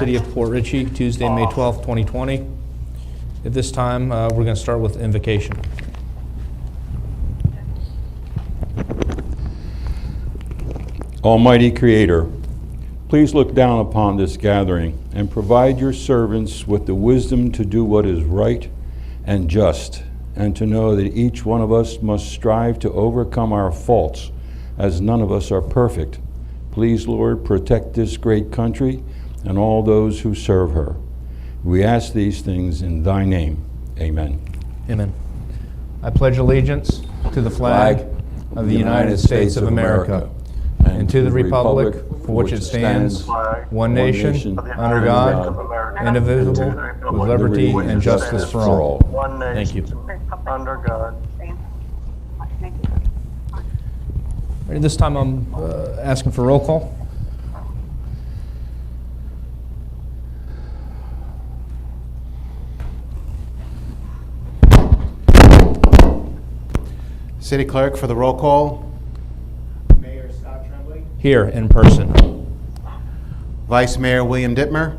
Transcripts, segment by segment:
City of Port Richey, Tuesday, May 12th, 2020. At this time, we're going to start with invocation. Almighty Creator, please look down upon this gathering and provide your servants with the wisdom to do what is right and just, and to know that each one of us must strive to overcome our faults, as none of us are perfect. Please, Lord, protect this great country and all those who serve her. We ask these things in thy name. Amen. Amen. I pledge allegiance to the flag of the United States of America and to the republic for which it stands, one nation, under God, indivisible, with liberty and justice for all. One nation. Thank you. Under God. At this time, I'm asking for roll call. City Clerk for the roll call. Mayor Scott Tremblay. Here in person. Vice Mayor William Dittmer.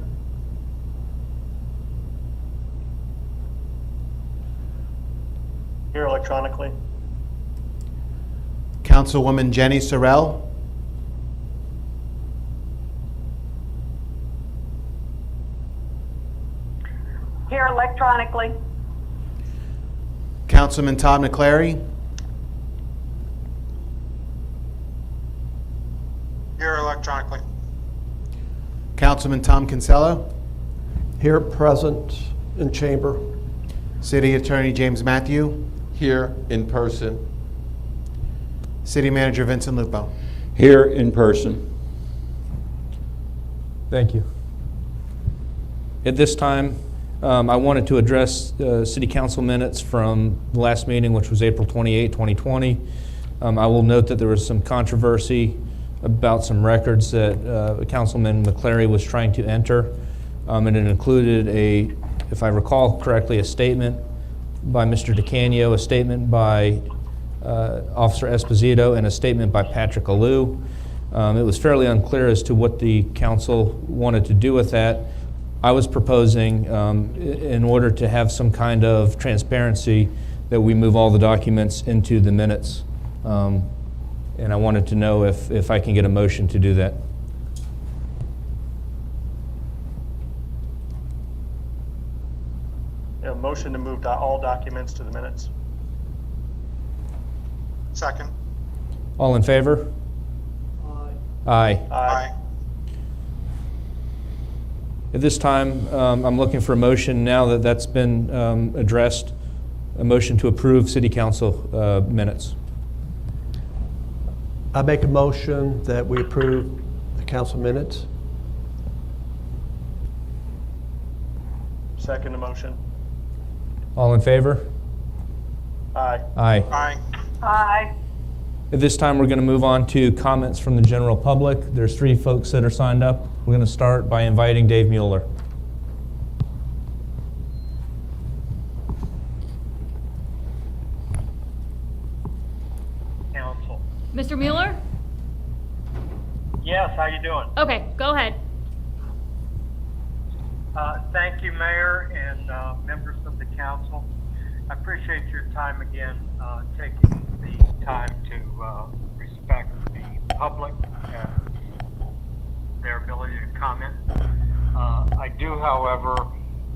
Here electronically. Councilwoman Jenny Sorrell. Here electronically. Councilman Todd McClary. Here electronically. Councilman Tom Kinsella. Here present in chamber. City Attorney James Matthew. Here in person. City Manager Vincent Lupo. Here in person. Thank you. At this time, I wanted to address City Council minutes from the last meeting, which was April 28, 2020. I will note that there was some controversy about some records that Councilman McClary was trying to enter. And it included if I recall correctly, a statement by Mr. DeCanio, a statement by Officer Esposito, and a statement by Patrick Alou. It was fairly unclear as to what the council wanted to do with that. I was proposing, in order to have some kind of transparency, that we move all the documents into the minutes. And I wanted to know if I can get a motion to do that. A motion to move all documents to the minutes. Second. All in favor? Aye. Aye. At this time, I'm looking for a motion now that that's been addressed, a motion to approve City Council minutes. I make a motion that we approve the council minutes. Second motion. All in favor? Aye. Aye. Aye. Aye. At this time, we're going to move on to comments from the general public. There's 3 folks that are signed up. We're going to start by inviting Dave Mueller. Council. Mr. Mueller? Yes, how you doing? Okay, go ahead. Thank you, Mayor and members of the council. I appreciate your time again, taking the time to respect the public and their ability to comment. I do, however,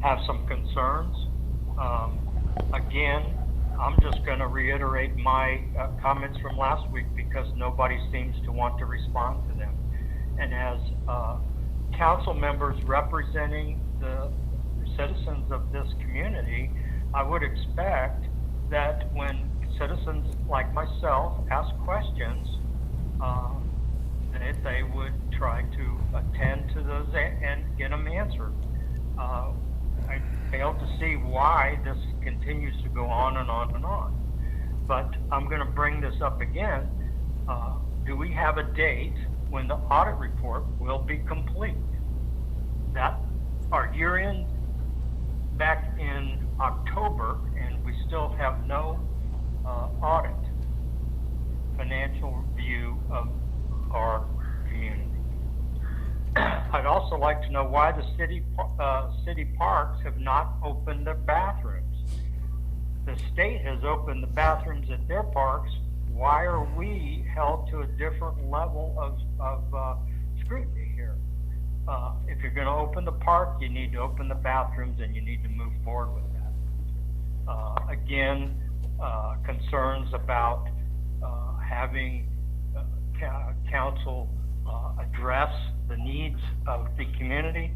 have some concerns. Again, I'm just going to reiterate my comments from last week because nobody seems to want to respond to them. And as council members representing the citizens of this community, I would expect that when citizens like myself ask questions, that they would try to attend to those and get them answered. I fail to see why this continues to go on and on and on. But I'm going to bring this up again. Do we have a date when the audit report will be complete? That our year end back in October, and we still have no audit, financial review of our community. I I'd also like to know why the city parks have not opened their bathrooms. The state has opened the bathrooms at their parks. Why are we held to a different level of scrutiny here? If you're going to open the park, you need to open the bathrooms, and you need to move forward with that. Again, concerns about having council address the needs of the community,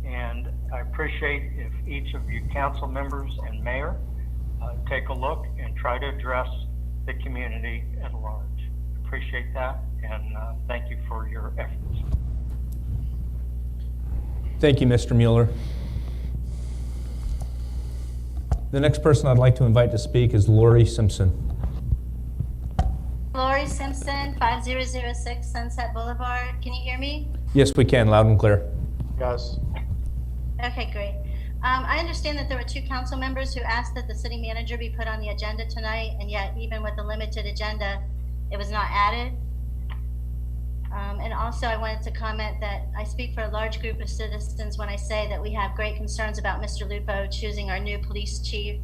and I appreciate if each of you council members and mayor take a look and try to address the community at large. Appreciate that, and thank you for your efforts. Thank you, Mr. Mueller. The next person I'd like to invite to speak is Lori Simpson. Lori Simpson, 5006 Sunset Boulevard. Can you hear me? Yes, we can, loud and clear. Yes. Okay, great. I understand that there were 2 council members who asked that the city manager be put on the agenda tonight, and yet even with the limited agenda, it was not added. And also I wanted to comment that I speak for a large group of citizens when I say that we have great concerns about Mr. Lupo choosing our new police chief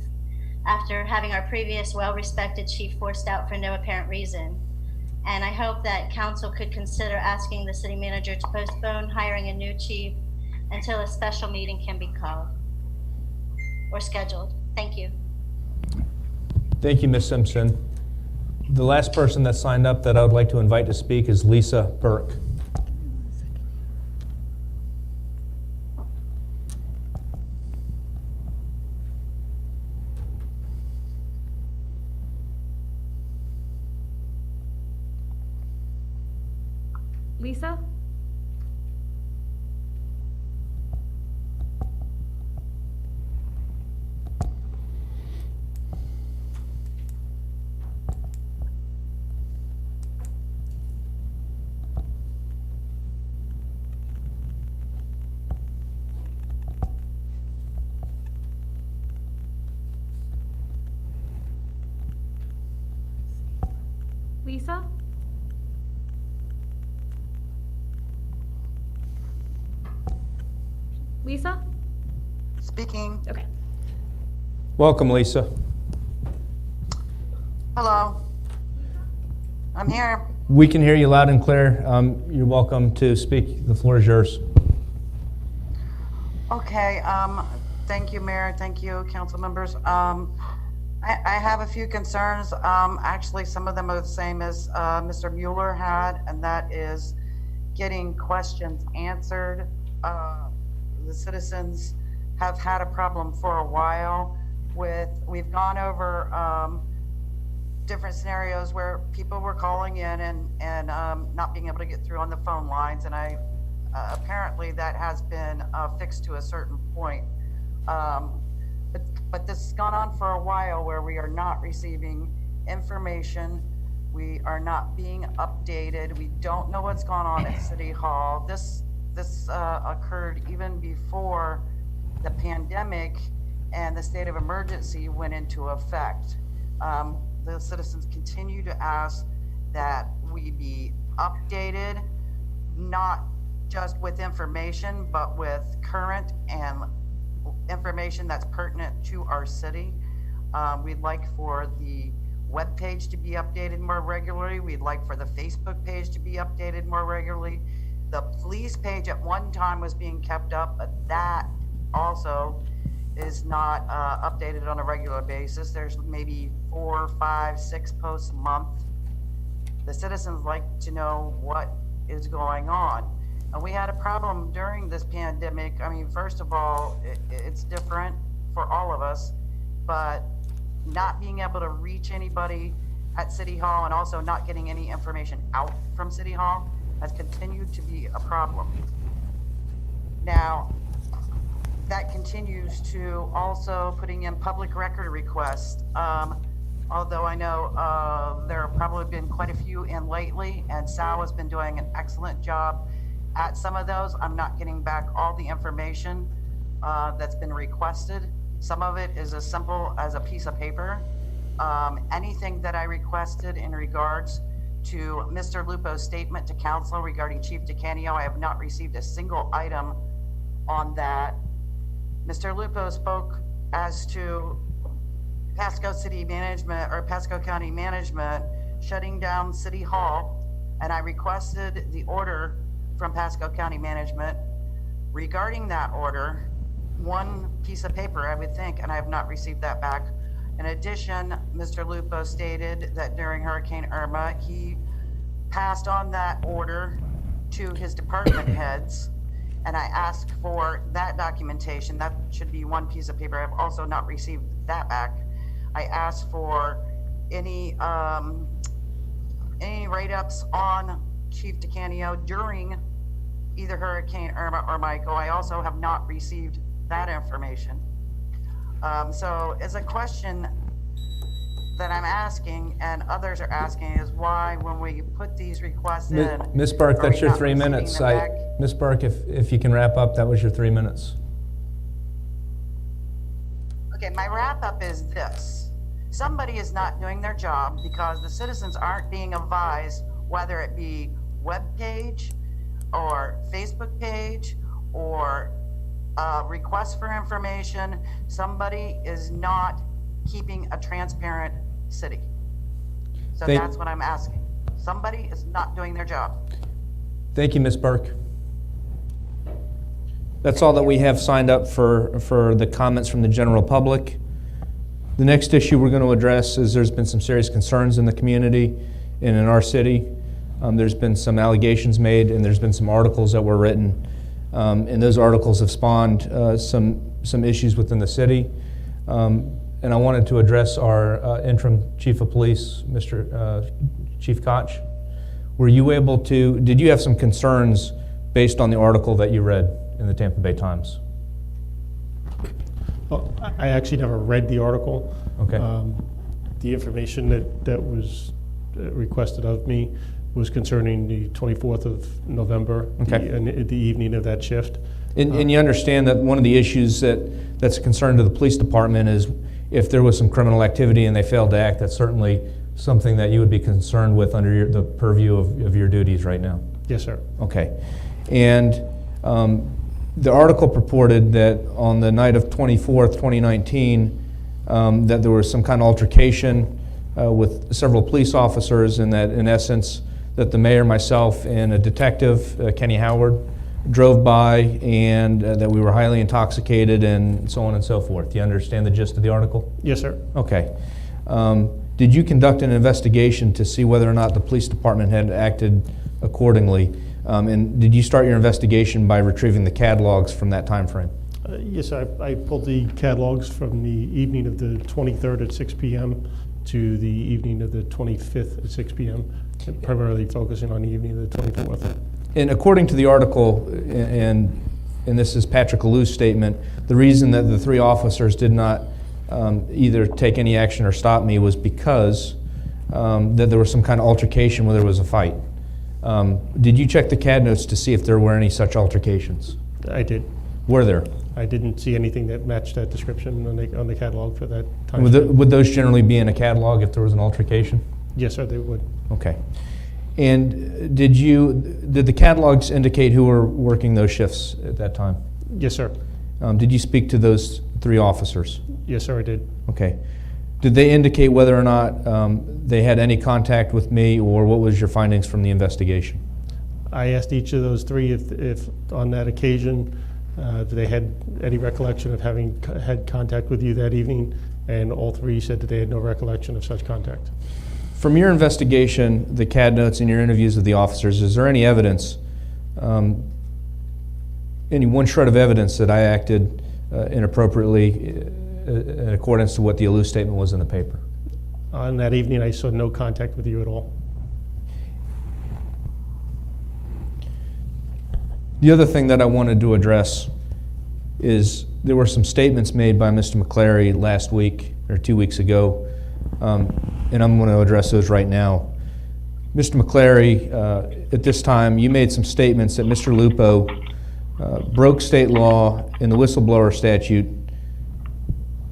after having our previous well-respected chief forced out for no apparent reason. And I hope that council could consider asking the city manager to postpone hiring a new chief until a special meeting can be called or scheduled. Thank you. Thank you, Ms. Simpson. The last person that signed up that I would like to invite to speak is Lisa Burke. Lisa? Lisa? Lisa? Speaking. Okay. Welcome, Lisa. Hello. I'm here. We can hear you loud and clear. You're welcome to speak. The floor is yours. Okay, thank you, Mayor. Thank you, council members. I have a few concerns. Actually, some of them are the same as Mr. Mueller had, and that is getting questions answered. The citizens have had a problem for a while with, we've gone over different scenarios where people were calling in and not being able to get through on the phone lines, and apparently that has been fixed to a certain point. But this has gone on for a while where we are not receiving information. We are not being updated. We don't know what's going on at City Hall. This occurred even before the pandemic and the state of emergency went into effect. The citizens continue to ask that we be updated, not just with information, but with current and information that's pertinent to our city. We'd like for the webpage to be updated more regularly. We'd like for the Facebook page to be updated more regularly. The police page at one time was being kept up, but that also is not updated on a regular basis. There's maybe 4, 5, 6 posts a month. The citizens like to know what is going on. And we had a problem during this pandemic. I mean, first of all, it's different for all of us, but not being able to reach anybody at City Hall and also not getting any information out from City Hall has continued to be a problem. Now, that continues to also putting in public record requests. Although I know there have probably been quite a few in lately, and Sal has been doing an excellent job at some of those. I'm not getting back all the information that's been requested. Some of it is as simple as a piece of paper. Anything that I requested in regards to Mr. Lupo's statement to council regarding Chief DeCanio. I have not received a single item on that. Mr. Lupo spoke as to Pasco City Management or Pasco County Management shutting down City Hall, and I requested the order from Pasco County Management regarding that order, one piece of paper, I would think, and I have not received that back. In addition, Mr. Lupo stated that during Hurricane Irma, he passed on that order to his department heads, and I asked for that documentation. That should be one piece of paper. I've also not received that back. I asked for any write-ups on Chief DeCanio during either Hurricane Irma or Michael. I also have not received that information. So it's a question that I'm asking and others are asking is why when we put these requests in. Ms. Burke, are that's we your not 3 receiving minutes. them back? Ms. Burke, if you can wrap up, that was your 3 minutes. Okay, my wrap up is this. Somebody is not doing their job because the citizens aren't being advised, whether it be web page or Facebook page or request for information. Somebody is not keeping a transparent city. So that's what I'm asking. Somebody is not doing their job. Thank you, Ms. Burke. That's all that we have signed up for the comments from the general public. The next issue we're going to address is there's been some serious concerns in the community and in our city. There's been some allegations made and there's been some articles that were written. And those articles have spawned some issues within the city. And I wanted to address our interim chief of police, Mr. Chief Koch. Were you able to, did you have some concerns based on the article that you read in the Tampa Bay Times? Well, I actually never read the article. Okay. The information that was requested of me was concerning the 24th of November, Okay. the evening of that shift. And you understand that one of the issues that's a concern to the police department is if there was some criminal activity and they failed to act, that's certainly something that you would be concerned with under the purview of your duties right now. Yes, sir. Okay. And the article purported that on the night of 24th, 2019, that there was some kind of altercation with several police officers, and that in essence, that the mayor, myself, and a detective, Kenny Howard, drove by, and that we were highly intoxicated, and so on and so forth. Do you understand the gist of the article? Yes, sir. Okay. Did you conduct an investigation to see whether or not the police department had acted accordingly? And did you start your investigation by retrieving the catalogs from that time frame? Yes, I pulled the catalogs from the evening of the 23rd at 6 p.m. to the evening of the 25th at 6 p.m., primarily focusing on the evening of the 24th. And according to the article, and this is Patrick Allou's statement, the reason that the three officers did not either take any action or stop me was because that there was some kind of altercation where there was a fight. Did you check the CAD notes to see if there were any such altercations? I did. Were there? I didn't see anything that matched that description on the catalog for that time. Would those generally be in a catalog if there was an altercation? Yes, sir, they would. Okay. And did the catalogs indicate who were working those shifts at that time? Yes, sir. Did you speak to those three officers? Yes, sir, I did. Okay. Did they indicate whether or not they had any contact with me, or what was your findings from the investigation? I asked each of those three if on that occasion they had any recollection of having had contact with you that evening, and all three said that they had no recollection of such contact. From your investigation, the CAD notes, and your interviews with the officers, is there any evidence, any one shred of evidence that I acted inappropriately in accordance to what the Allou statement was in the paper? On that evening, I saw no contact with you at all. The other thing that I wanted to address is there were some statements made by Mr. McClary last week or 2 weeks ago, and I'm going to address those right now. Mr. McClary, at this time, you made some statements that Mr. Lupo broke state law in the whistleblower statute,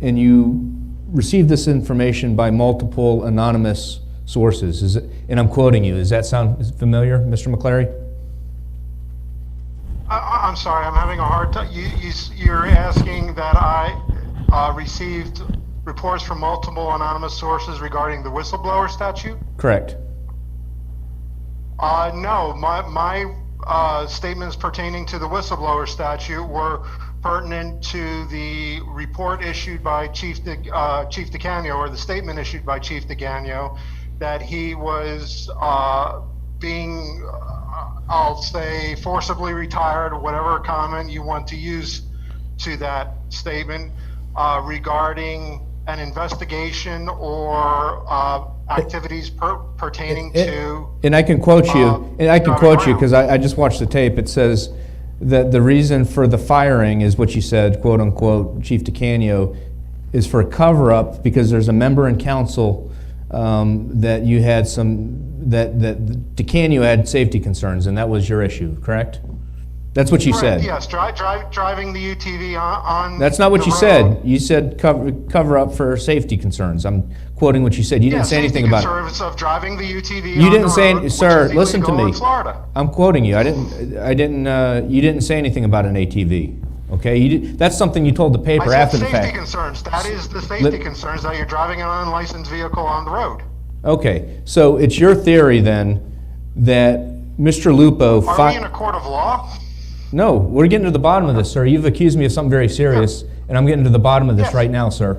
and you received this information by multiple anonymous sources. Is it, and I'm quoting you. Does that sound familiar, Mr. McClary? I'm sorry, I'm having a hard time. You're asking that I received reports from multiple anonymous sources regarding the whistleblower statute? Correct. No, my statements pertaining to the whistleblower statute were pertinent to the report issued by Chief DeCanio, or the statement issued by Chief DeCanio, that he was being, I'll say, forcibly retired, or whatever comment you want to use to that statement, regarding an investigation or activities pertaining to. And I can quote you, Brown. because I just watched the tape. It says that the reason for the firing is what you said, quote unquote, Chief DeCanio, is for a cover-up because there's a member in council that you had that DeCanio had safety concerns, and that was your issue, correct? That's what you Correct, said. yes, driving the UTV on. That's not what the you road. said. You said cover up for safety concerns. I'm quoting what you said. You didn't say anything about it. Concerns of driving the UTV. You on didn't the say, road, which sir, is listen to illegal me. in Florida. I'm quoting you. You didn't say anything about an ATV. Okay, that's something you told the paper I after said the safety fact. concerns. That is the safety concerns, that you're driving an unlicensed vehicle on the road. Okay, so it's your theory then that Mr. Lupo. Are we in a court of law? No, we're getting to the bottom of this, sir. You've accused me of something very serious, and I'm getting to the bottom of this Yes. right now, sir.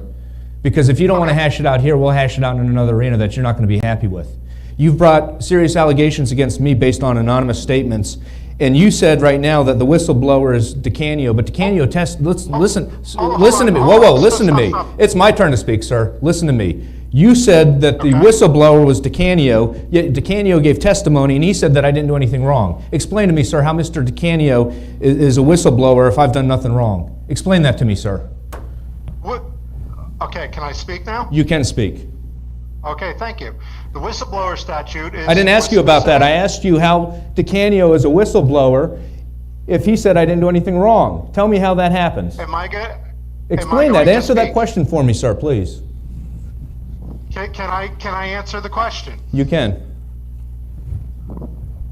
Because if you don't want to hash it out here, we'll hash it out in another arena that you're not going to be happy with. You've brought serious allegations against me based on anonymous statements, and you said right now that the whistleblower is DeCanio, but DeCanio listen to me. Whoa, listen to me. It's my turn to speak, sir. Listen to me. You said that the whistleblower was DeCanio, yet DeCanio gave testimony, and he said that I didn't do anything wrong. Explain to me, sir, how Mr. DeCanio is a whistleblower if I've done nothing wrong. Explain that to me, sir. What? Okay, can I speak now? You can speak. Okay, thank you. The whistleblower statute is. I didn't ask you about that. I asked you how DeCanio is a whistleblower if he said I didn't do anything wrong. Tell me how that happens. Am I good? Explain that. Answer that question for me, sir, please. Can I answer the question? You can.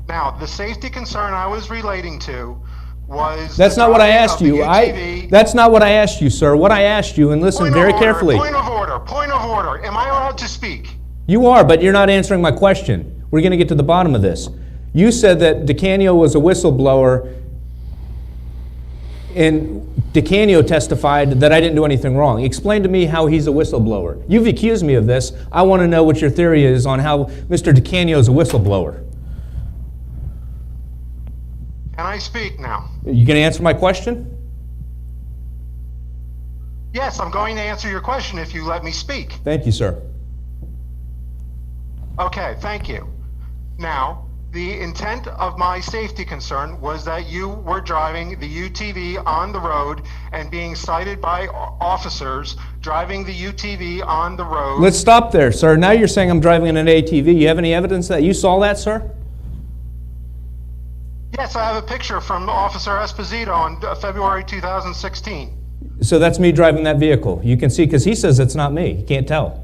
Now, the safety concern I was relating to was. That's the not what I driving asked of the you. UTV. That's not what I asked you, sir. What I asked you, and listen very carefully. Point of order. Am I allowed to speak? You are, but you're not answering my question. We're going to get to the bottom of this. You said that DeCanio was a whistleblower, and DeCanio testified that I didn't do anything wrong. Explain to me how he's a whistleblower. You've accused me of this. I want to know what your theory is on how Mr. DeCanio is a whistleblower. Can I speak now? You going to answer my question? Yes, I'm going to answer your question if you let me speak. Thank you, sir. Okay, thank you. Now, the intent of my safety concern was that you were driving the UTV on the road and being cited by officers driving the UTV on the road. Let's stop there, sir. Now you're saying I'm driving in an ATV. You have any evidence that you saw that, sir? Yes, I have a picture from Officer Esposito on February 2016. So that's me driving that vehicle. You can see, because he says it's not me. He can't tell.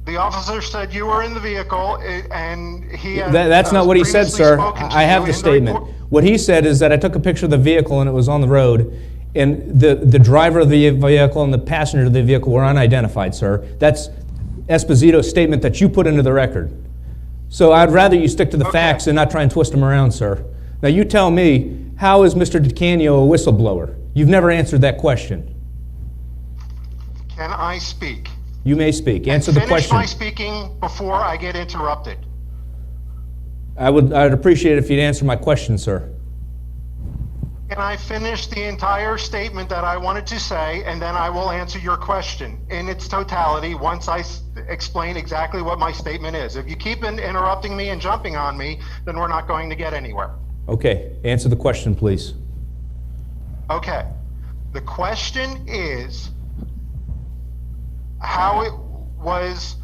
The officer said you were in the vehicle, and he had That's not what he said, previously sir. spoken to I have you the in statement. report. What he said is that I took a picture of the vehicle and it was on the road, and the driver of the vehicle and the passenger of the vehicle were unidentified, sir. That's Esposito's statement that you put into the record. So I'd rather you stick to the facts and not try and twist them around, sir. Now you tell me, how is Mr. DeCanio a whistleblower? You've never answered that question. Can I speak? You may speak. Answer the question. Finish my speaking before I get interrupted. I'd appreciate it if you'd answer my question, sir. Can I finish the entire statement that I wanted to say, and then I will answer your question in its totality once I explain exactly what my statement is. If you keep interrupting me and jumping on me, then we're not going to get anywhere. Okay, answer the question, please. Okay. The question is, how it was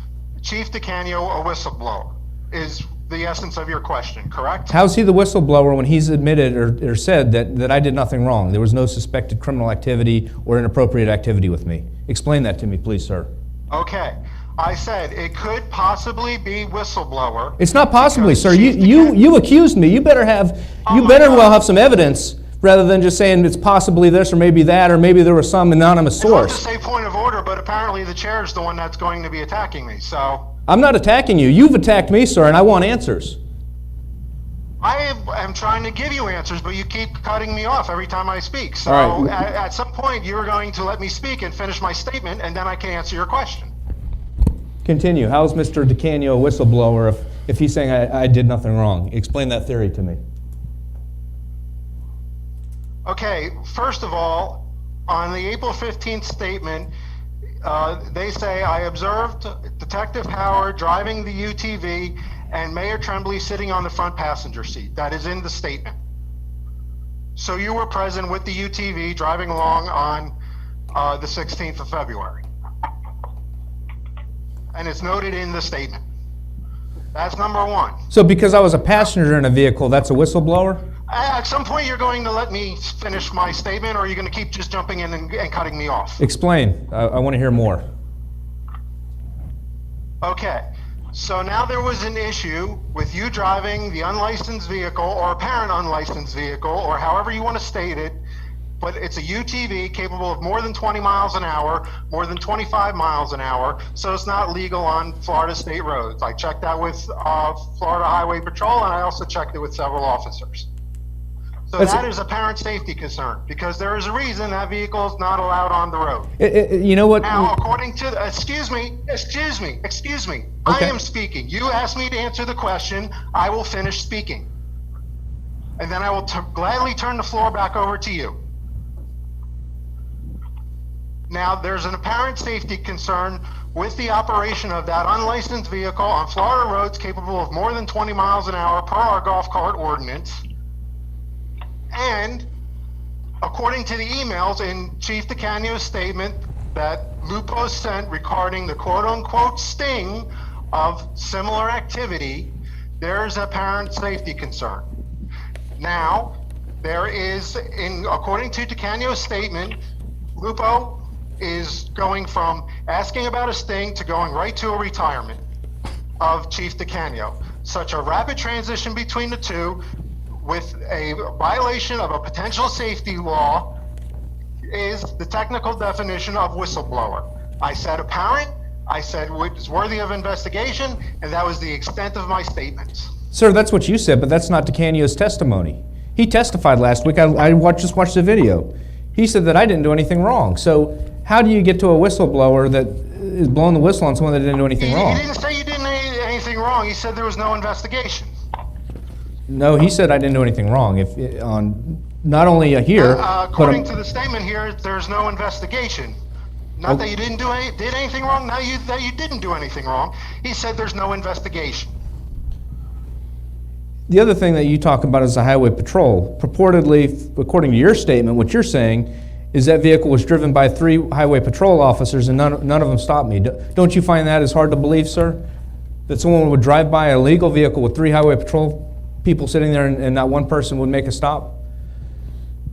Chief DeCanio a whistleblower, is the essence of your question, correct? How's he the whistleblower when he's admitted or said that I did nothing wrong? There was no suspected criminal activity or inappropriate activity with me. Explain that to me, please, sir. Okay. I said it could possibly be whistleblower. It's not possibly, because sir. Chief You accused me. You better Oh my well God. have some evidence rather than just saying it's possibly this or maybe that or maybe there was some anonymous I'd love to source. say point of order, but apparently the chair is the one that's going to be attacking me. So I'm not attacking you. You've attacked me, sir, and I want answers. I am trying to give you answers, but you keep cutting me off every time I speak. So All right. at some point, you're going to let me speak and finish my statement, and then I can answer your question. Continue. How is Mr. DeCanio a whistleblower if he's saying I did nothing wrong? Explain that theory to me. Okay, first of all, on the April 15th statement, they say, I observed Detective Howard driving the UTV and Mayor Tremblay sitting on the front passenger seat. That is in the statement. So you were present with the UTV driving along on the 16th of February. And it's noted in the statement. That's number one. So because I was a passenger in a vehicle, that's a whistleblower? At some point, you're going to let me finish my statement, or are you going to keep just jumping in and cutting me off? Explain. I want to hear more. Okay, so now there was an issue with you driving the unlicensed vehicle or apparent unlicensed vehicle, or however you want to state it, but it's a UTV capable of more than 20 miles an hour, more than 25 miles an hour, so it's not legal on Florida state roads. I checked that with Florida Highway Patrol, and I also checked it with several officers. So that is a parent safety concern, because there is a reason that vehicle is not allowed on the road. You know what? Now, according to, excuse me, I Okay. am speaking. You asked me to answer the question, I will finish speaking. And then I will gladly turn the floor back over to you. Now, there's an apparent safety concern with the operation of that unlicensed vehicle on Florida roads capable of more than 20 miles an hour per our golf cart ordinance. And according to the emails in Chief DeCanio's statement that Lupo sent regarding the quote-unquote sting of similar activity, there is apparent safety concern. Now, there is, according to DeCanio's statement, Lupo is going from asking about a sting to going right to a retirement of Chief DeCanio. Such a rapid transition between the two, with a violation of a potential safety law, is the technical definition of whistleblower. I said apparent, I said it's worthy of investigation, and that was the extent of my statements. Sir, that's what you said, but that's not DeCanio's testimony. He testified last week. I just watched the video. He said that I didn't do anything wrong. So how do you get to a whistleblower that is blowing the whistle on someone that didn't do anything wrong? He didn't say you didn't do anything wrong. He said there was no investigation. No, he said I didn't do anything wrong. On not only here, According but to the statement here, there's no investigation. Not that you did anything wrong, that you didn't do anything wrong. He said there's no investigation. the other thing that you talk about is the highway patrol. Purportedly, according to your statement, what you're saying is that vehicle was driven by 3 highway patrol officers and none of them stopped me. Don't you find that as hard to believe, sir? That someone would drive by a legal vehicle with 3 highway patrol people sitting there and not one person would make a stop?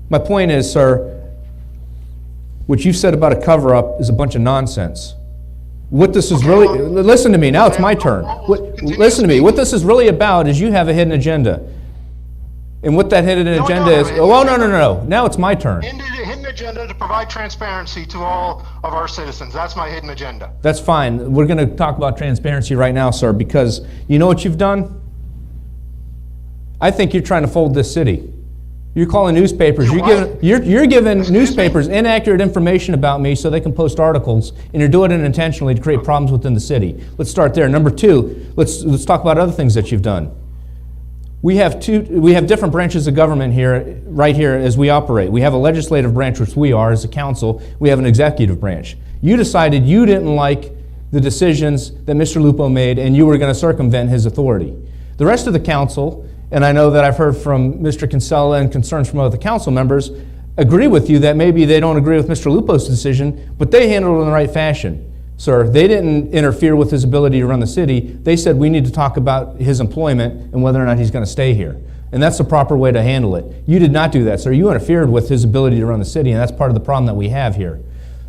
My point is, sir, what you've said about a cover-up is a bunch of nonsense. What this is really, listen to me, now it's my turn. Listen to me, what this is really about is you have a hidden agenda. And what that hidden agenda is, oh, no, now it's my turn. Hidden agenda to provide transparency to all of our citizens. That's my hidden agenda. That's fine. We're going to talk about transparency right now, sir, because you know what you've done? I think you're trying to fold this city. You're calling newspapers. You're giving newspapers inaccurate information about me so they can post articles, and you're doing it intentionally to create problems within the city. Let's start there. Number 2, let's talk about other things that you've done. We have different branches of government here, right here, as we operate. We have a legislative branch, which we are as a council. We have an executive branch. You decided you didn't like the decisions that Mr. Lupo made, and you were going to circumvent his authority. The rest of the council, and I know that I've heard from Mr. Kinsella and concerns from other council members, agree with you that maybe they don't agree with Mr. Lupo's decision, but they handled it in the right fashion. Sir, they didn't interfere with his ability to run the city. They said we need to talk about his employment and whether or not he's going to stay here. And that's the proper way to handle it. You did not do that, sir. You interfered with his ability to run the city, and that's part of the problem that we have here.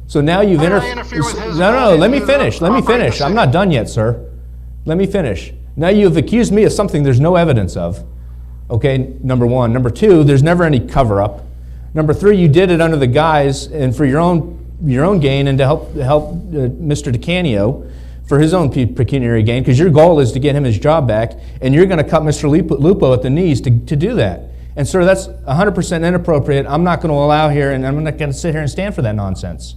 So now you've How did I interfere with his No, let me finish. Let me operating the finish. I'm city? not done yet, sir. Let me finish. Now you've accused me of something there's no evidence of. Okay, number one. Number two, there's never any cover-up. Number three, you did it under the guise and for your own gain and to help Mr. DeCanio for his own pecuniary gain, because your goal is to get him his job back, and you're going to cut Mr. Lupo at the knees to do that. And sir, that's 100% inappropriate. I'm not going to allow here, and I'm not going to sit here and stand for that nonsense.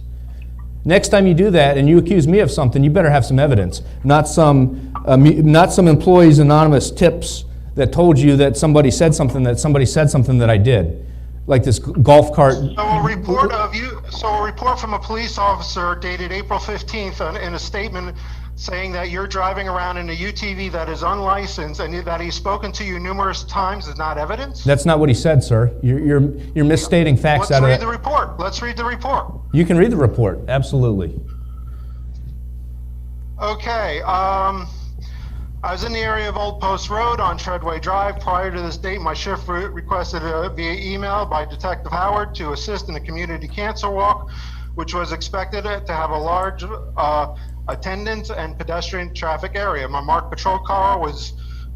Next time you do that and you accuse me of something, you better have some evidence, not some employees' anonymous tips that told you that somebody said something that I did, like this golf cart. So a report from a police officer dated April 15th in a statement saying that you're driving around in a UTV that is unlicensed and that he's spoken to you numerous times is not evidence? That's not what he said, sir. You're misstating facts out of Let's it. read the report. Let's read the report. You can read the report, absolutely. Okay, I was in the area of Old Post Road on Treadway Drive. Prior to this date, my shift requested via email by Detective Howard to assist in a community cancer walk, which was expected to have a large attendance and pedestrian traffic area. My marked patrol car was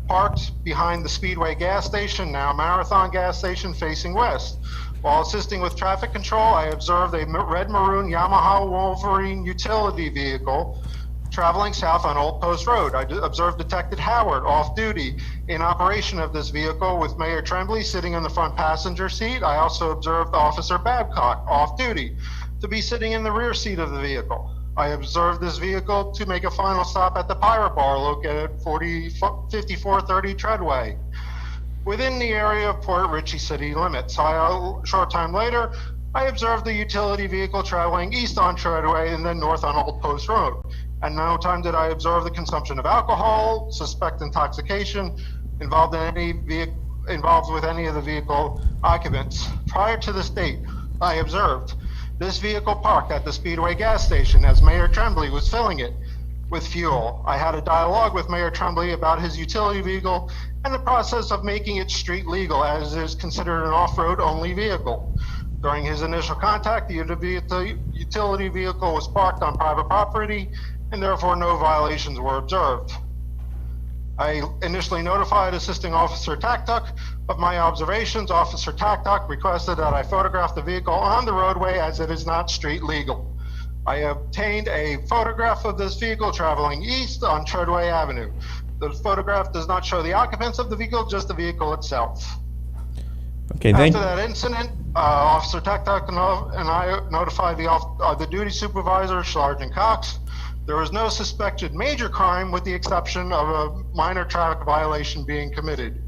parked behind the Speedway gas station, now Marathon gas station, facing west. While assisting with traffic control, I observed a red-maroon Yamaha Wolverine utility vehicle traveling south on Old Post Road. I observed Detective Howard off-duty in operation of this vehicle with Mayor Tremblay sitting in the front passenger seat. I also observed Officer Babcock off-duty to be sitting in the rear seat of the vehicle. I observed this vehicle to make a final stop at the Pirate Bar located at 5430 Treadway, within the area of Port Richey city limits. A short time later, I observed the utility vehicle traveling east on Treadway and then north on Old Post Road. At no time did I observe the consumption of alcohol, suspect intoxication, involved with any of the vehicle occupants. Prior to this date, I observed this vehicle parked at the Speedway gas station as Mayor Tremblay was filling it with fuel. I had a dialogue with Mayor Tremblay about his utility vehicle and the process of making it street legal, as it is considered an off-road only vehicle. During his initial contact, the utility vehicle was parked on private property and therefore no violations were observed. I initially notified Assisting Officer Taktuk of my observations. Officer Taktuk requested that I photograph the vehicle on the roadway as it is not street legal. I obtained a photograph of this vehicle traveling east on Treadway Avenue. The photograph does not show the occupants of the vehicle, just the vehicle itself. Okay, After that incident, Officer Taktuk and I notified the duty supervisor, Sergeant Cox. There was no suspected major crime with the exception of a minor traffic violation being committed.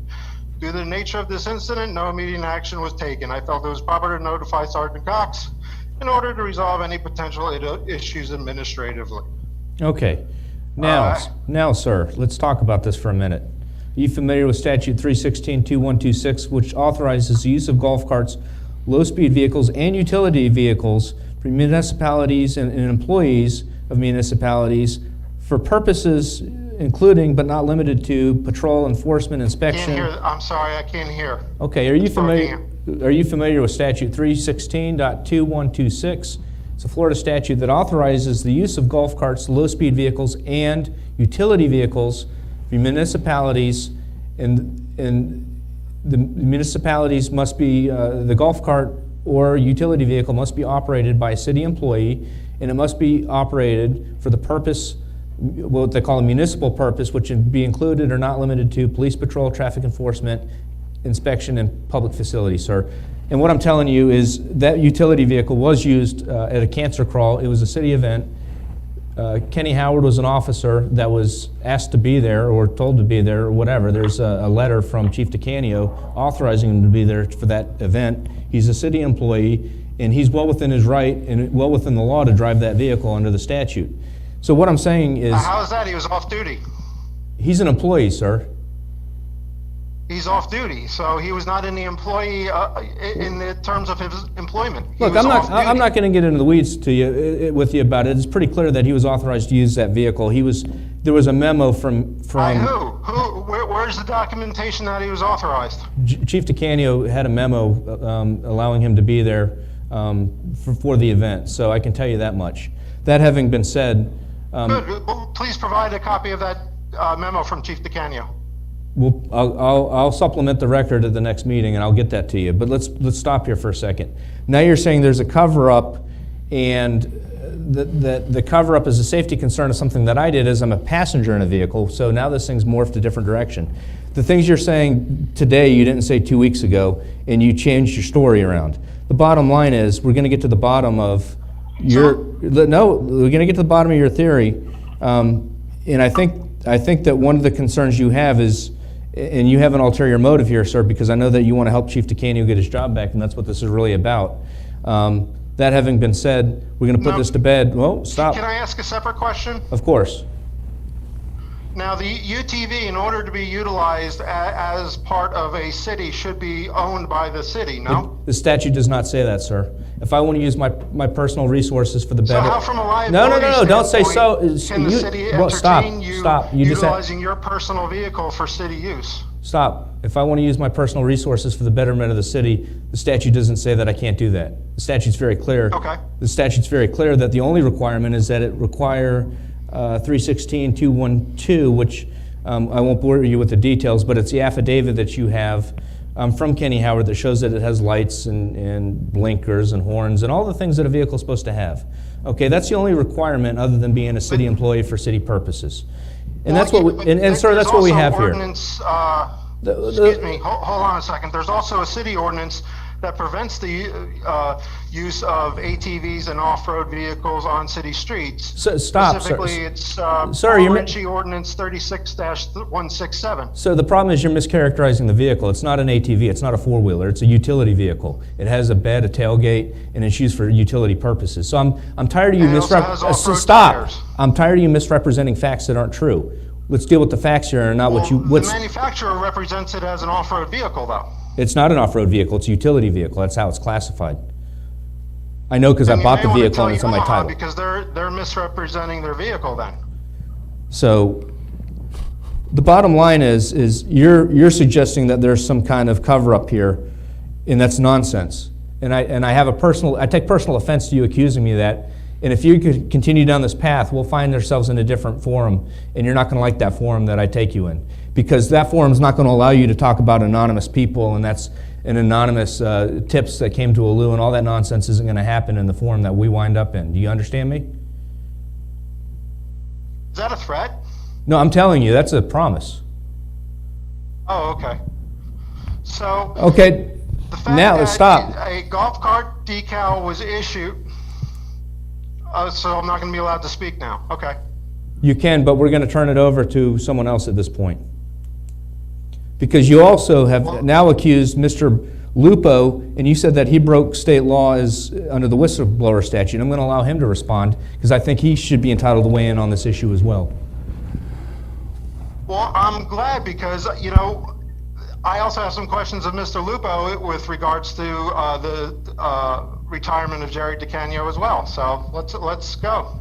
Due to the nature of this incident, no immediate action was taken. I felt it was proper to notify Sergeant Cox in order to resolve any potential issues administratively. Okay. Now, sir, let's talk about this for a minute. Are you familiar with Statute 316-2126, which authorizes the use of golf carts, low-speed vehicles, and utility vehicles for municipalities and employees of municipalities for purposes including but not limited to patrol, enforcement, inspection? I'm sorry, I can't hear. Okay, are you familiar with Statute 316.2126? It's a Florida statute that authorizes the use of golf carts, low-speed vehicles, and utility vehicles for municipalities, and the municipalities must be, the golf cart or utility vehicle must be operated by a city employee, and it must be operated for the purpose, what they call a municipal purpose, which would be included or not limited to police patrol, traffic enforcement, inspection, and public facilities, sir. And what I'm telling you is that utility vehicle was used at a cancer crawl. It was a city event. Kenny Howard was an officer that was asked to be there or told to be there or whatever. There's a letter from Chief DeCanio authorizing him to be there for that event. He's a city employee, and he's well within his right and well within the law to drive that vehicle under the statute. So what I'm saying is... How is that? He was off duty. He's an employee, sir. He's off duty, so he was not in the employee in the terms of his employment. Look, I'm not going to get into the weeds with you about it. It's pretty clear that he was authorized to use that vehicle. There was a memo from By who? Where's the documentation that he was authorized? Chief DeCanio had a memo allowing him to be there for the event, so I can tell you that much. That having been said, Good. Well, please provide a copy of that memo from Chief DeCanio. I'll supplement the record at the next meeting, and I'll get that to you. But let's stop here for a second. Now you're saying there's a cover-up, and the cover-up is a safety concern of something that I did as I'm a passenger in a vehicle, so now this thing's morphed a different direction. The things you're saying today you didn't say 2 weeks ago, and you changed your story around. The bottom line is we're going to get to the bottom of we're going to get to the bottom of your theory, and I think that one of the concerns you have is, and you have an ulterior motive here, sir, because I know that you want to help Chief DeCanio get his job back, and that's what this is really about. That having been said, we're going to put this to bed. Well, stop. Can I ask a separate question? Of course. Now, the UTV, in order to be utilized as part of a city, should be owned by the city, no? The statute does not say that, sir. If I want to use my personal resources for the better... So how, from a liability No, don't say so. Can the city Stop. entertain you just utilizing your personal vehicle for city use? Stop. If I want to use my personal resources for the betterment of the city, the statute doesn't say that I can't do that. The statute's very clear. Okay. The statute's very clear that the only requirement is that it require 316.212, which I won't bore you with the details, but it's the affidavit that you have from Kenny Howard that shows that it has lights and blinkers and horns and all the things that a vehicle is supposed to have. Okay, that's the only requirement other than being a city employee for city purposes. And that's what sir, that's what we have here. Excuse me, hold on a second. There's also a city ordinance that prevents the use of ATVs and off-road vehicles on city streets. So, stop, Specifically, it's sir, you're Ritchie Ordinance 36-167. So the problem is you're mischaracterizing the vehicle. It's not an ATV. It's not a four-wheeler. It's a utility vehicle. It has a bed, a tailgate, and it's used for utility purposes. So I'm tired of you I'm tired of you misrepresenting facts that aren't true. Let's deal with the facts here and not what you... The manufacturer represents it as an off-road vehicle, though. It's not an off-road vehicle. It's a utility vehicle. That's how it's classified. I know because I bought the vehicle and it's on my title. Because they're misrepresenting their vehicle then. So the bottom line is you're suggesting that there's some kind of cover-up here, and that's nonsense. And I take personal offense to you accusing me of that. And if you could continue down this path, we'll find ourselves in a different forum, and you're not going to like that forum that I take you in. Because that forum is not going to allow you to talk about anonymous people, and that's an anonymous tips that came to Alou, and all that nonsense isn't going to happen in the forum that we wind up in. Do you understand me? Is that a threat? No, I'm telling you, that's a promise. Oh, okay. So... Okay, the fact now that stop. A golf cart decal was issued... so I'm not going to be allowed to speak now. Okay. You can, but we're going to turn it over to someone else at this point. Because you also have now accused Mr. Lupo, and you said that he broke state law under the whistleblower statute. I'm going to allow him to respond, because I think he should be entitled to weigh in on this issue as well. Well, I'm glad because, I also have some questions of Mr. Lupo with regards to the retirement of Jerry DeCanio as well. So let's go.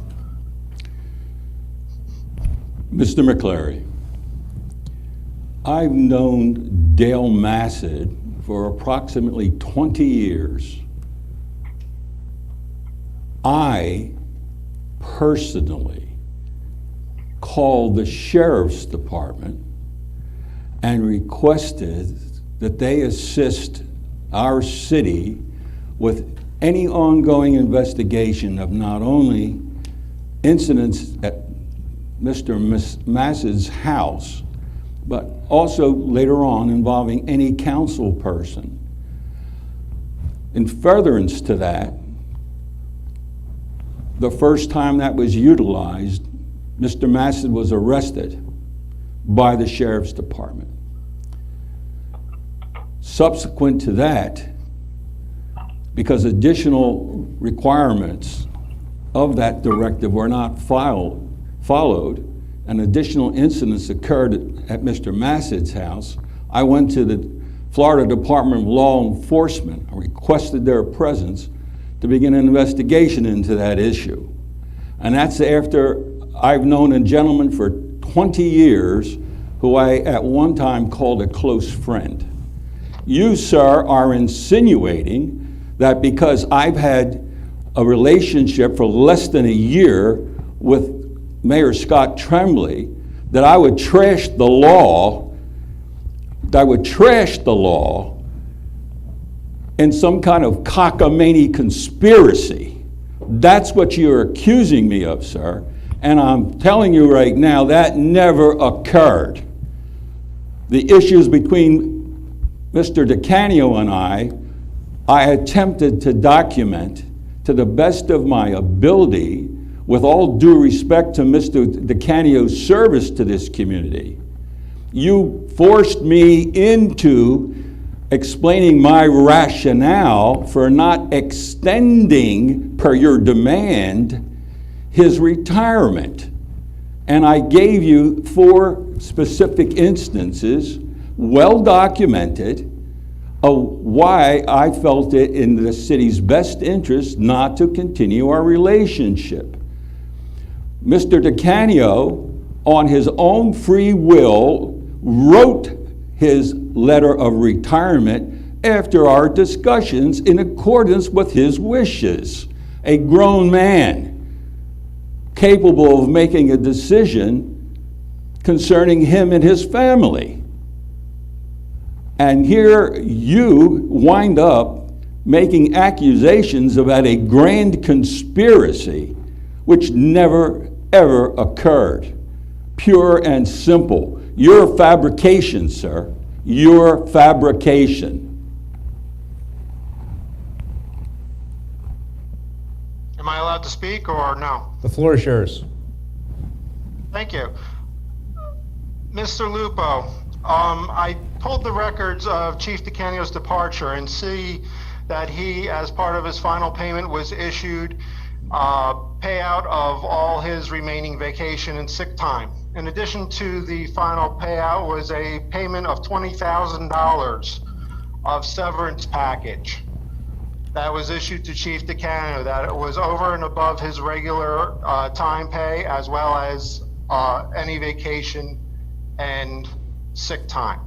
Mr. McCleary, I've known Dale Massad for approximately 20 years. I personally called the Sheriff's Department and requested that they assist our city with any ongoing investigation of not only incidents at Mr. Massad's house, but also later on involving any council person. In furtherance to that, the first time that was utilized, Mr. Massad was arrested by the Sheriff's Department. Subsequent to that, because additional requirements of that directive were not followed, and additional incidents occurred at Mr. Massad's house, I went to the Florida Department of Law Enforcement. I requested their presence to begin an investigation into that issue. And that's after I've known a gentleman for 20 years who I at one time called a close friend. You, sir, are insinuating that because I've had a relationship for less than a year with Mayor Scott Tremblay, that I would trash the law, in some kind of cockamamie conspiracy. That's what you're accusing me of, sir. And I'm telling you right now, that never occurred. The issues between Mr. DeCanio and I attempted to document to the best of my ability, with all due respect to Mr. DeCanio's service to this community. You forced me into explaining my rationale for not extending, per your demand, his retirement. And I gave you 4 specific instances, well documented, of why I felt it in the city's best interest not to continue our relationship. Mr. DeCanio, on his own free will, wrote his letter of retirement after our discussions in accordance with his wishes. A grown man capable of making a decision concerning him and his family. And here you wind up making accusations about a grand conspiracy which never, ever occurred. Pure and simple. Your fabrication, sir. Your fabrication. Am I allowed to speak or no? The floor is yours. Thank you. Mr. Lupo, I pulled the records of Chief DeCanio's departure and see that he, as part of his final payment, was issued payout of all his remaining vacation and sick time. In addition to the final payout was a payment of $20,000 of severance package that was issued to Chief DeCanio, that it was over and above his regular time pay, as well as any vacation and sick time.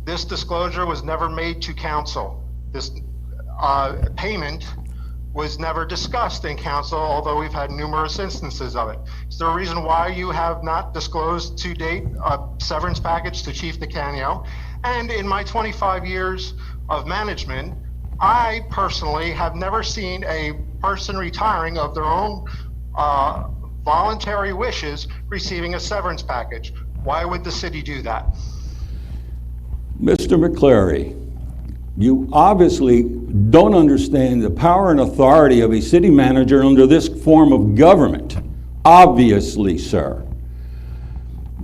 This disclosure was never made to council. This payment was never discussed in council, although we've had numerous instances of it. Is there a reason why you have not disclosed to date a severance package to Chief DeCanio? And in my 25 years of management, I personally have never seen a person retiring of their own voluntary wishes receiving a severance package. Why would the city do that? Mr. McCleary, you obviously don't understand the power and authority of a city manager under this form of government. Obviously, sir.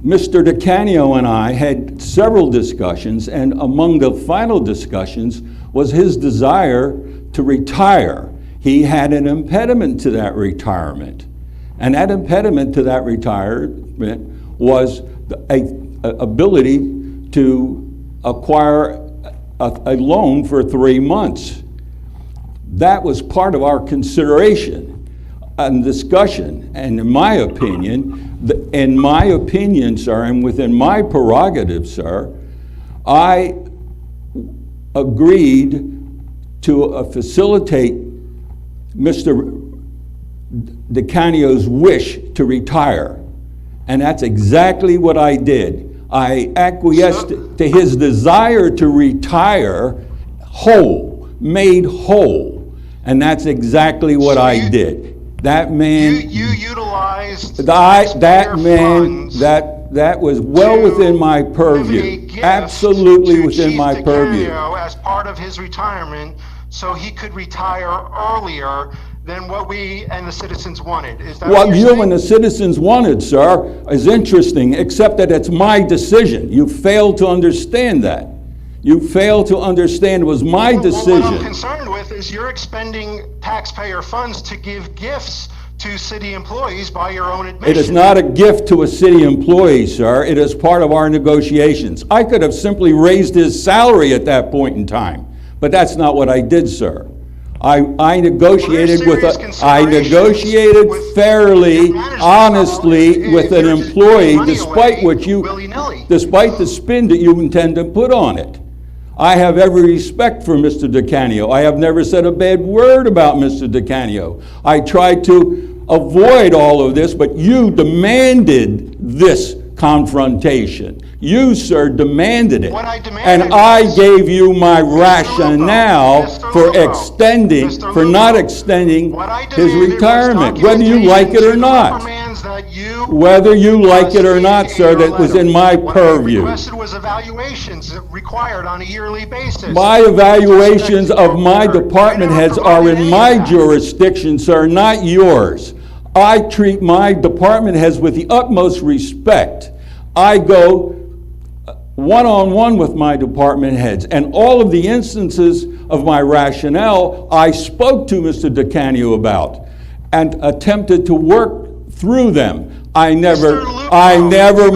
Mr. DeCanio and I had several discussions, and among the final discussions was his desire to retire. He had an impediment to that retirement, and that impediment to that retirement was the ability to acquire a loan for 3 months. That was part of our consideration and discussion, and in my opinion, sir, and within my prerogative, sir, I agreed to facilitate Mr. DeCanio's wish to retire, and that's exactly what I did. I acquiesced to his desire to retire whole, made whole, and that's exactly what I did. That man, You utilized that man, funds that was well within my purview, absolutely within my purview. As part of his retirement, so he could retire earlier than what we and the citizens wanted. Is that What what you you're and the citizens wanted, sir, is interesting, except that it's my decision. You fail to understand that. You fail to understand it was my Well, what I'm decision. concerned with is you're expending taxpayer funds to give gifts to city employees by your own admission. It is not a gift to a city employee, sir. It is part of our negotiations. I could have simply raised his salary at that point in time, but that's not what I did, sir. I negotiated with fairly, management honestly if with an you're just employee, giving money despite away what you, willy-nilly. despite the spin that you intend to put on it. I have every respect for Mr. DeCanio. I have never said a bad word about Mr. DeCanio. I tried to avoid all of this, but you demanded this confrontation. You, sir, demanded it. What I demanded And I was- gave you my Mr. rationale Lupo, for Mr. extending, Lupo, for Mr. not Lupo, extending what I his demanded was retirement, whether you like it or documentation to the not. reprimands that you Whether you like it or received not, in sir, your that was letter. in my What purview. I requested was evaluations required on a yearly basis. My evaluations With respect to of my your work. department I never heads are provided in any my of that. jurisdiction, sir, not yours. I treat my department heads with the utmost respect. I go one-on-one with my department heads, and all of the instances of my rationale I spoke to Mr. DeCanio about and attempted to work through them. I never Lupo,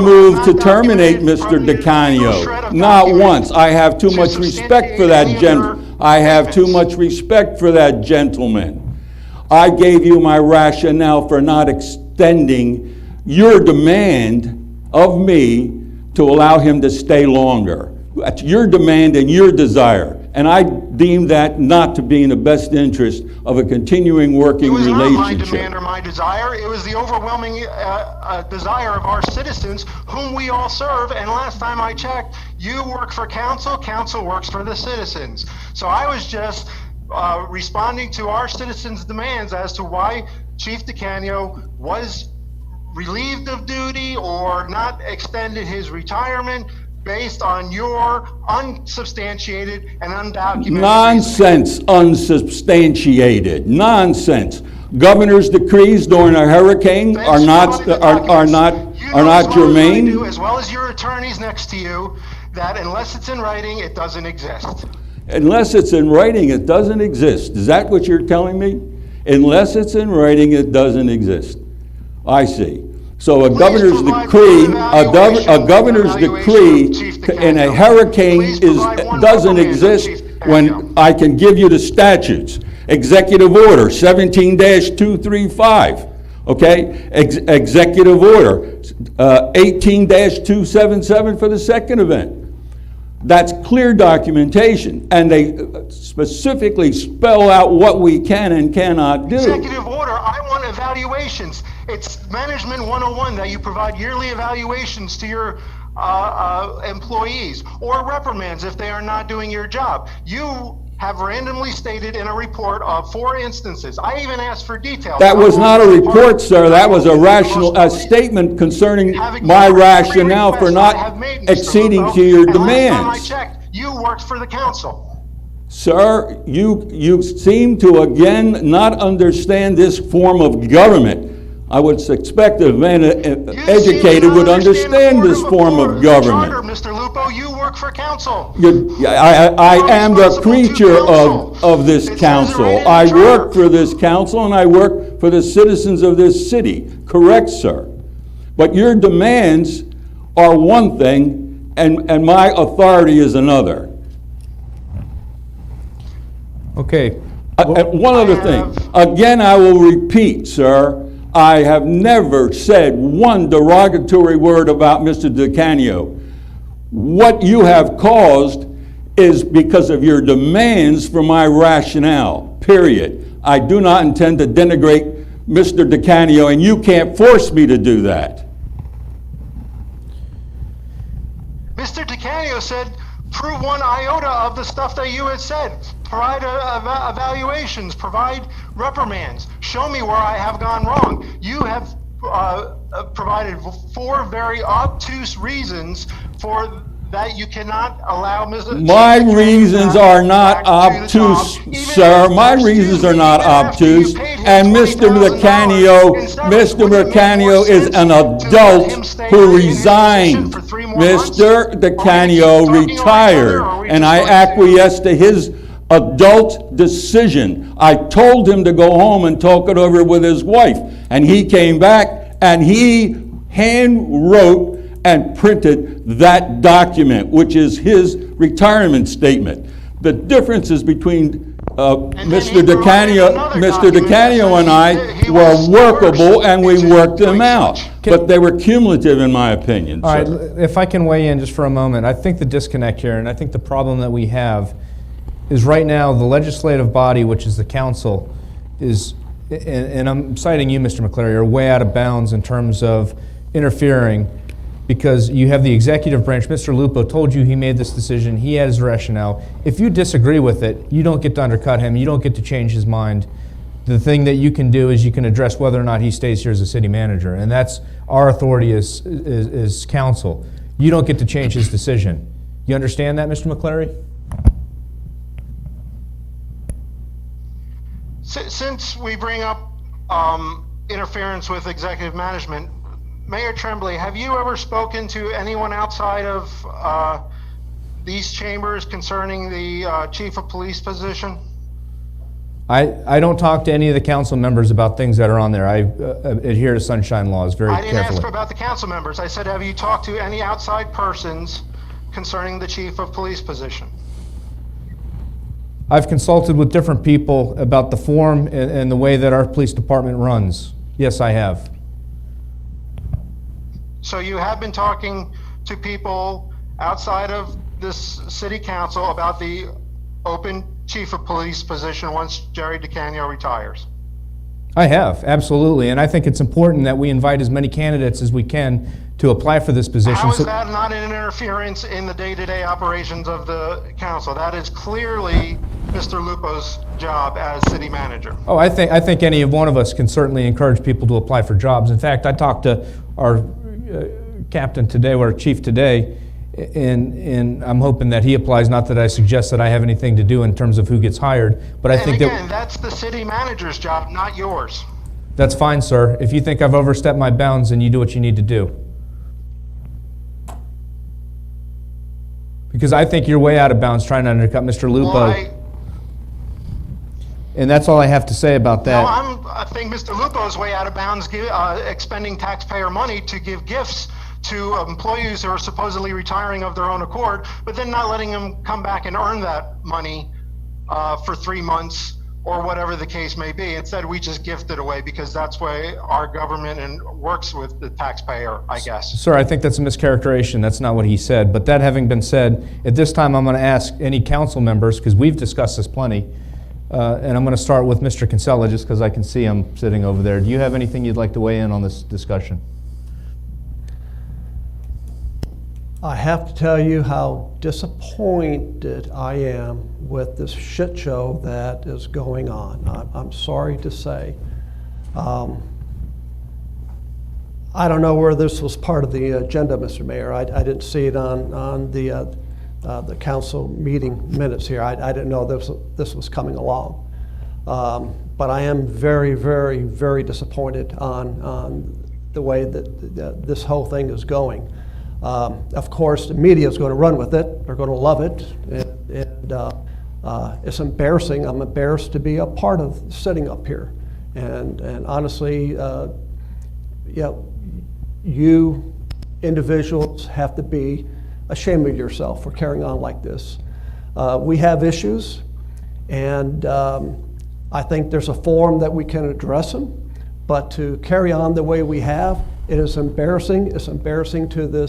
moved to not terminate documented Mr. from your single shred DeCanio. of Not document once. I have too to much respect for that substantiate any of your I have too statements. much respect for that gentleman. I gave you my rationale for not extending your demand of me to allow him to stay longer. That's your demand and your desire. And I deem that not to be in the best interest of a continuing It working was not my relationship. demand or my desire. It was the overwhelming desire of our citizens, whom we all serve. And last time I checked, you work for council, council works for the citizens. So I was just responding to our citizens' demands as to why Chief DeCanio was relieved of duty or not extended his retirement based on your unsubstantiated and undocumented reasoning. Nonsense, unsubstantiated, nonsense. Governor's decrees during a hurricane Thanks are for not, providing the are documents. not, You are know not as well as I do, germane. as well as your attorneys next to you, that unless it's in writing, it doesn't exist. Unless it's in writing, it doesn't exist. Is that what you're telling me? Unless it's in writing, it doesn't exist. I see. So a Please governor's provide decree, one a governor's decree evaluation of Chief in a DeCanio. hurricane Please is, provide one doesn't reprimand of exist Chief when DeCanio. I can give you the statutes. Executive Order 17-235, okay? Executive Order 18-277 for the second event. That's clear documentation, and they specifically spell out what we can and cannot do. Executive order, I want evaluations. It's Management 101 that you provide yearly evaluations to your employees, or reprimands if they are not doing your job. You have randomly stated in a report of 4 instances. I even asked for details. That was not a report, sir. That was a a statement concerning Having my every rationale for request I have made, not Mr. acceding Lupo, to your and last time I demands. checked, you worked for the council. Sir, you seem to again not understand this form of government. I would expect a man You seem to educated not would the understand this form of charter, government. Mr. Lupo, you work for council. I am the responsible to creature council. of this It says it council. right in the I charter. work for this council and I work for the citizens of this city. Correct, sir. But your demands are one thing and my authority is another. Okay. One other thing. Again, I will repeat, sir, I have never said one derogatory word about Mr. DeCanio. What you have caused is because of your demands for my rationale, period. I do not intend to denigrate Mr. DeCanio, and you can't force me to do that. Mr. DeCanio said, prove one iota of the stuff that you had said. Provide evaluations, provide reprimands. Show me where I have gone wrong. You have provided 4 very obtuse reasons for that you cannot allow Mr. My Chief DeCanio reasons back are not to the job, obtuse, even sir. My excuse reasons me, are not even after you obtuse. paid him And Mr. $20,000 in severance. Mr. Wouldn't it make more DeCanio is sense an to let adult him stay who in his resigned. position for 3 more months? Mr. Are we gonna keep DeCanio talking over each retired, other, or are we and just I going to- acquiesce to his adult decision. I told him to go home and talk it over with his wife, and he came back and he hand wrote and printed that document, which is his retirement statement. The differences between then Mr. he provided DeCanio, another Mr. document that DeCanio and said I he were was workable coerced and we into worked them doing out. such. But they were cumulative in my opinion, All right, sir. if I can weigh in just for a moment, I think the disconnect here, and I think the problem that we have is right now the legislative body, which is the council, is, and I'm citing you, Mr. McCleary, are way out of bounds in terms of interfering because you have the executive branch. Mr. Lupo told you he made this decision. He had his rationale. If you disagree with it, you don't get to undercut him. You don't get to change his mind. The thing that you can do is you can address whether or not he stays here as a city manager, and that's our authority as council. You don't get to change his decision. You understand that, Mr. McCleary? Since we bring up interference with executive management, Mayor Tremblay, have you ever spoken to anyone outside of these chambers concerning the chief of police position? I don't talk to any of the council members about things that are on there. I adhere to sunshine laws very I didn't ask carefully. about the council members. I said, have you talked to any outside persons concerning the chief of police position? I've consulted with different people about the form and the way that our police department runs. Yes, I have. So you have been talking to people outside of this city council about the open chief of police position once Jerry DeCanio retires? I have, absolutely. And I think it's important that we invite as many candidates as we can to apply for this position. How is So- that not an interference in the day-to-day operations of the council? That is clearly Mr. Lupo's job as city manager. Oh, I think any of one of us can certainly encourage people to apply for jobs. In fact, I talked to our captain today, or our chief today, and I'm hoping that he applies. Not that I suggest that I have anything to do in terms of who gets hired, but I And think again, that that's the city manager's job, not yours. that's fine, sir. If you think I've overstepped my bounds, then you do what you need to do. Because I think you're way out of bounds trying to undercut Mr. Lupo. Well, And that's all I have to say about that. I think Mr. Lupo is way out of bounds, expending taxpayer money to give gifts to employees who are supposedly retiring of their own accord, but then not letting them come back and earn that money for 3 months or whatever the case may be. Instead, we just gift it away because that's why our government works with the taxpayer, I guess. Sir, I think that's a mischaracterization. That's not what he said. But that having been said, at this time I'm going to ask any council members, because we've discussed this plenty, and I'm going to start with Mr. Kinsella just because I can see him sitting over there. Do you have anything you'd like to weigh in on this discussion? I have to tell you how disappointed I am with this shit show that is going on. I'm sorry to say. I don't know where this was part of the agenda, Mr. Mayor. I didn't see it on the council meeting minutes here. I didn't know this was coming along. But I am very, very, very disappointed on the way that this whole thing is going. Of course, the media is going to run with it. They're going to love it. And it's embarrassing. I'm embarrassed to be a part of sitting up here. And honestly, you individuals have to be ashamed of yourself for carrying on like this. We have issues, and I think there's a forum that we can address them. But to carry on the way we have, it is embarrassing. It's embarrassing to the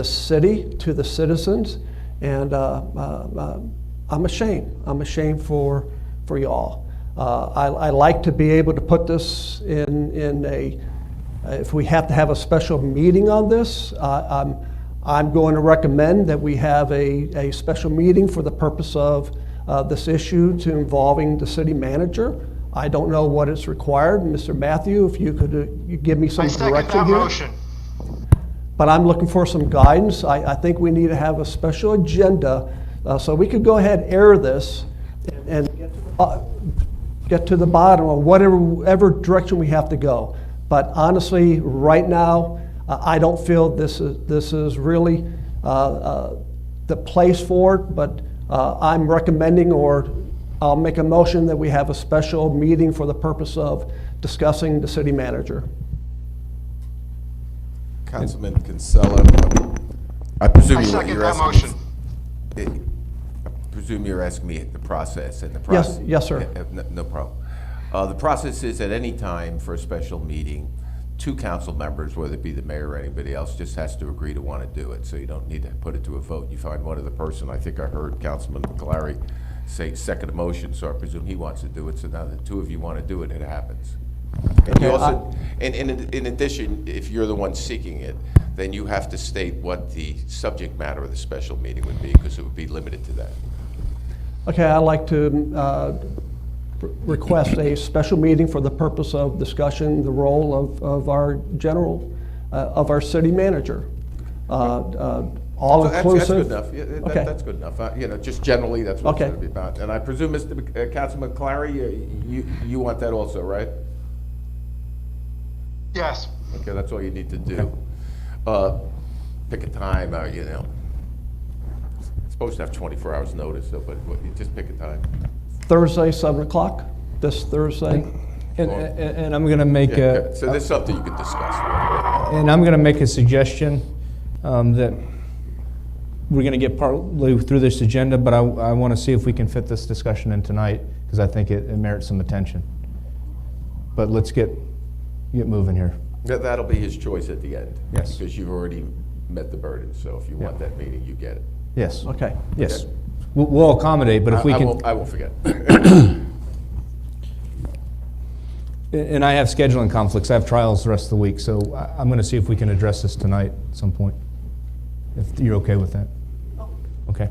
city, to the citizens, and I'm ashamed. I'm ashamed for y'all. I like to be able to put this in a. If we have to have a special meeting on this, I'm going to recommend that we have a special meeting for the purpose of this issue involving the city manager. I don't know what is required. Mr. Matthew, if you could you give me some I second direction that here. motion. But I'm looking for some guidance. I think we need to have a special agenda so we could go ahead and air this and get to the bottom of whatever direction we have to go. But honestly, right now, I don't feel this is really the place for it. But I'm recommending, or I'll make a motion that we have a special meeting for the purpose of discussing the city manager. Councilman Kinsella, I presume I second you're that asking. motion. presume you're asking me the process and the process. Yes, sir. No problem. The process is at any time for a special meeting, 2 council members, whether it be the mayor or anybody else, just has to agree to want to do it. So you don't need to put it to a vote. You find one other person. I think I heard Councilman McClary say second motion, so I presume he wants to do it. So now the 2 of you want to do it, it happens. And you also, and in addition, if you're the one seeking it, then you have to state what the subject matter of the special meeting would be, because it would be limited to that. Okay, I'd like to request a special meeting for the purpose of discussing the role of our of our city manager. All So inclusive. that's good enough. Yeah, Okay. that's good enough. You know, just generally, that's what Okay. it's going to be about. And I presume, Councilman Clary, you want that also, right? Yes. Okay, that's all you need to do. Pick a time, you know. It's supposed to have 24 hours notice, though, but you just pick a time. Thursday, 7 o'clock, this Thursday. And I'm going to make Yeah, so there's something you could discuss. and I'm going to make a suggestion that we're going to get partly through this agenda, but I want to see if we can fit this discussion in tonight, because I think it merits some attention. But let's get moving here. That'll be his choice at the end. Yes. Because you've already met the burden, so if you want that meeting, you get it. Yes. Okay. Yes. We'll accommodate, but if we can. I won't forget. And I have scheduling conflicts. I have trials the rest of the week, so I'm going to see if we can address this tonight at some point, if you're okay with that. Okay.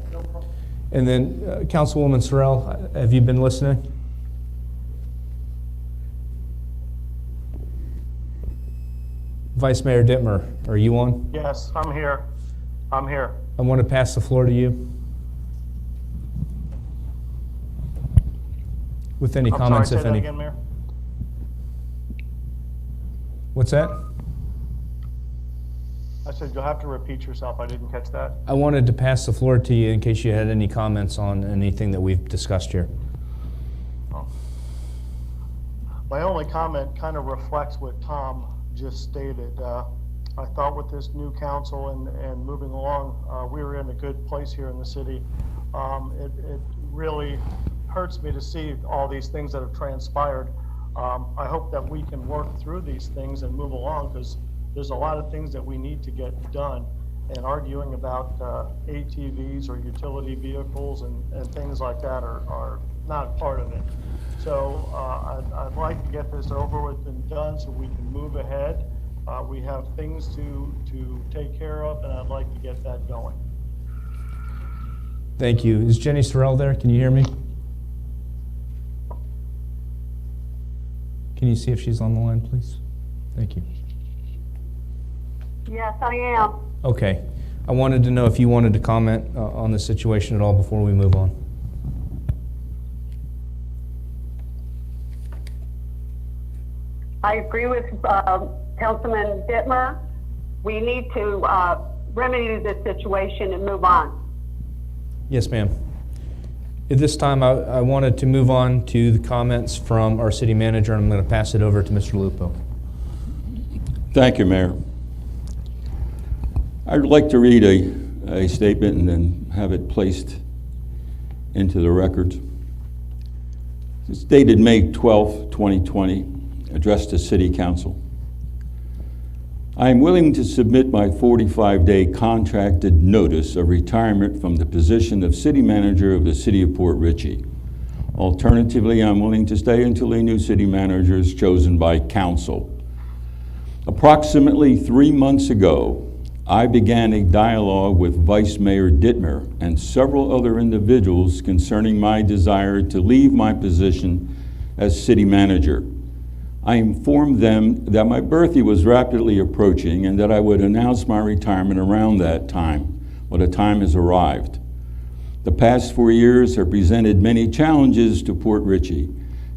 And then, Councilwoman Sorrell, have you been listening? Vice Mayor Dittmer, are you on? Yes, I'm here. I'm here. I want to pass the floor to you. With any comments, if any. Mayor? What's that? I said you'll have to repeat yourself. I didn't catch that. I wanted to pass the floor to you in case you had any comments on anything that we've discussed here. My only comment kind of reflects what Tom just stated. I thought with this new council and moving along, we were in a good place here in the city. It really hurts me to see all these things that have transpired. I hope that we can work through these things and move along, because there's a lot of things that we need to get done. And arguing about ATVs or utility vehicles and things like that are not part of it. So I'd like to get this over with and done so we can move ahead. We have things to take care of, and I'd like to get that going. Thank you. Is Jenny Sorrell there? Can you hear me? Can you see if she's on the line, please? Thank you. Yes, I am. Okay. I wanted to know if you wanted to comment on the situation at all before we move on. I agree with Councilman Dittmer. We need to remedy this situation and move on. Yes, ma'am. At this time, I wanted to move on to the comments from our city manager, and I'm going to pass it over to Mr. Lupo. Thank you, Mayor. I'd like to read a statement and then have it placed into the records. It's dated May 12, 2020, addressed to City Council. I am willing to submit my 45-day contracted notice of retirement from the position of City Manager of the City of Port Richey. Alternatively, I'm willing to stay until a new city manager is chosen by council. Approximately 3 months ago, I began a dialogue with Vice Mayor Dittmer and several other individuals concerning my desire to leave my position as city manager. I informed them that my birthday was rapidly approaching and that I would announce my retirement around that time. Well, the time has arrived. The past 4 years have presented many challenges to Port Richey,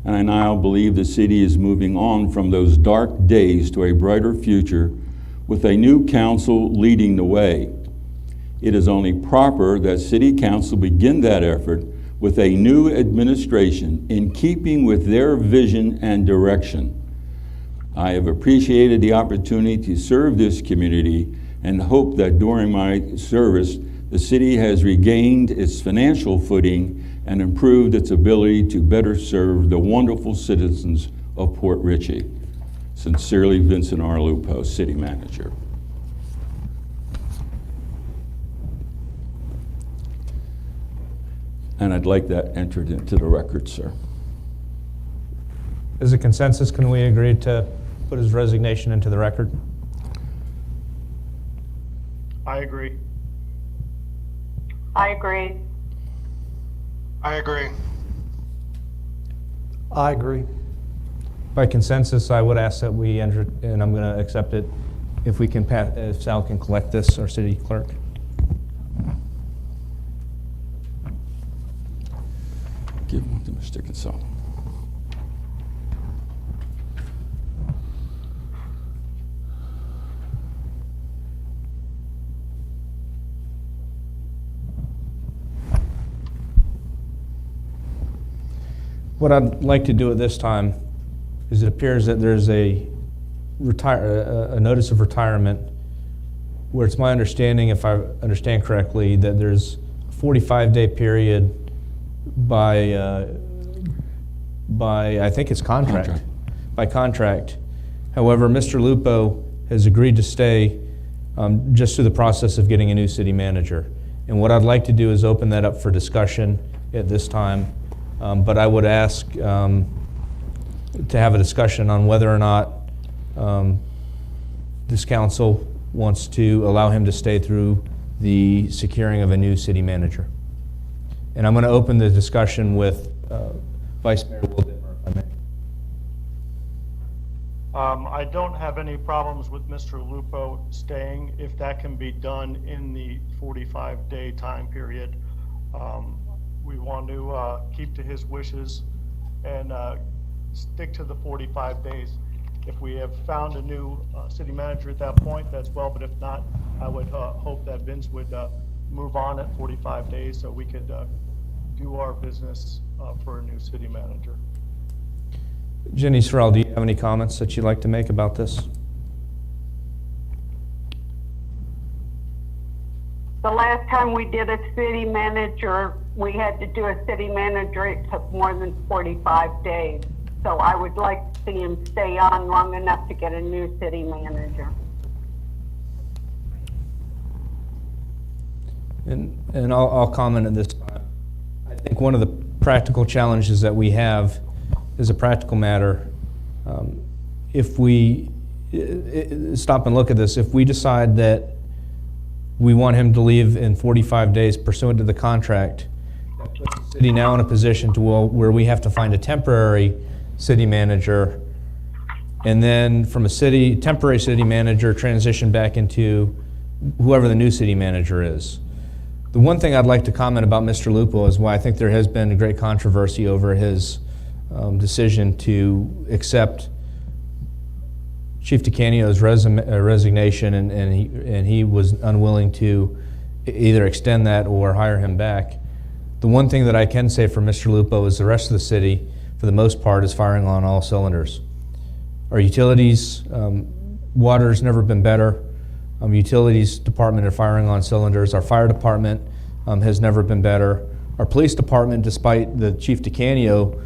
and I now believe the city is moving on from those dark days to a brighter future with a new council leading the way. It is only proper that City Council begin that effort with a new administration in keeping with their vision and direction. I have appreciated the opportunity to serve this community and hope that during my service the city has regained its financial footing and improved its ability to better serve the wonderful citizens of Port Richey. Sincerely, Vincent R. Lupo, City Manager. And I'd like that entered into the record, sir. As a consensus, can we agree to put his resignation into the record? I agree. I agree. I agree. I agree. By consensus, I would ask that we enter, and I'm going to accept it, if we can, if Sal can collect this, our city clerk. Give one to Mr. Kinsella. What I'd like to do at this time is it appears that there's a notice of retirement where it's my understanding, if I understand correctly, that there's a 45-day period by I think it's contract. By contract. However, Mr. Lupo has agreed to stay just through the process of getting a new city manager. And what I'd like to do is open that up for discussion at this time. But I would ask to have a discussion on whether or not this council wants to allow him to stay through the securing of a new city manager. And I'm going to open the discussion with Vice Mayor Will Dittmer, if I may. I don't have any problems with Mr. Lupo staying if that can be done in the 45-day time period. We want to keep to his wishes and stick to the 45 days. If we have found a new city manager at that point, that's well, but if not, I would hope that Vince would move on at 45 days so we could do our business for a new city manager. Jenny Sorrell, do you have any comments that you'd like to make about this? The last time we did a city manager, we had to do a city manager, it took more than 45 days. So I would like to see him stay on long enough to get a new city manager. And I'll comment at this time. I think one of the practical challenges that we have is a practical matter. If we stop and look at this, if we decide that we want him to leave in 45 days pursuant to the contract, that puts the city now in a position to where we have to find a temporary city manager, and then from a temporary city manager transition back into whoever the new city manager is. The one thing I'd like to comment about Mr. Lupo is why I think there has been a great controversy over his decision to accept Chief DeCanio's resignation, and he was unwilling to either extend that or hire him back. The one thing that I can say for Mr. Lupo is the rest of the city, for the most part, is firing on all cylinders. Our utilities, water's never been better. Utilities department are firing on cylinders. Our fire department has never been better. Our police department, despite the Chief DeCanio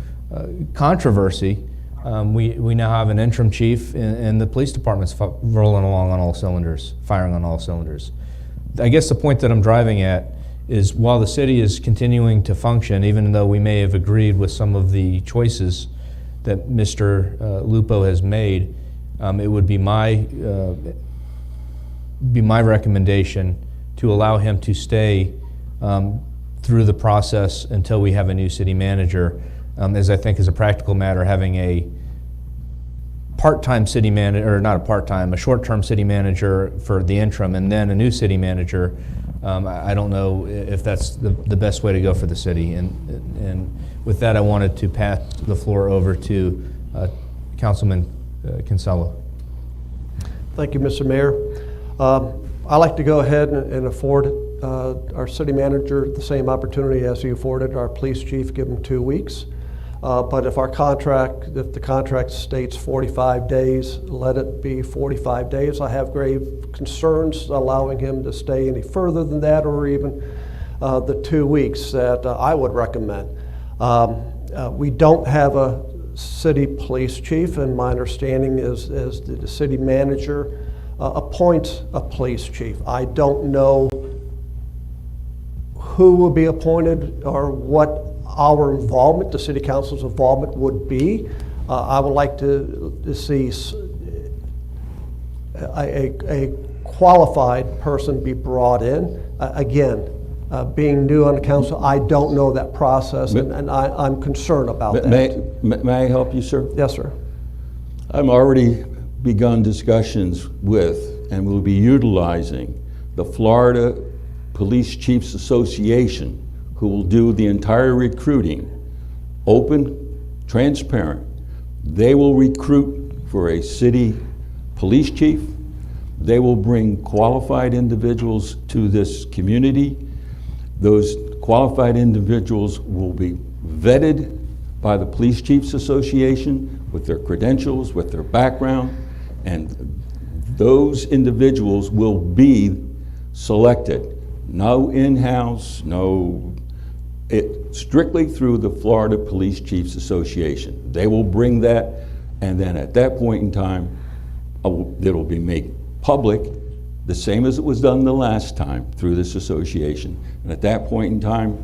controversy, we now have an interim chief, and the police department's rolling along on all cylinders, firing on all cylinders. I guess the point that I'm driving at is while the city is continuing to function, even though we may have agreed with some of the choices that Mr. Lupo has made, it would be my recommendation to allow him to stay through the process until we have a new city manager, as I think is a practical matter, having a part-time city manager, or not a part-time, a short-term city manager for the interim, and then a new city manager. I don't know if that's the best way to go for the city. And with that, I wanted to pass the floor over to Councilman Kinsella. Thank you, Mr. Mayor. I'd like to go ahead and afford our city manager the same opportunity as he afforded our police chief, give him 2 weeks. But if the contract states 45 days, let it be 45 days. I have grave concerns allowing him to stay any further than that, or even the 2 weeks that I would recommend. We don't have a city police chief, and my understanding is the city manager appoints a police chief. I don't know who will be appointed or what our involvement, the city council's involvement, would be. I would like to see a qualified person be brought in. Again, being new on the council, I don't know that process, and I'm concerned about that. May I help you, sir? Yes, sir. I've already begun discussions with, and will be utilizing, the Florida Police Chiefs Association, who will do the entire recruiting, open, transparent. They will recruit for a city police chief. They will bring qualified individuals to this community. Those qualified individuals will be vetted by the Police Chiefs Association with their credentials, with their background, and those individuals will be selected. No in-house, strictly through the Florida Police Chiefs Association. They will bring that, and then at that point in time, it'll be made public, the same as it was done the last time through this association. And at that point in time,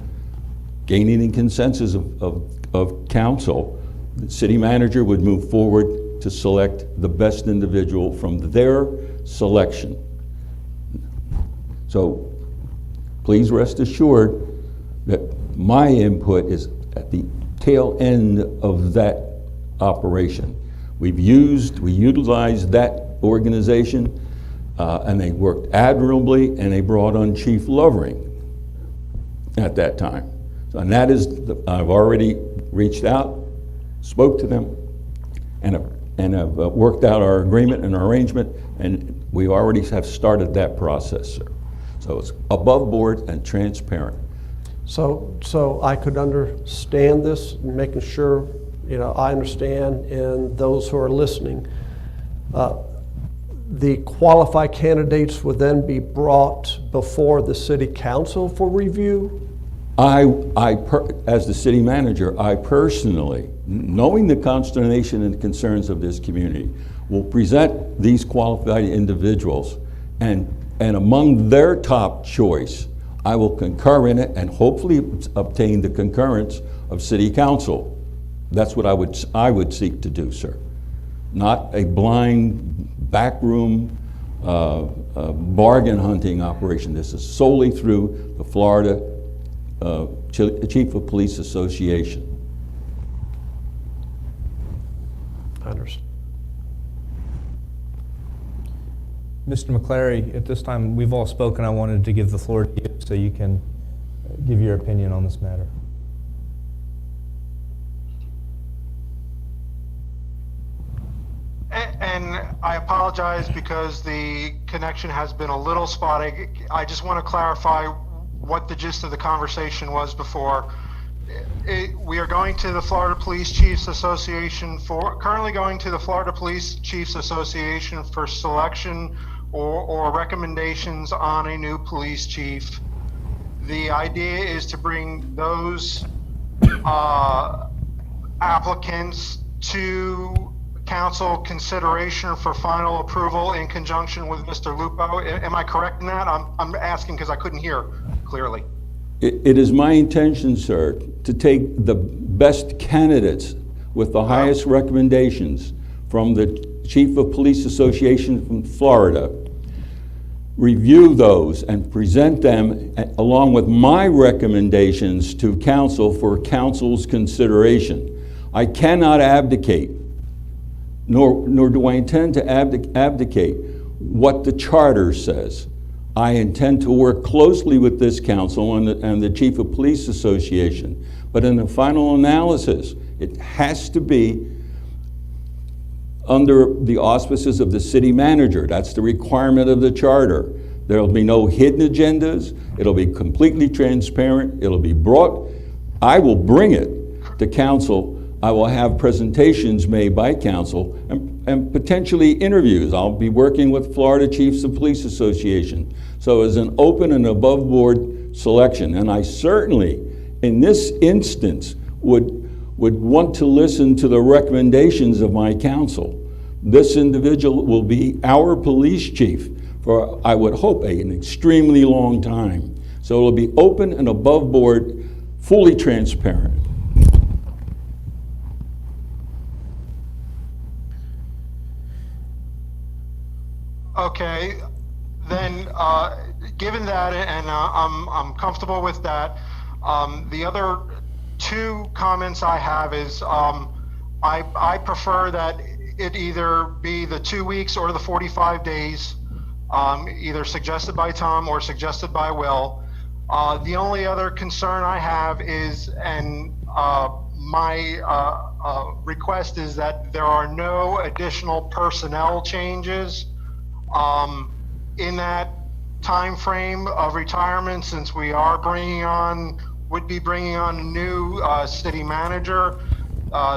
gaining the consensus of council, the city manager would move forward to select the best individual from their selection. So please rest assured that my input is at the tail end of that operation. We utilized that organization, and they worked admirably, and they brought on Chief Lovering at that time. And that is, I've already reached out, spoke to them, and have worked out our agreement and our arrangement, and we already have started that process, sir. So it's above board and transparent. So I could understand this, making sure, I understand, and those who are listening. The qualified candidates would then be brought before the city council for review? As the city manager, I personally, knowing the consternation and concerns of this community, will present these qualified individuals, and among their top choice, I will concur in it and hopefully obtain the concurrence of city council. That's what I would seek to do, sir. Not a blind backroom bargain hunting operation. This is solely through the Florida Chief of Police Association. I understand. Mr. McClary, at this time, we've all spoken. I wanted to give the floor to you so you can give your opinion on this matter. And I apologize because the connection has been a little spotty. I just want to clarify what the gist of the conversation was before. We are going to the Florida Police Chiefs Association currently going to the Florida Police Chiefs Association for selection or recommendations on a new police chief. The idea is to bring those applicants to council consideration for final approval in conjunction with Mr. Lupo. Am I correct in that? I'm asking because I couldn't hear clearly. It is my intention, sir, to take the best candidates with the highest recommendations from the Chief of Police Association from Florida, review those and present them along with my recommendations to council for council's consideration. I cannot abdicate, nor do I intend to abdicate what the charter says. I intend to work closely with this council and the Chief of Police Association. But in the final analysis, it has to be under the auspices of the city manager. That's the requirement of the charter. There'll be no hidden agendas. It'll be completely transparent. It'll be brought, I will bring it to council I will have presentations made by council and potentially interviews. I'll be working with Florida Chiefs of Police Association. So it's an open and above board selection. And I certainly, in this instance, would want to listen to the recommendations of my council. This individual will be our police chief for, I would hope, an extremely long time. So it'll be open and above board, fully transparent. Okay, then, given that, and I'm comfortable with that, the other two comments I have is, I prefer that it either be the 2 weeks or the 45 days, either suggested by Tom or suggested by Will. The only other concern I have is, and my request is that there are no additional personnel changes in that time frame of retirement, since we are would be bringing on a new city manager,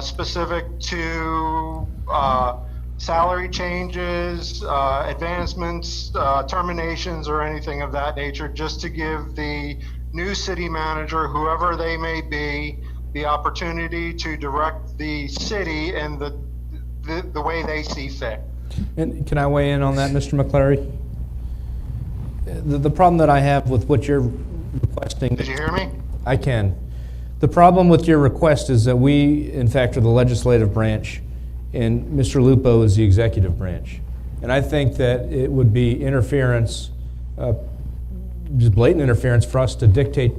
specific to salary changes, advancements, terminations, or anything of that nature, just to give the new city manager, whoever they may be, the opportunity to direct the city in the way they see fit. And can I weigh in on that, Mr. McClary? The problem that I have with what you're requesting... Did you hear me? I can. The problem with your request is that we, in fact, are the legislative branch, and Mr. Lupo is the executive branch. And I think that it would be interference, just blatant interference for us to dictate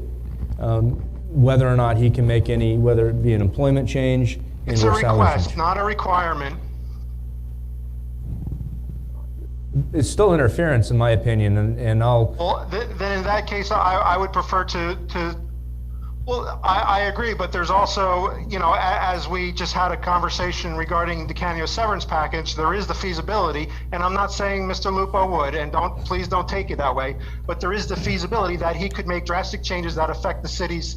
whether or not he can make any, whether it be an employment change It's a and/or salary request, change. not a requirement. It's still interference, in my opinion, and I'll... Well, then in that case, I would prefer well, I agree, but there's also, as we just had a conversation regarding the Canio severance package, there is the feasibility, and I'm not saying Mr. Lupo would, and please don't take it that way, but there is the feasibility that he could make drastic changes that affect the city's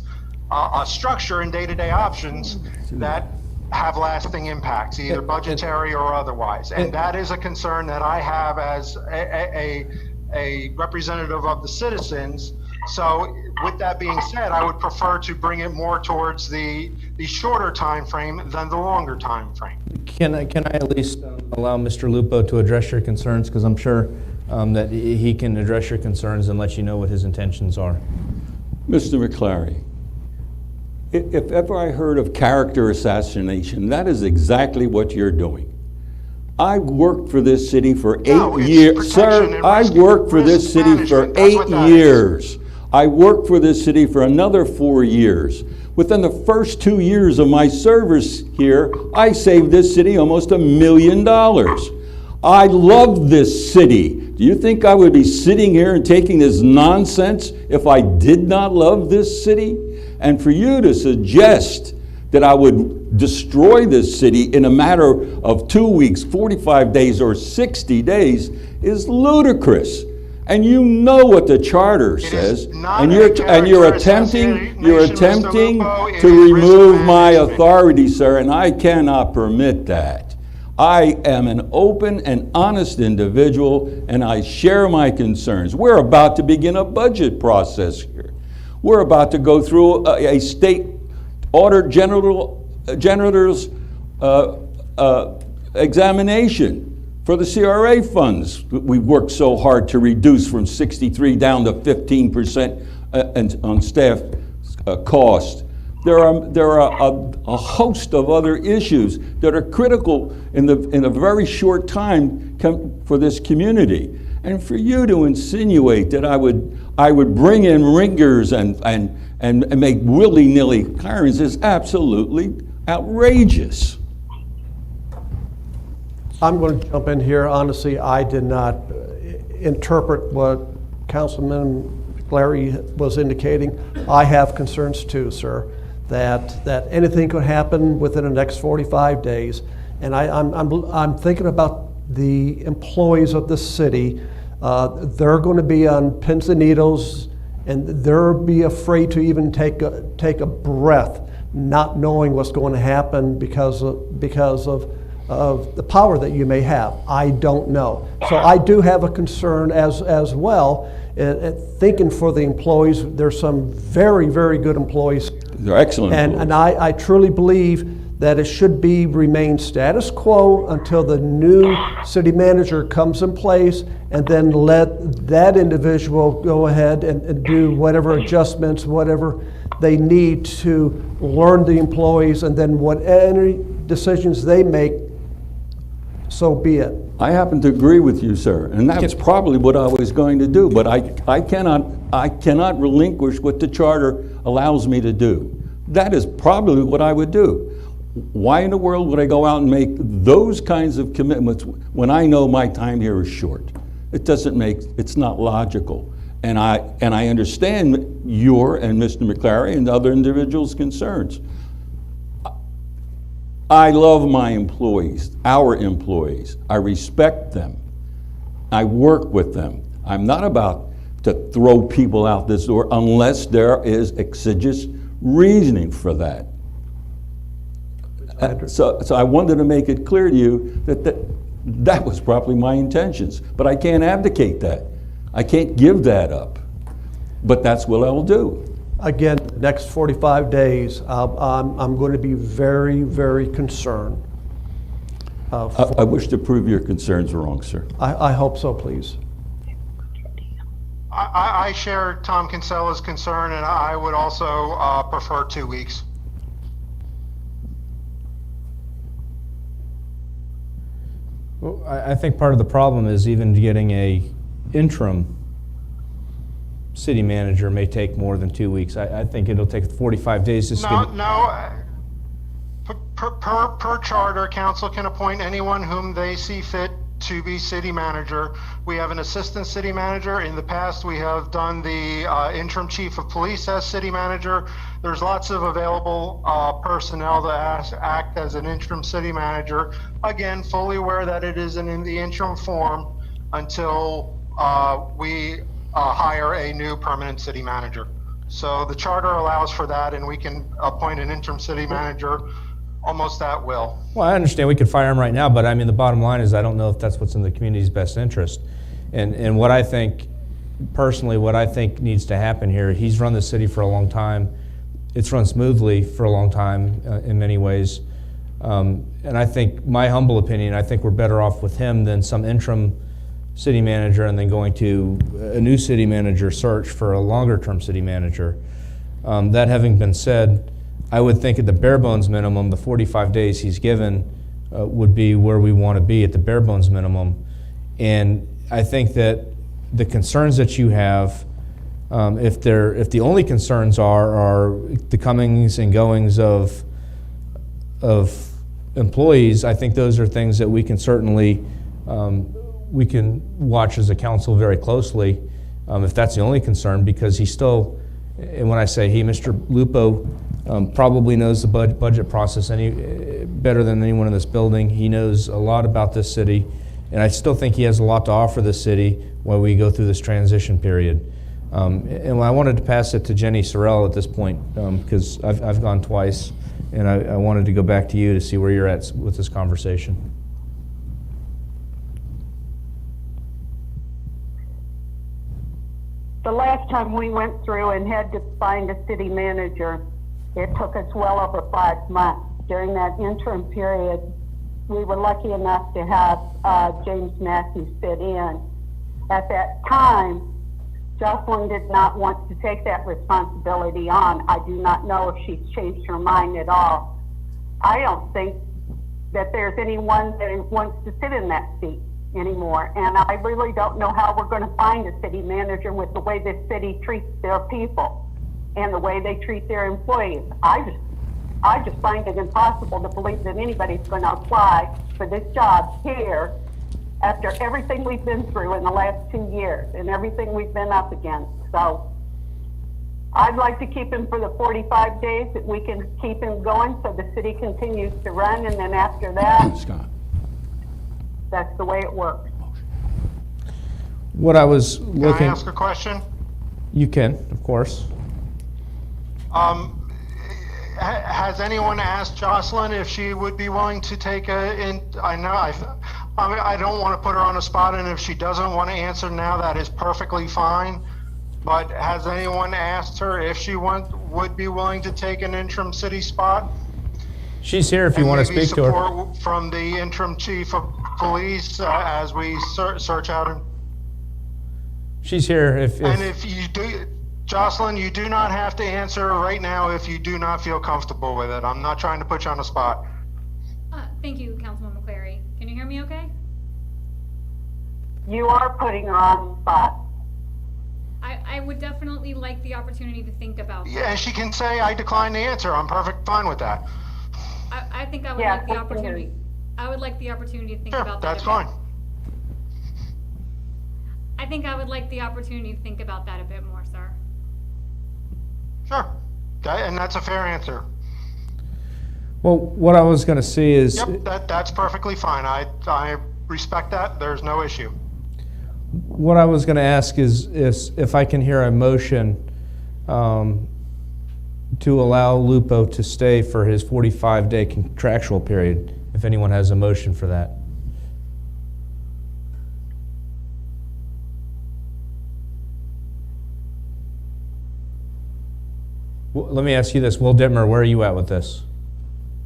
structure and day-to-day options that have lasting impacts, either budgetary or otherwise. And that is a concern that I have as a representative of the citizens. So with that being said, I would prefer to bring it more towards the shorter time frame than the longer time frame. Can I at least allow Mr. Lupo to address your concerns? Because I'm sure that he can address your concerns and let you know what his intentions are. Mr. McClary, if ever I heard of character assassination, that is exactly what you're doing. I worked for this city for 8 years. Sir, I worked for this city for 8 years. I worked for this city for another 4 years. Within the first 2 years of my service here, I saved this city almost $1 million. I love this city. Do you think I would be sitting here and taking this nonsense if I did not love this city? And for you to suggest that I would destroy this city in a matter of 2 weeks, 45 days, or 60 days is ludicrous. And you know what the charter says, and you're attempting to remove my authority, sir, and I cannot permit that. I am an open and honest individual, and I share my concerns. We're about to begin a budget process here. We're about to go through a state auditor general's examination for the CRA funds. We've worked so hard to reduce from 63 down to 15% on staff cost. There are a host of other issues that are critical in a very short time for this community. And for you to insinuate that I would bring in ringers and make willy-nilly hirings is absolutely outrageous. I'm going to jump in here. Honestly, I did not interpret what Councilman McClary was indicating. I have concerns too, sir, that anything could happen within the next 45 days. And I'm thinking about the employees of the city. They're going to be on pins and needles, and they'll be afraid to even take a breath not knowing what's going to happen because of the power that you may have. I don't know. So I do have a concern as well, thinking for the employees. There's some very, very good employees. They're excellent. And I truly believe that it should remain status quo until the new city manager comes in place, and then let that individual go ahead and do whatever adjustments, whatever they need to learn the employees, and then whatever decisions they make, so be it. I happen to agree with you, sir, and that's probably what I was going to do, but I cannot relinquish what the charter allows me to do. That is probably what I would do. Why in the world would I go out and make those kinds of commitments when I know my time here is short? It's not logical. And I understand your and Mr. McClary and other individuals' concerns. I love my employees, our employees. I respect them. I work with them. I'm not about to throw people out this door unless there is exiguous reasoning for that. So I wanted to make it clear to you that was probably my intentions, but I can't abdicate that. I can't give that up, but that's what I'll do. Again, next 45 days, I'm going to be very, very concerned. I wish to prove your concerns wrong, sir. I hope so, please. I share Tom Kinsella's concern, and I would also prefer 2 weeks. Well, I think part of the problem is even getting a interim city manager may take more than 2 weeks. I think it'll take 45 days to Per charter, council can appoint anyone whom they see fit to be city manager. We have an assistant city manager. In the past, we have done the interim chief of police as city manager. There's lots of available personnel that act as an interim city manager. Again, fully aware that it is in the interim form until we hire a new permanent city manager. So the charter allows for that, and we can appoint an interim city manager almost at will. Well, I understand we could fire him right now, but I mean, the bottom line is I don't know if that's what's in the community's best interest. And what I think, personally, what I think needs to happen here, he's run the city for a long time. It's run smoothly for a long time in many ways. And I think, my humble opinion, I think we're better off with him than some interim city manager and then going to a new city manager search for a longer term city manager. That having been said, I would think at the bare bones minimum, the 45 days he's given would be where we want to be at the bare bones minimum. And I think that the concerns that you have, if the only concerns are the comings and goings of employees, I think those are things that we can certainly we can watch as a council very closely, if that's the only concern, because he's still, and when I say he, Mr. Lupo probably knows the budget process better than anyone in this building. He knows a lot about this city, and I still think he has a lot to offer the city while we go through this transition period. And I wanted to pass it to Jenny Sorrell at this point, because I've gone twice, and I wanted to go back to you to see where you're at with this conversation. The last time we went through and had to find a city manager, it took us well over 5 months. During that interim period, we were lucky enough to have James Matthews fit in. At that time, Jocelyn did not want to take that responsibility on. I do not know if she's changed her mind at all. I don't think that there's anyone that wants to sit in that seat anymore. And I really don't know how we're going to find a city manager with the way this city treats their people and the way they treat their employees. I just find it impossible to believe that anybody's going to apply for this job here after everything we've been through in the last 2 years and everything we've been up against. So I'd like to keep him for the 45 days, that we can keep him going so the city continues to run, and then after that, Scott. that's the way it works. What I was Can looking... I ask a question? You can, of course. has anyone asked Jocelyn if she would be willing to take I don't want to put her on the spot, and if she doesn't want to answer now, that is perfectly fine. But has anyone asked her if she would be willing to take an interim city spot? She's here if you And want to maybe speak to her. support from the interim chief of police as we search out. She's here And if you do, Jocelyn, you do not have to answer right now if you do not feel comfortable with it. I'm not trying to put you on the spot. Thank you, Councilman McCleary. Can you hear me okay? You are putting her on the spot. I would definitely like the opportunity to think about that. Yeah, and she can say, I decline the answer. I'm perfect fine with that. I think I would Yeah, like the definitely. opportunity. I would like the opportunity to think Sure, about that. that's a bit. fine. I think I would like the opportunity to think about that a bit more, sir. Sure. And that's a fair answer. Well, what I was going to see is, Yep, that's perfectly fine. I respect that. There's no issue. what I was going to ask is if I can hear a motion to allow Lupo to stay for his 45-day contractual period, if anyone has a motion for that. Well, let me ask you this, Will Dittmer, where are you at with this?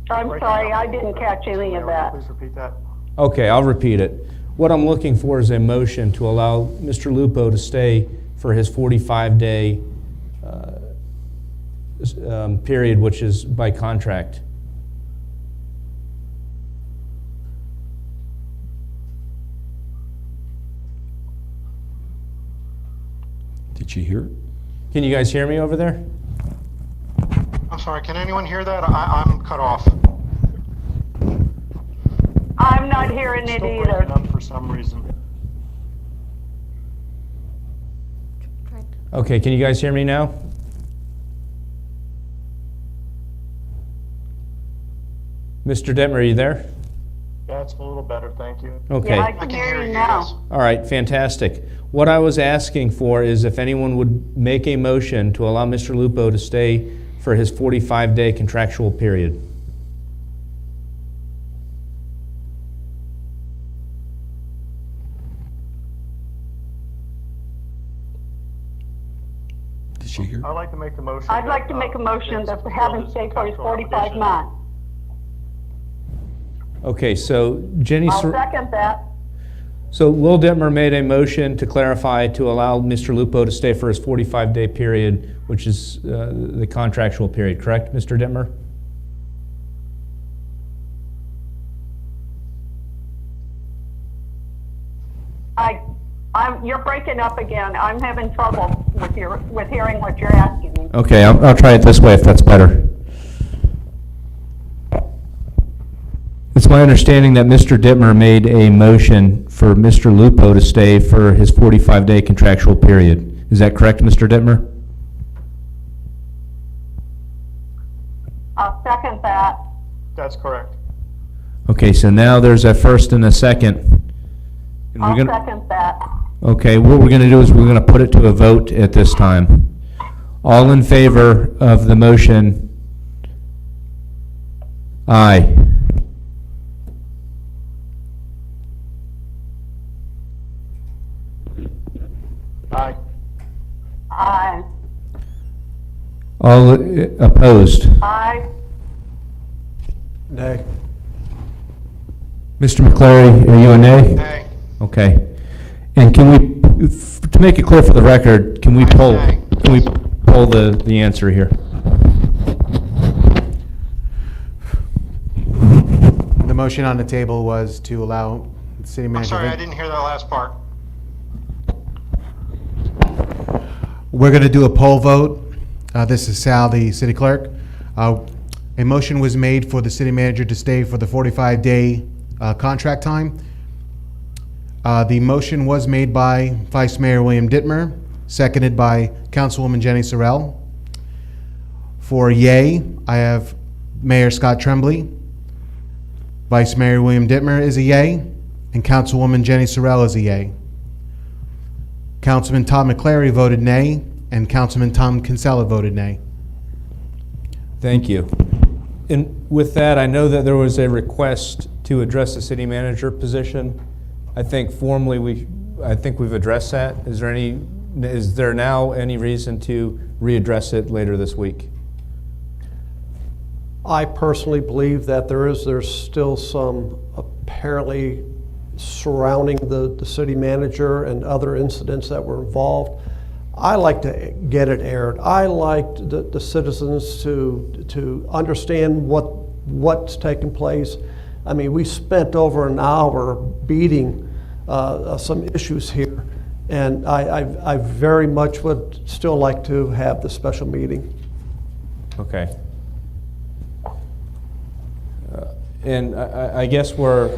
I'm sorry, I didn't catch any of that. Please repeat that. Okay, I'll repeat it. What I'm looking for is a motion to allow Mr. Lupo to stay for his 45-day period, which is by contract. Did she hear it? Can you guys hear me over there? I'm sorry, can anyone hear that? I'm cut off. I'm not hearing it Still either. breaking up for some reason. Okay, can you guys hear me now? Mr. Detmer, are you there? Yeah, it's a little better, thank you. Okay. Yeah, I can hear you now. yes. All right, fantastic. What I was asking for is if anyone would make a motion to allow Mr. Lupo to stay for his 45-day contractual period. Did she hear? I'd like to make the motion. I'd like to make a motion to have him stay for his 45 months. Okay, so Jenny, I'll second that. so Will Detmer made a motion to clarify to allow Mr. Lupo to stay for his 45-day period, which is the contractual period, correct, Mr. Detmer? You're breaking up again. I'm having trouble with hearing what you're asking me. Okay, I'll try it this way if that's better. It's my understanding that Mr. Dittmer made a motion for Mr. Lupo to stay for his 45-day contractual period. Is that correct, Mr. Dittmer? I'll second that. That's correct. Okay, so now there's a first and a second. And we're I'll gonna- second that. Okay, what we're going to do is we're going to put it to a vote at this time. All in favor of the motion? Aye. Aye. Aye. All opposed? Aye. Nay. Mr. McCleary, are you a nay? Nay. Okay. And can we, to make it clear for the record, can we poll the answer here? The motion on the table was to allow the city I'm manager. sorry, I didn't hear that last part. We're going to do a poll vote. This is Sal, the city clerk. A motion was made for the city manager to stay for the 45-day contract time. The motion was made by Vice Mayor William Dittmer, seconded by Councilwoman Jenny Sorrell. For yay, I have Mayor Scott Tremblay. Vice Mayor William Dittmer is a yay, and Councilwoman Jenny Sorrell is a yay. Councilman Todd McCleary voted nay, and Councilman Tom Kinsella voted nay. Thank you. And with that, I know that there was a request to address the city manager position. I think formally we've addressed that. Is there now any reason to readdress it later this week? I personally believe that there's still some apparently surrounding the city manager and other incidents that were involved. I like to get it aired. I like the citizens to understand what's taking place. I mean, we spent over an hour beating some issues here, and I very much would still like to have the special meeting. Okay. And I guess we're,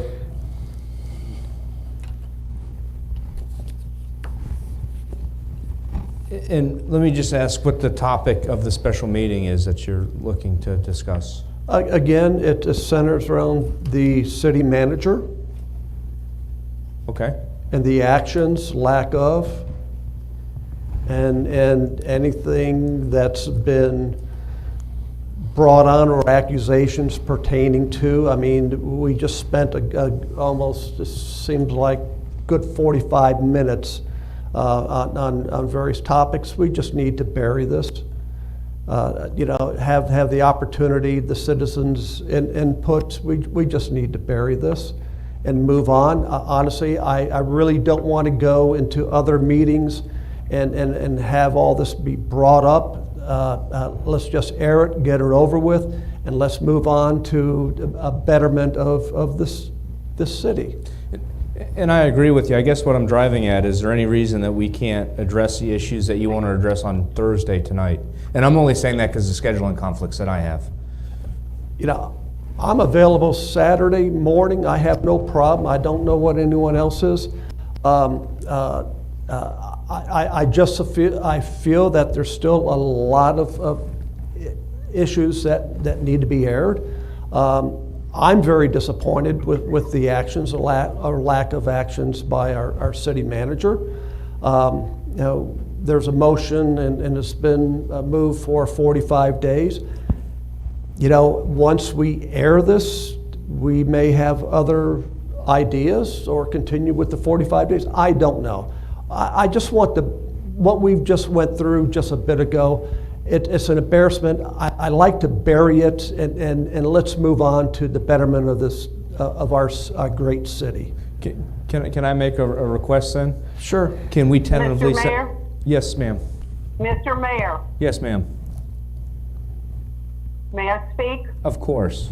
and let me just ask what the topic of the special meeting is that you're looking to discuss. Again, it centers around the city manager Okay. and the actions, lack of, and anything that's been brought on or accusations pertaining to. I mean, we just spent almost, it seems like, good 45 minutes on various topics. We just need to bury this. Have the opportunity, the citizens' input. We just need to bury this and move on. Honestly, I really don't want to go into other meetings and have all this be brought up. Let's just air it, get it over with, and let's move on to a betterment of this city. And I agree with you. I guess what I'm driving at, is there any reason that we can't address the issues that you want to address on Thursday tonight? And I'm only saying that because of scheduling conflicts that I have. You know, I'm available Saturday morning. I have no problem. I don't know what anyone else is. I feel that there's still a lot of issues that need to be aired. I'm very disappointed with the actions or lack of actions by our city manager. There's a motion and it's been moved for 45 days. Once we air this, we may have other ideas or continue with the 45 days. I don't know. I just want what we've just went through just a bit ago. It's an embarrassment. I like to bury it and let's move on to the betterment of this of our great city. Can I make a request then? Sure. Can we tentatively Mr. Mayor? Yes, ma'am. Mr. Mayor, Yes, ma'am. may I speak? Of course.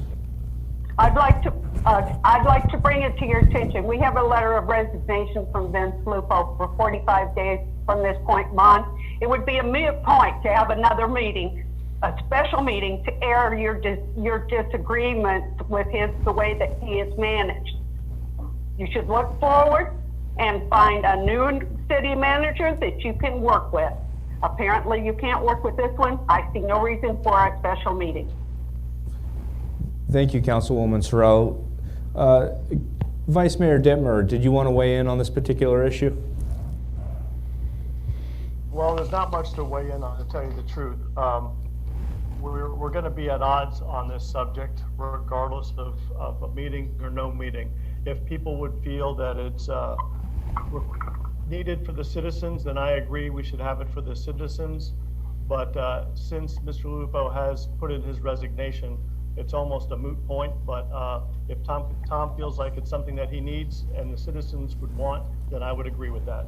I'd like to bring it to your attention. We have a letter of resignation from Vince Lupo for 45 days from this point on. It would be a moot point to have another meeting, a special meeting, to air your disagreement with the way that he is managed. You should look forward and find a new city manager that you can work with. Apparently you can't work with this one. I see no reason for a special meeting. Thank you, Councilwoman Sorrell. Vice Mayor Dittmer, did you want to weigh in on this particular issue? Well, there's not much to weigh in on, to tell you the truth. We're going to be at odds on this subject, regardless of a meeting or no meeting. If people would feel that it's needed for the citizens, then I agree we should have it for the citizens. But since Mr. Lupo has put in his resignation, it's almost a moot point. But if Tom feels like it's something that he needs and the citizens would want, then I would agree with that.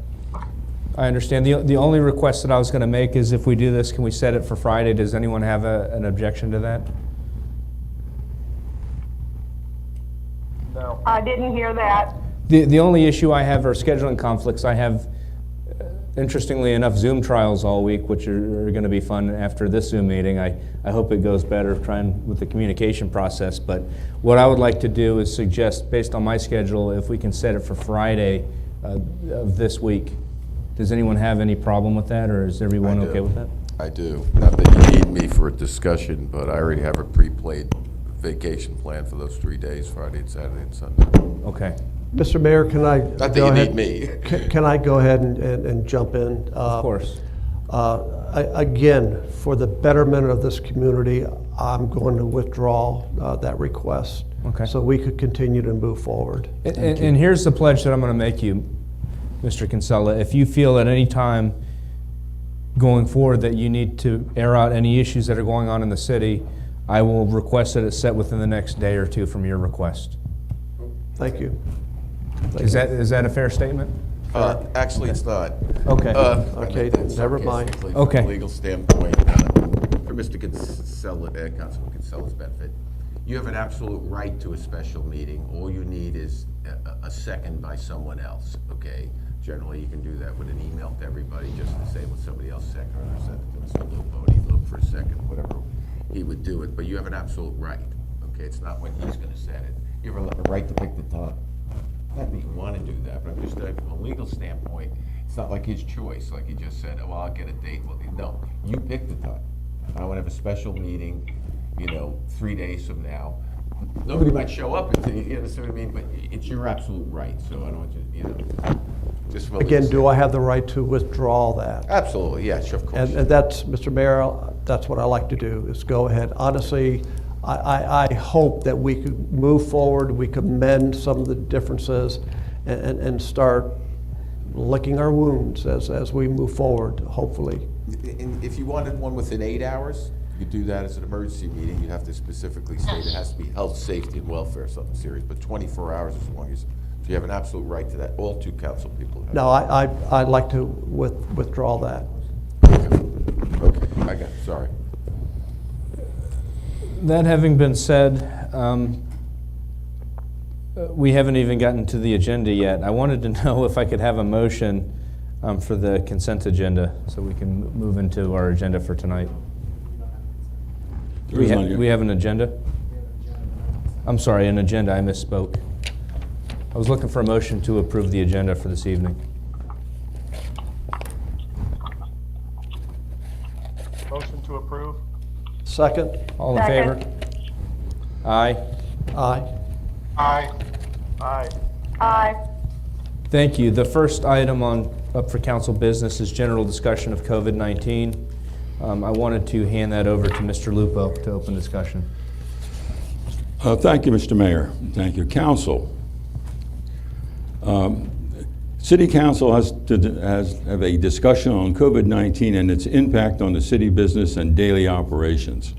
I understand. The only request that I was going to make is, if we do this, can we set it for Friday? Does anyone have an objection to that? No. I didn't hear that. The only issue I have are scheduling conflicts. I have, interestingly enough, Zoom trials all week, which are going to be fun after this Zoom meeting. I hope it goes better trying with the communication process. But what I would like to do is suggest, based on my schedule, if we can set it for Friday of this week. Does anyone have any problem with that, or is everyone okay with that? I do. Not that you need me for a discussion, but I already have a pre-played vacation plan for those 3 days, Friday, Saturday, and Sunday. Okay. Mr. Mayor, can I Not that go you ahead? need me. Can I go ahead and jump in? Of course. Again, for the betterment of this community, I'm going to withdraw that request. Okay. So we could continue to move forward. And here's the pledge that I'm going to make you, Mr. Kinsella. If you feel at any time going forward that you need to air out any issues that are going on in the city, I will request that it's set within the next day or two from your request. Thank you. Is that a fair statement? Actually, it's not. Okay. Okay, never mind. Sarcastically, Okay. From a legal standpoint, for Mr. Kinsella, Councilman Kinsella's benefit, you have an absolute right to a special meeting. All you need is a second by someone else, okay? Generally, you can do that with an email to everybody, just to say, will somebody else second, or send it to Mr. Lupo, and he'd look for a second, whatever, he would do it. But you have an absolute right, okay? It's not when he's gonna set it. You have a right to pick the time. Not that you want to do that, but I'm just, from a legal standpoint, it's not like his choice, like he just said, well, I'll get a date. Well, no, you pick the time. I want to have a special meeting, 3 days from now. Nobody might show up, you understand what I mean? But it's your absolute right, so I don't want you, just for Again, do I have the right to withdraw that? Absolutely, yes, of course. And that's, Mr. Mayor, that's what I like to do, is go ahead. Honestly, I hope that we could move forward, we could mend some of the differences and start licking our wounds as we move forward, hopefully. And if you wanted one within 8 hours, you could do that as an emergency meeting. You'd have to specifically state it has to be health, safety, and welfare, something serious. But 24 hours as long as, so you have an absolute right to that. All two council people have. No, I'd like to withdraw that. Okay, I got it, sorry. That having been said, we haven't even gotten to the agenda yet. I wanted to know if I could have a motion for the consent agenda so we can move into our agenda for tonight. We have an agenda? I'm sorry, an agenda, I misspoke. I was looking for a motion to approve the agenda for this evening. Motion to approve? Second? All in favor? Aye. Aye. Aye. Aye. Aye. Thank you. The first item up for council business is general discussion of COVID-19. I wanted to hand that over to Mr. Lupo to open discussion. Thank you, Mr. Mayor. Thank you, Council. City Council has have a discussion on COVID-19 and its impact on the city business and daily operations.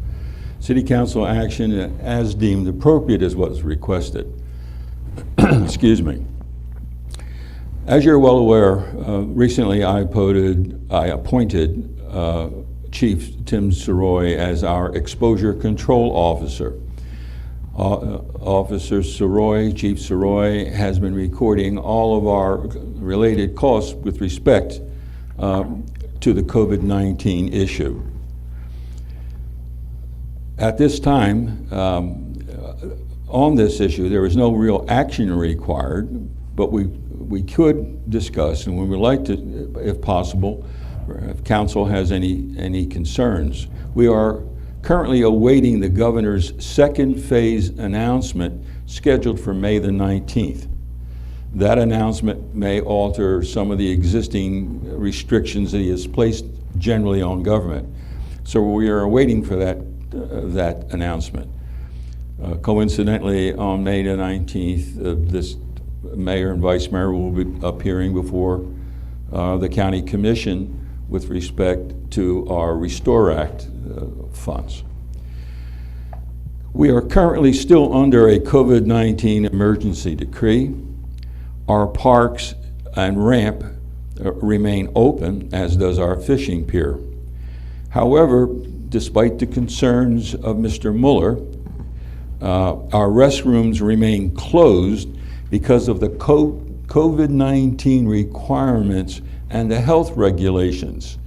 City Council action as deemed appropriate is what is requested. Excuse me. As you're well aware, recently I appointed Chief Tim Soroy as our exposure control officer. Officer Soroy, Chief Soroy, has been recording all of our related costs with respect to the COVID-19 issue. At this time, on this issue, there is no real action required, but we could discuss, and we would like to, if possible, if council has any concerns. We are currently awaiting the governor's second phase announcement scheduled for May the 19th. That announcement may alter some of the existing restrictions that he has placed generally on government. So we are waiting for that announcement. Coincidentally, on May the 19th, this mayor and vice mayor will be appearing before the county commission with respect to our Restore Act funds. We are currently still under a COVID-19 emergency decree. Our parks and ramp remain open, as does our fishing pier. However, despite the concerns of Mr. Mueller, our restrooms remain closed because of the COVID-19 requirements and the health regulations.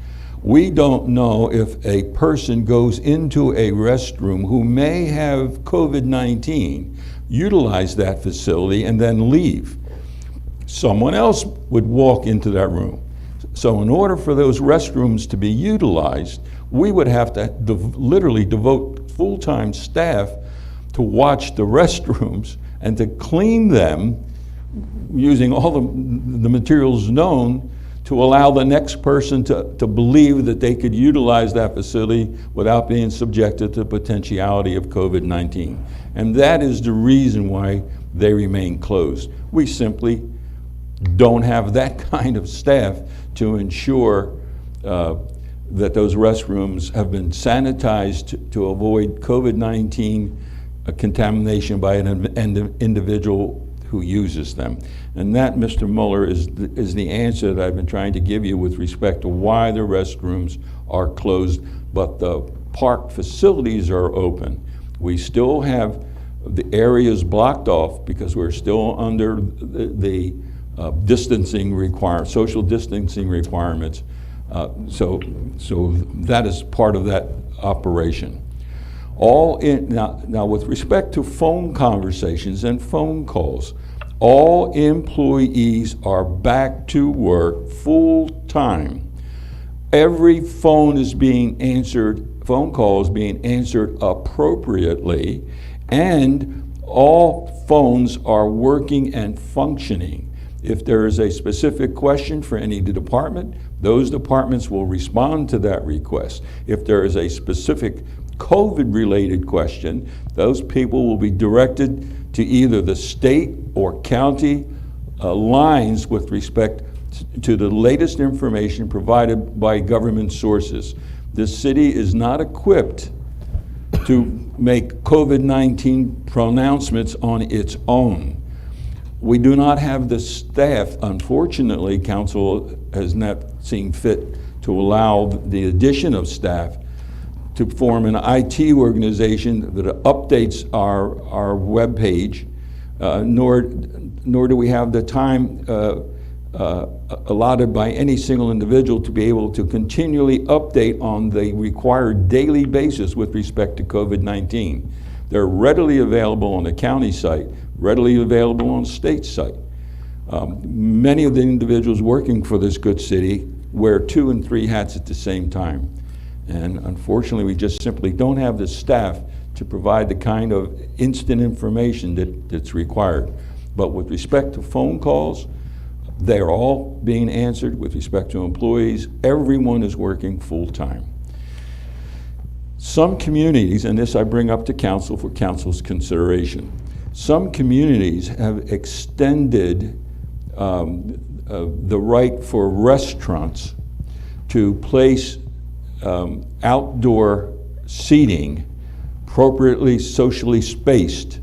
We don't know if a person goes into a restroom who may have COVID-19, utilize that facility, and then leave. Someone else would walk into that room. So in order for those restrooms to be utilized, we would have to literally devote full-time staff to watch the restrooms and to clean them using all the materials known to allow the next person to believe that they could utilize that facility without being subjected to the potentiality of COVID-19. And that is the reason why they remain closed. We simply don't have that kind of staff to ensure that those restrooms have been sanitized to avoid COVID-19 contamination by an individual who uses them. And that, Mr. Mueller, is the answer that I've been trying to give you with respect to why the restrooms are closed, but the park facilities are open. We still have the areas blocked off because we're still under the social distancing requirements. So that is part of that operation. Now with respect to phone conversations and phone calls, all employees are back to work full time. Every phone is being answered, phone calls being answered appropriately, and all phones are working and functioning. If there is a specific question for any department, those departments will respond to that request. If there is a specific COVID-related question, those people will be directed to either the state or county lines with respect to the latest information provided by government sources. This city is not equipped to make COVID-19 pronouncements on its own. We do not have the staff. Unfortunately, council has not seen fit to allow the addition of staff to form an IT organization that updates our web page, nor do we have the time allotted by any single individual to be able to continually update on the required daily basis with respect to COVID-19. They're readily available on the county site, readily available on state site. Many of the individuals working for this good city wear 2 and 3 hats at the same time. And unfortunately, we just simply don't have the staff to provide the kind of instant information that's required. But with respect to phone calls, they are all being answered. With respect to employees, everyone is working full time. Some communities, and this I bring up to council for council's consideration, some communities have extended the right for restaurants to place outdoor seating, appropriately socially spaced,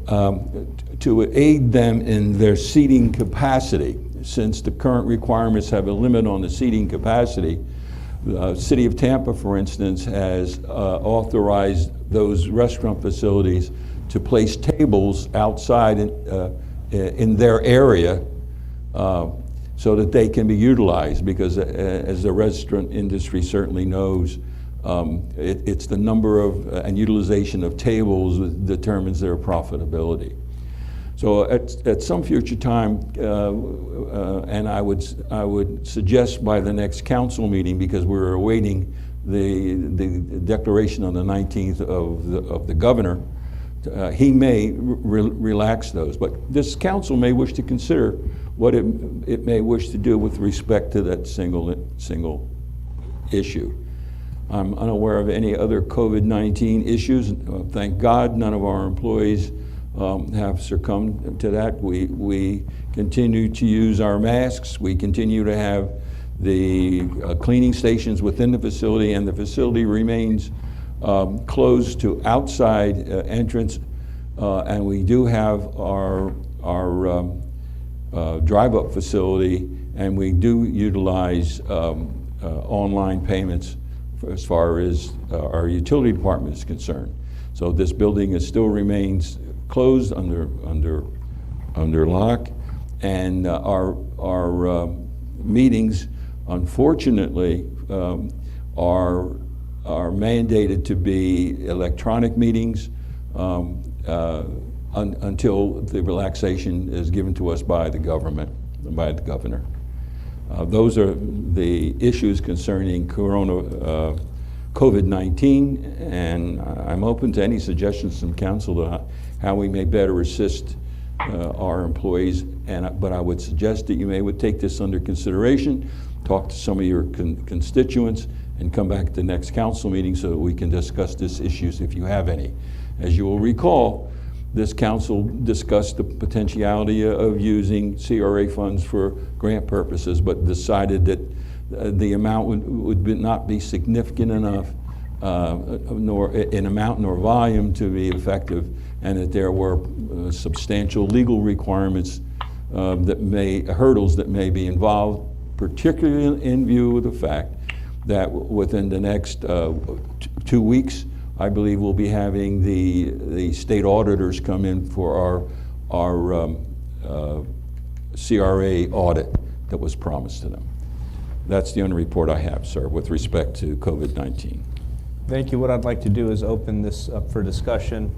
to aid them in their seating capacity. Since the current requirements have a limit on the seating capacity, the City of Tampa, for instance, has authorized those restaurant facilities to place tables outside in their area so that they can be utilized, because as the restaurant industry certainly knows, it's the number of and utilization of tables that determines their profitability. So at some future time, and I would suggest by the next council meeting, because we're awaiting the declaration on the 19th of the governor, he may relax those. But this council may wish to consider what it may wish to do with respect to that single issue. I'm unaware of any other COVID-19 issues. Thank God none of our employees have succumbed to that. We continue to use our masks. We continue to have the cleaning stations within the facility, and the facility remains closed to outside entrance. And we do have our drive-up facility, and we do utilize online payments as far as our utility department is concerned. So this building still remains closed under lock, and our meetings, unfortunately, are mandated to be electronic meetings until the relaxation is given to us by the government, by the governor. Those are the issues concerning COVID-19, and I'm open to any suggestions from council to how we may better assist our employees. But I would suggest that you would take this under consideration, talk to some of your constituents, and come back at the next council meeting so that we can discuss these issues if you have any. As you will recall, this council discussed the potentiality of using CRA funds for grant purposes, but decided that the amount would not be significant enough, nor in amount nor volume to be effective, and that there were substantial legal requirements hurdles that may be involved, particularly in view of the fact that within the next 2 weeks, I believe we'll be having the state auditors come in for our CRA audit that was promised to them. That's the only report I have, sir, with respect to COVID-19. Thank you. What I'd like to do is open this up for discussion.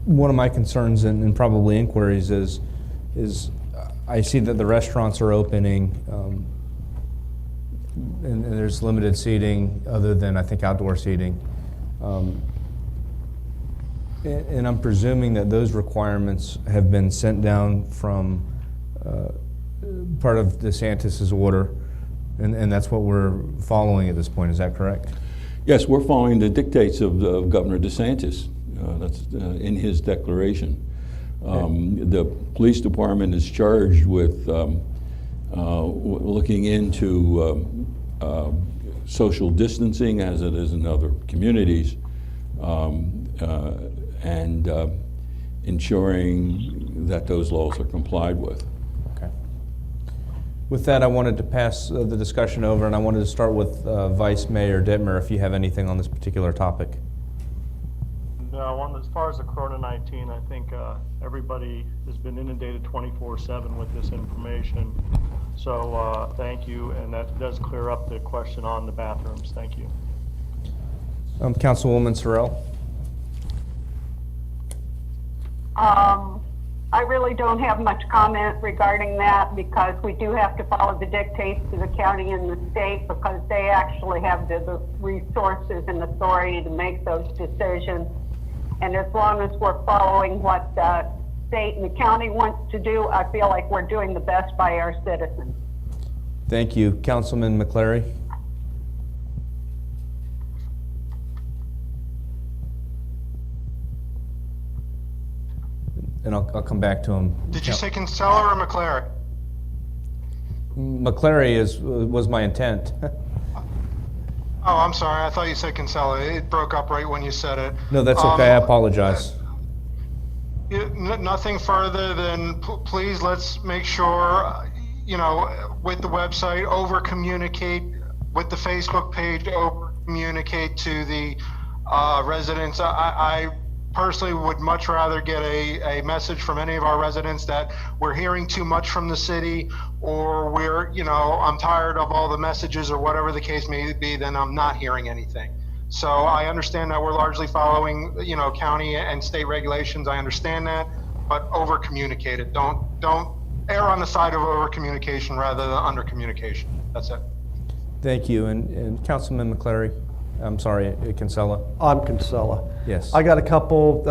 One of my concerns and probably inquiries is I see that the restaurants are opening, and there's limited seating other than, I think, outdoor seating. And I'm presuming that those requirements have been sent down from part of DeSantis's order, and that's what we're following at this point. Is that correct? Yes, we're following the dictates of Governor DeSantis. That's in his declaration. The police department is charged with looking into social distancing, as it is in other communities, and ensuring that those laws are complied with. Okay. With that, I wanted to pass the discussion over, and I wanted to start with Vice Mayor Dittmer, if you have anything on this particular topic. No, as far as the Corona-19, I think everybody has been inundated 24/7 with this information. So thank you, and that does clear up the question on the bathrooms. Thank you. Councilwoman Sorrell. I really don't have much comment regarding that because we do have to follow the dictates of the county and the state because they actually have the resources and authority to make those decisions. And as long as we're following what the state and the county wants to do, I feel like we're doing the best by our citizens. Thank you. Councilman McClary. And I'll come back to him. Did you say Kinsella or McClary? McClary was my intent. Oh, I'm sorry. I thought you said Kinsella. It broke up right when you said it. No, that's okay. I apologize. Nothing further than please let's make sure, with the website, over-communicate, with the Facebook page, over-communicate to the residents. I personally would much rather get a message from any of our residents that we're hearing too much from the city, or I'm tired of all the messages, or whatever the case may be, then I'm not hearing anything. So I understand that we're largely following, county and state regulations. I understand that, but over-communicate it. Don't err on the side of over-communication rather than under-communication. That's it. Thank you. And Councilman McClary. I'm sorry, Kinsella. I'm Kinsella. Yes. I got a couple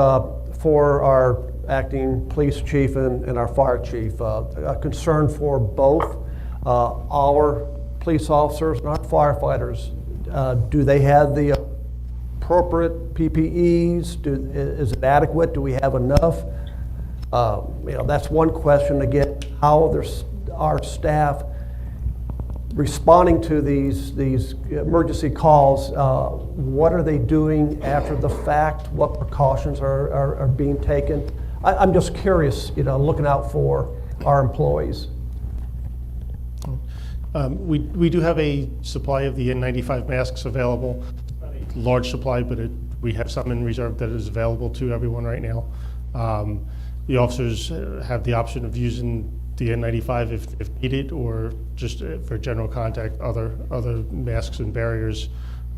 for our acting police chief and our fire chief. A concern for both our police officers and our firefighters. Do they have the appropriate PPEs? Is it adequate? Do we have enough? That's one question. Again, how our staff responding to these emergency calls, what are they doing after the fact? What precautions are being taken? I'm just curious, looking out for our employees. We do have a supply of the N95 masks available. Not a large supply, but we have some in reserve that is available to everyone right now. The officers have the option of using the N95 if needed, or just for general contact, other masks and barriers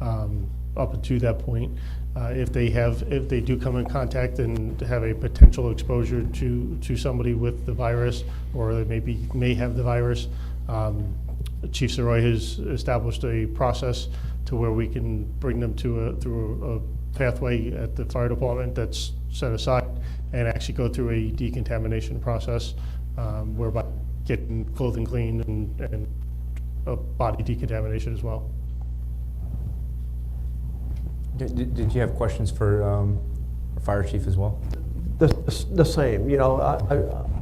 up until that point. If they do come in contact and have a potential exposure to somebody with the virus, or they may have the virus, Chief Soroy has established a process to where we can bring them through a pathway at the fire department that's set aside, and actually go through a decontamination process whereby getting clothing clean and body decontamination as well. Did you have questions for our fire chief as well? The same, you know,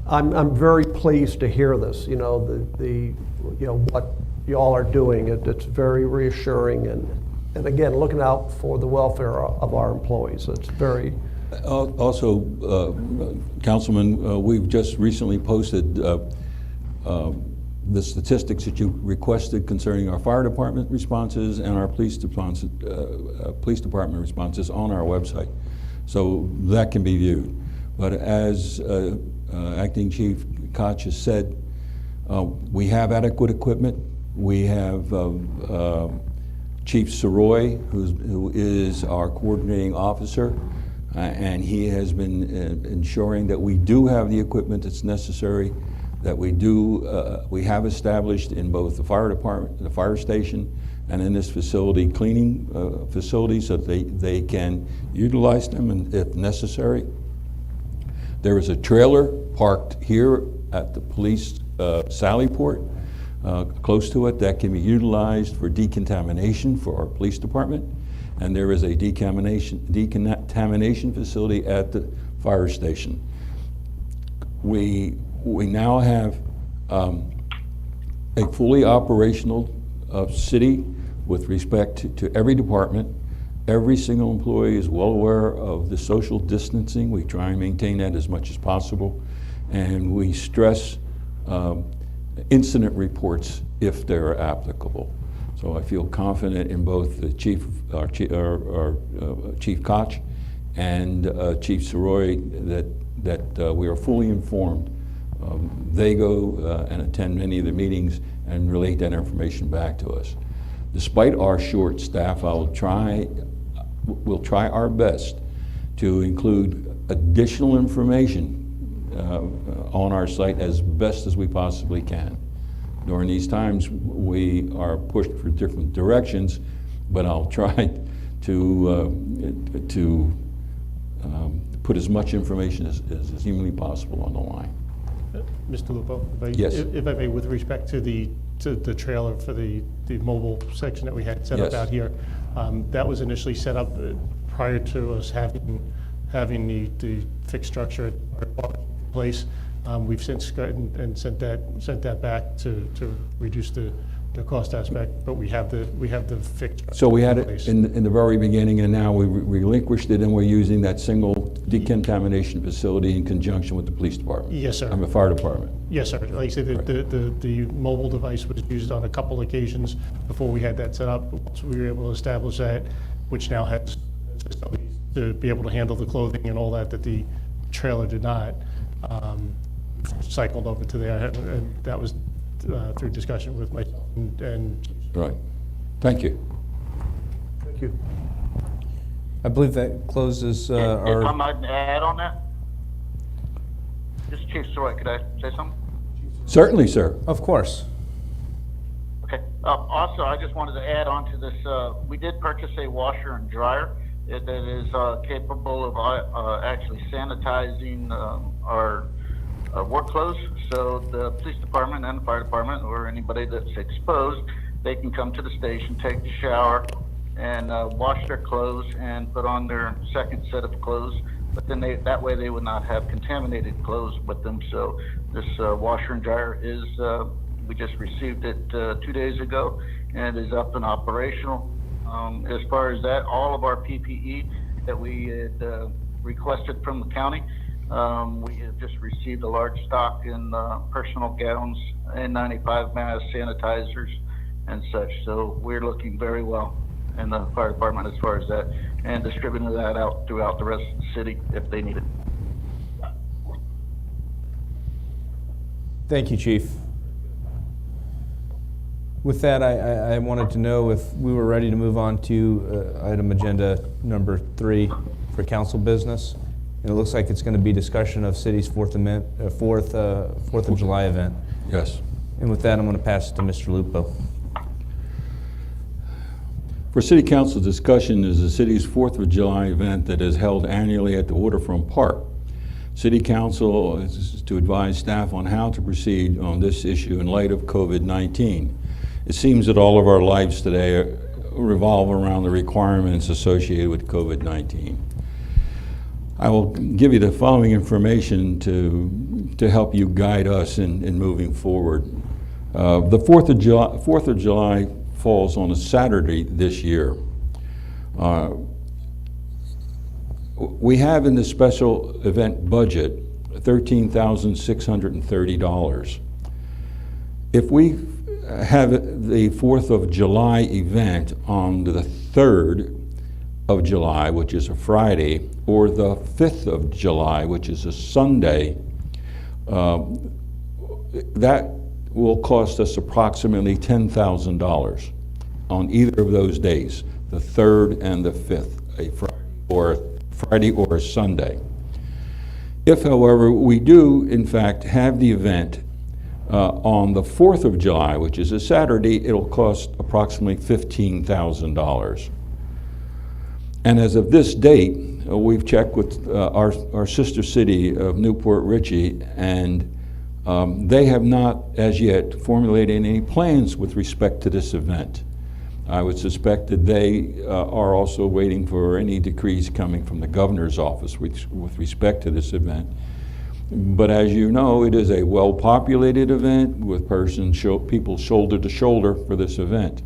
I'm very pleased to hear this, you know, you know, what y'all are doing. It's very reassuring, and again, looking out for the welfare of our employees. It's very... Also, Councilman, we've just recently posted the statistics that you requested concerning our fire department responses and our police department responses on our website. So that can be viewed. But as Acting Chief Koch has said, we have adequate equipment. We have Chief Soroy, who is our coordinating officer, and he has been ensuring that we do have the equipment that's necessary, that we have established in both the fire department, the fire station, and in this facility, cleaning facilities so that they can utilize them if necessary. There is a trailer parked here at the police Sally Port, close to it, that can be utilized for decontamination for our police department. And there is a decontamination facility at the fire station. We now have a fully operational city with respect to every department. Every single employee is well aware of the social distancing. We try and maintain that as much as possible. And we stress incident reports if they're applicable. So I feel confident in both the Chief Koch and Chief Soroy that we are fully informed. They go and attend many of the meetings and relate that information back to us. Despite our short staff, we'll try our best to include additional information on our site as best as we possibly can. During these times, we are pushed for different directions, but I'll try to put as much information as humanly possible on the line. Mr. Lupo, Yes. if I may, with respect to the trailer for the mobile section that we had set up Yes. out here, that was initially set up prior to us having the fixed structure in place. We've since gotten and sent that back to reduce the cost aspect, but we have the fixed. So we had in it place. in the very beginning, and now we relinquished it, and we're using that single decontamination facility in conjunction with the police department. Yes, sir. And the fire department. Yes, sir. Like I said, the mobile device was used on a couple occasions before we had that set up. Once we were able to establish that, which now has facilities to be able to handle the clothing and all that the trailer did not, cycled over to there, and that was through discussion with myself and Right. Thank you. Thank you. I believe that closes If I our... might add on that? This is Chief Soroy, could I say something? Certainly, sir. Of course. Okay. Also, I just wanted to add on to this, we did purchase a washer and dryer that is capable of actually sanitizing our work clothes. So the police department and the fire department, or anybody that's exposed, they can come to the station, take a shower, and wash their clothes and put on their second set of clothes. But then that way they would not have contaminated clothes with them. So this washer and dryer is, we just received it 2 days ago, and it is up and operational. As far as that, all of our PPE that we had requested from the county, we have just received a large stock in personal gowns, N95 masks, sanitizers, and such. So we're looking very well in the fire department as far as that, and distributing that out throughout the rest of the city if they need it. Thank you, Chief. With that, I wanted to know if we were ready to move on to item agenda number 3 for council business. And it looks like it's going to be discussion of city's 4th of July event. Yes. And with that, I'm going to pass it to Mr. Lupo. For City Council discussion is the city's 4th of July event that is held annually at the Waterfront Park. City Council is to advise staff on how to proceed on this issue in light of COVID-19. It seems that all of our lives today revolve around the requirements associated with COVID-19. I will give you the following information to help you guide us in moving forward. The 4th of July falls on a Saturday this year. We have in the special event budget $13,630. If we have the 4th of July event on the 3rd of July, which is a Friday, or the 5th of July, which is a Sunday, that will cost us approximately $10,000 on either of those days, the 3rd and the 5th, a Friday or a Sunday. If, however, we do, in fact, have the event on the 4th of July, which is a Saturday, it'll cost approximately $15,000. And as of this date, we've checked with our sister city of Newport Richey, and they have not as yet formulated any plans with respect to this event. I would suspect that they are also waiting for any decrees coming from the governor's office with respect to this event. But as you know, it is a well-populated event with people shoulder to shoulder for this event.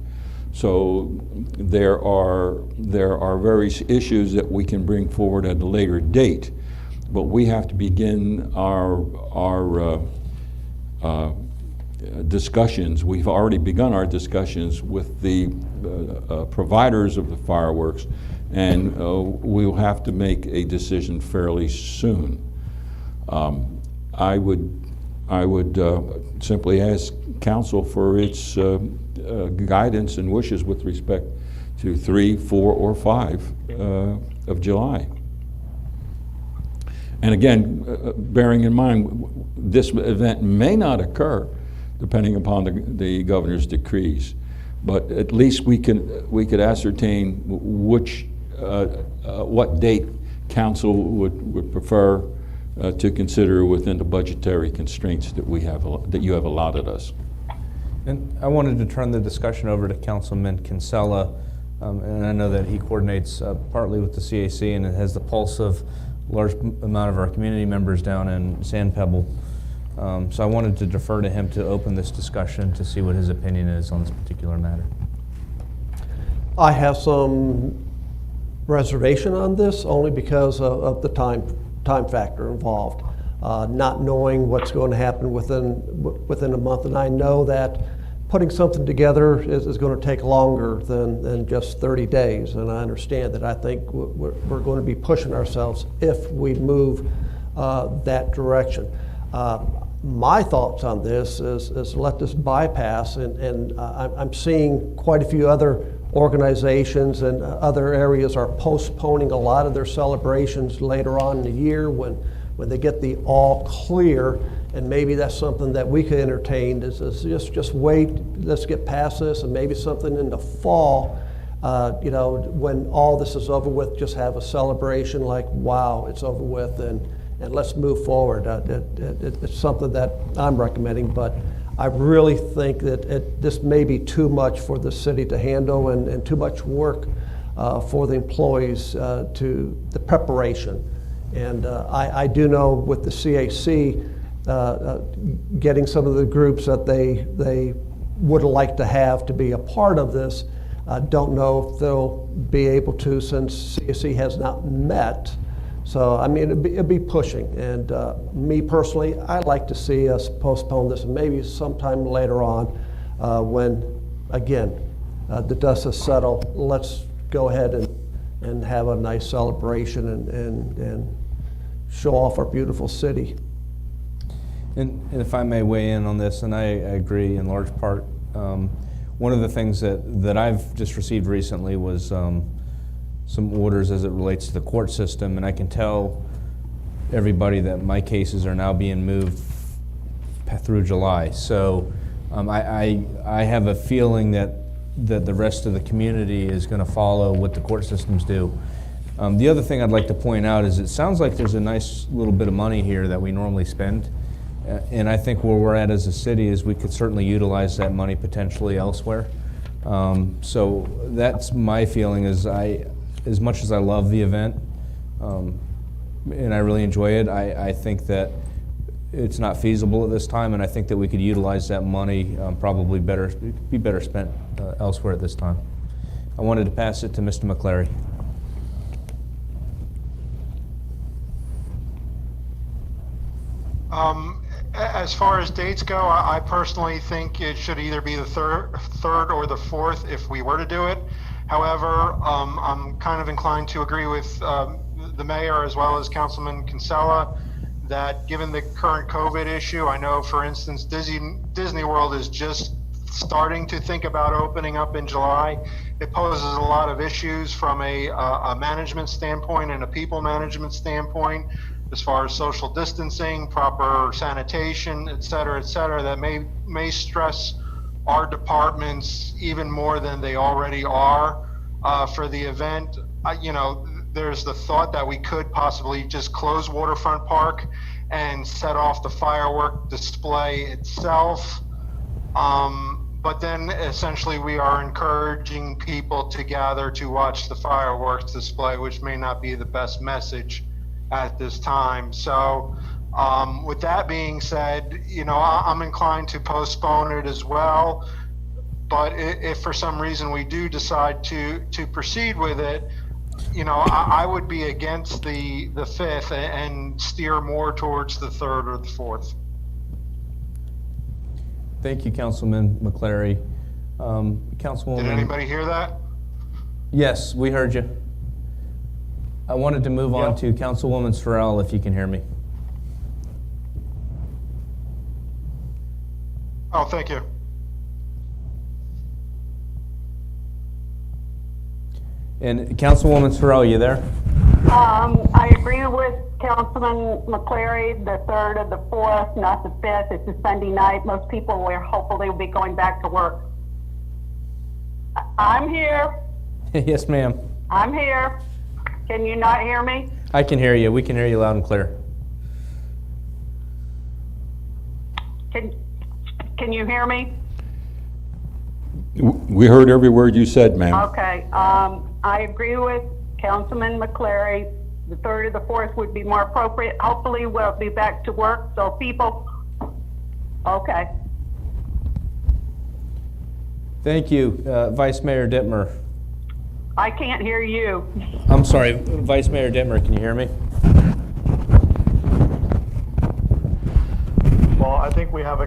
So there are various issues that we can bring forward at a later date, but we have to begin our discussions. We've already begun our discussions with the providers of the fireworks, and we'll have to make a decision fairly soon. I would simply ask council for its guidance and wishes with respect to 3, 4, or 5 of July. And again, bearing in mind, this event may not occur depending upon the governor's decrees, but at least we could ascertain what date council would prefer to consider within the budgetary constraints that you have allotted us. And I wanted to turn the discussion over to Councilman Kinsella, and I know that he coordinates partly with the CAC and has the pulse of a large amount of our community members down in Sand Pebble. So I wanted to defer to him to open this discussion to see what his opinion is on this particular matter. I have some reservation on this only because of the time factor involved. Not knowing what's going to happen within a month, and I know that putting something together is going to take longer than just 30 days, and I understand that. I think we're going to be pushing ourselves if we move that direction. My thoughts on this is let this bypass, and I'm seeing quite a few other organizations and other areas are postponing a lot of their celebrations later on in the year when they get the all clear, and maybe that's something that we could entertain is just wait, let's get past this, and maybe something in the fall, when all this is over with, just have a celebration like, wow, it's over with, and let's move forward. It's something that I'm recommending, but I really think that this may be too much for the city to handle and too much work for the employees to the preparation. And I do know with the CAC, getting some of the groups that they would like to have to be a part of this, don't know if they'll be able to since CAC has not met. So, I mean, it'd be pushing, and me personally, I'd like to see us postpone this, and maybe sometime later on, when, again, the dust has settled, let's go ahead and have a nice celebration and show off our beautiful city. And if I may weigh in on this, and I agree in large part, one of the things that I've just received recently was some orders as it relates to the court system, and I can tell everybody that my cases are now being moved through July. So I have a feeling that the rest of the community is going to follow what the court systems do. The other thing I'd like to point out is it sounds like there's a nice little bit of money here that we normally spend. And I think where we're at as a city is we could certainly utilize that money potentially elsewhere. So that's my feeling is as much as I love the event, and I really enjoy it, I think that it's not feasible at this time, and I think that we could utilize that money probably be better spent elsewhere at this time. I wanted to pass it to Mr. McClary. As far as dates go, I personally think it should either be the third or the fourth if we were to do it. However, I'm kind of inclined to agree with the mayor as well as Councilman Kinsella that given the current COVID issue, I know, for instance, Disney World is just starting to think about opening up in July. It poses a lot of issues from a management standpoint and a people management standpoint, as far as social distancing, proper sanitation, et cetera, that may stress our departments even more than they already are for the event. There's the thought that we could possibly just close Waterfront Park and set off the firework display itself. But then essentially we are encouraging people to gather to watch the fireworks display, which may not be the best message at this time. So with that being said, I'm inclined to postpone it as well. But if for some reason we do decide to proceed with it, I would be against the 5th and steer more towards the 3rd or the 4th. Thank you, Councilman McClary. Councilwoman. Did anybody hear that? Yes, we heard you. I wanted to move on to Councilwoman Sorrell, if you can hear me. Oh, thank you. And Councilwoman Sorrell, you there? I agree with Councilman McClary, the 3rd or the 4th, not the 5th. It's a Sunday night. Most people will hopefully will be going back to work. I'm here. Yes, ma'am. I'm here. Can you not hear me? I can hear you. We can hear you loud and clear. Can you hear me? We heard every word you said, ma'am. Okay. I agree with Councilman McClary. The 3rd or the 4th would be more appropriate. Hopefully we'll be back to work, so people, okay. Thank you. Vice Mayor Dittmer. I can't hear you. I'm sorry, Vice Mayor Dittmer, can you hear me? Well, I think we have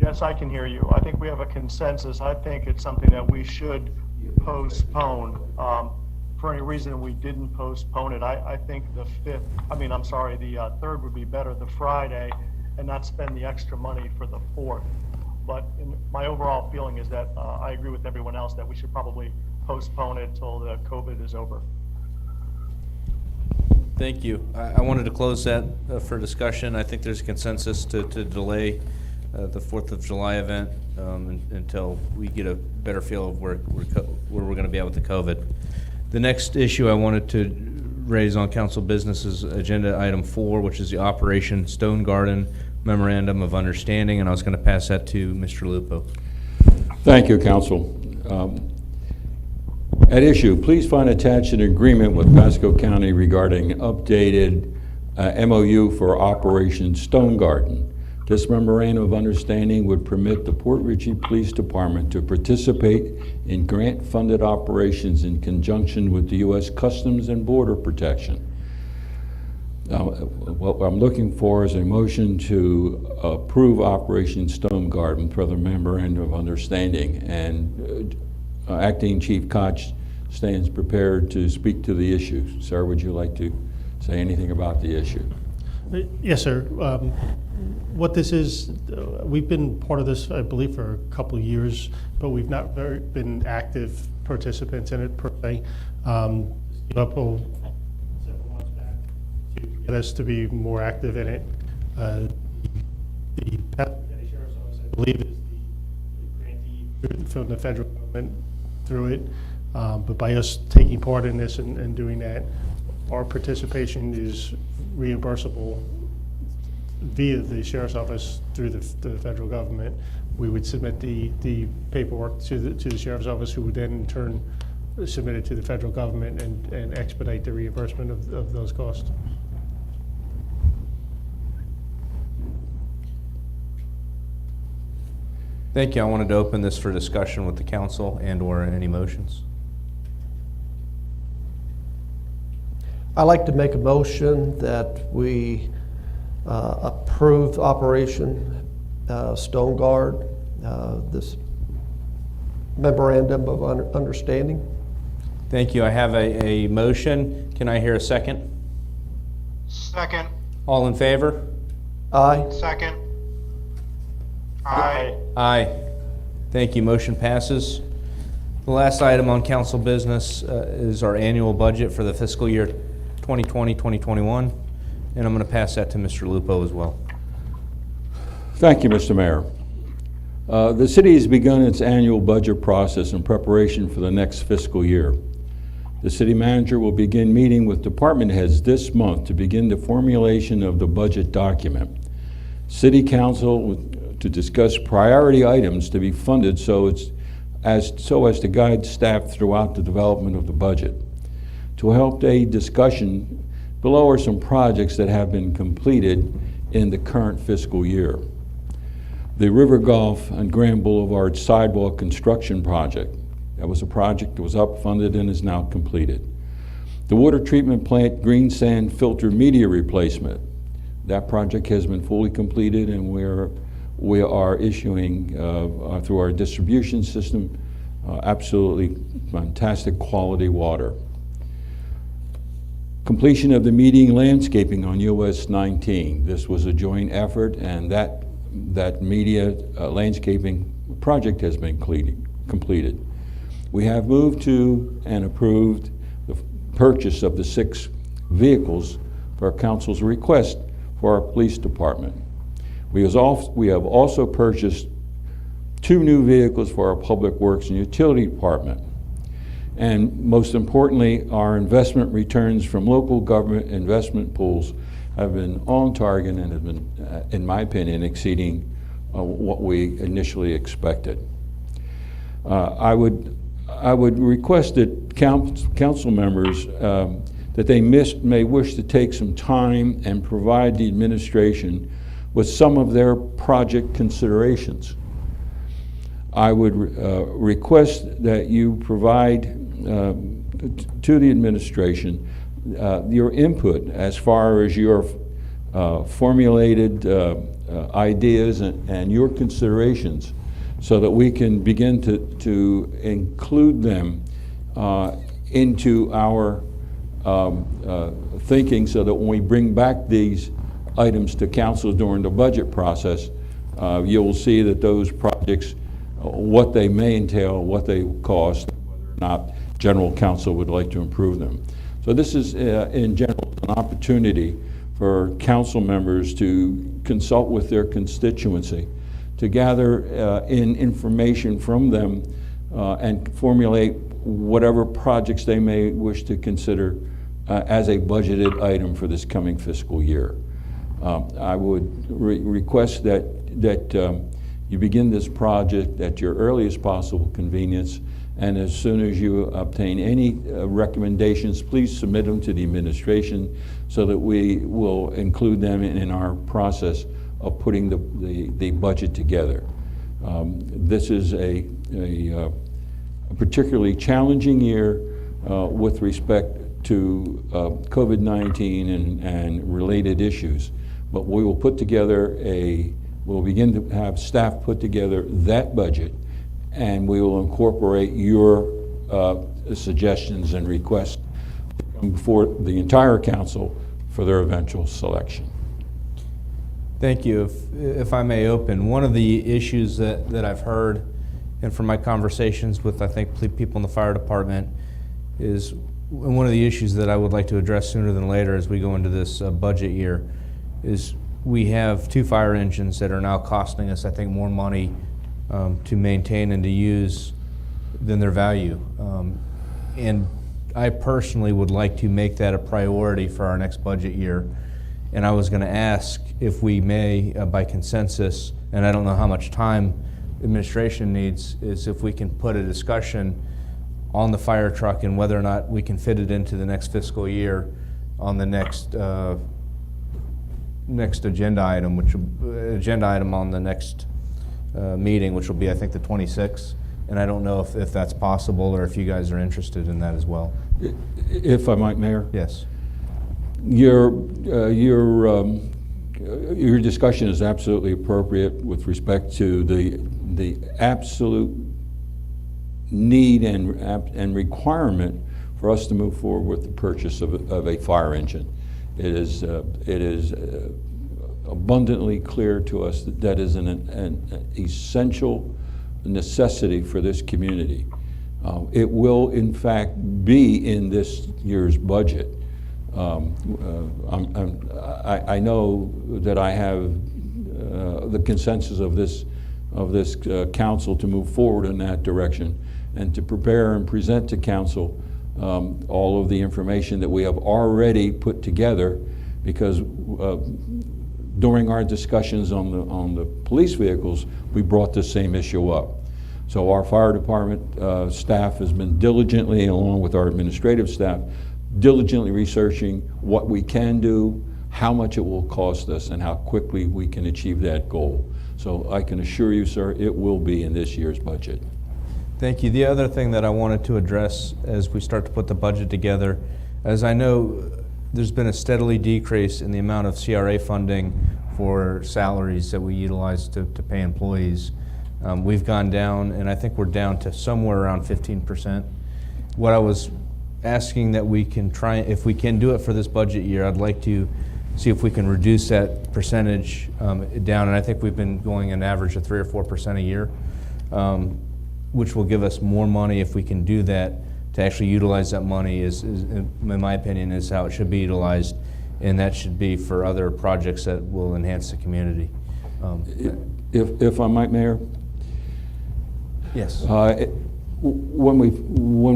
yes, I can hear you. I think we have a consensus. I think it's something that we should postpone. For any reason we didn't postpone it, I think the 3rd would be better, the Friday, and not spend the extra money for the 4th. But my overall feeling is that I agree with everyone else that we should probably postpone it till the COVID is over. Thank you. I wanted to close that for discussion. I think there's a consensus to delay the 4th of July event until we get a better feel of where we're going to be at with the COVID. The next issue I wanted to raise on council business is agenda item 4, which is the Operation Stone Garden Memorandum of Understanding, and I was going to pass that to Mr. Lupo. Thank you, Council. At issue, please find attached an agreement with Pasco County regarding updated MOU for Operation Stone Garden. This memorandum of understanding would permit the Port Richey Police Department to participate in grant-funded operations in conjunction with the U.S. Customs and Border Protection. Now, what I'm looking for is a motion to approve Operation Stone Garden for the memorandum of understanding, and Acting Chief Koch stands prepared to speak to the issue. Sir, would you like to say anything about the issue? Yes, sir. What this is, we've been part of this, I believe, for a couple of years, but we've not been active participants in it per se. Several months back to get us to be more active in it. The Pasco County Sheriff's Office, I believe, is the grantee from the federal government through it. But by us taking part in this and doing that, our participation is reimbursable via the sheriff's office through the federal government. We would submit the paperwork to the sheriff's office, who would then in turn submit it to the federal government and expedite the reimbursement of those costs. Thank you. I wanted to open this for discussion with the council and/or any motions. I'd like to make a motion that we approve Operation Stone Guard, this memorandum of understanding. Thank you. I have a motion. Can I hear a second? Second. All in favor? Aye. Second. Aye. Aye. Thank you. Motion passes. The last item on council business is our annual budget for the fiscal year 2020-2021, and I'm going to pass that to Mr. Lupo as well. Thank you, Mr. Mayor. The city has begun its annual budget process in preparation for the next fiscal year. The city manager will begin meeting with department heads this month to begin the formulation of the budget document. City council to discuss priority items to be funded so as to guide staff throughout the development of the budget. To help a discussion, below are some projects that have been completed in the current fiscal year. The River Golf and Grand Boulevard sidewalk construction project. That was a project that was up, funded, and is now completed. The water treatment plant green sand filter media replacement. That project has been fully completed, and we are issuing through our distribution system absolutely fantastic quality water. Completion of the median landscaping on US 19. This was a joint effort, and that media landscaping project has been completed. We have moved to and approved the purchase of the 6 vehicles for our council's request for our police department. We have also purchased 2 new vehicles for our public works and utility department. And most importantly, our investment returns from local government investment pools have been on target and have been, in my opinion, exceeding what we initially expected. I would request that council members that they may wish to take some time and provide the administration with some of their project considerations. I would request that you provide to the administration your input as far as your formulated ideas and your considerations, so that we can begin to include them into our thinking, so that when we bring back these items to council during the budget process, you'll see that those projects, what they may entail, what they cost, whether or not general council would like to improve them. So this is, in general, an opportunity for council members to consult with their constituency, to gather in information from them and formulate whatever projects they may wish to consider as a budgeted item for this coming fiscal year. I would request that you begin this project at your earliest possible convenience, and as soon as you obtain any recommendations, please submit them to the administration so that we will include them in our process of putting the budget together. This is a particularly challenging year with respect to COVID-19 and related issues, but we will put together we'll begin to have staff put together that budget, and we will incorporate your suggestions and requests before the entire council for their eventual selection. Thank you. If I may open, one of the issues that I've heard, and from my conversations with, I think, people in the fire department, is one of the issues that I would like to address sooner than later as we go into this budget year, is we have 2 fire engines that are now costing us, I think, more money to maintain and to use than their value. And I personally would like to make that a priority for our next budget year. And I was going to ask if we may, by consensus, and I don't know how much time administration needs, is if we can put a discussion on the fire truck and whether or not we can fit it into the next fiscal year on the next next agenda item, on the next meeting, which will be, I think, the 26th. And I don't know if that's possible or if you guys are interested in that as well. If I might, Mayor? Yes. Your discussion is absolutely appropriate with respect to the absolute need and requirement for us to move forward with the purchase of a fire engine. It is abundantly clear to us that is an essential necessity for this community. It will, in fact, be in this year's budget. I know that I have the consensus of this council to move forward in that direction and to prepare and present to council all of the information that we have already put together, because during our discussions on the police vehicles, we brought the same issue up. So our fire department staff has been diligently, along with our administrative staff, diligently researching what we can do, how much it will cost us, and how quickly we can achieve that goal. So I can assure you, sir, it will be in this year's budget. Thank you. The other thing that I wanted to address as we start to put the budget together, as I know there's been a steadily decrease in the amount of CRA funding for salaries that we utilize to pay employees. We've gone down, and I think we're down to somewhere around 15%. What I was asking that we can try, if we can do it for this budget year, I'd like to see if we can reduce that percentage down, and I think we've been going an average of 3 or 4% a year, which will give us more money if we can do that. To actually utilize that money is, in my opinion, is how it should be utilized, and that should be for other projects that will enhance the community. If I might, Mayor? Yes. When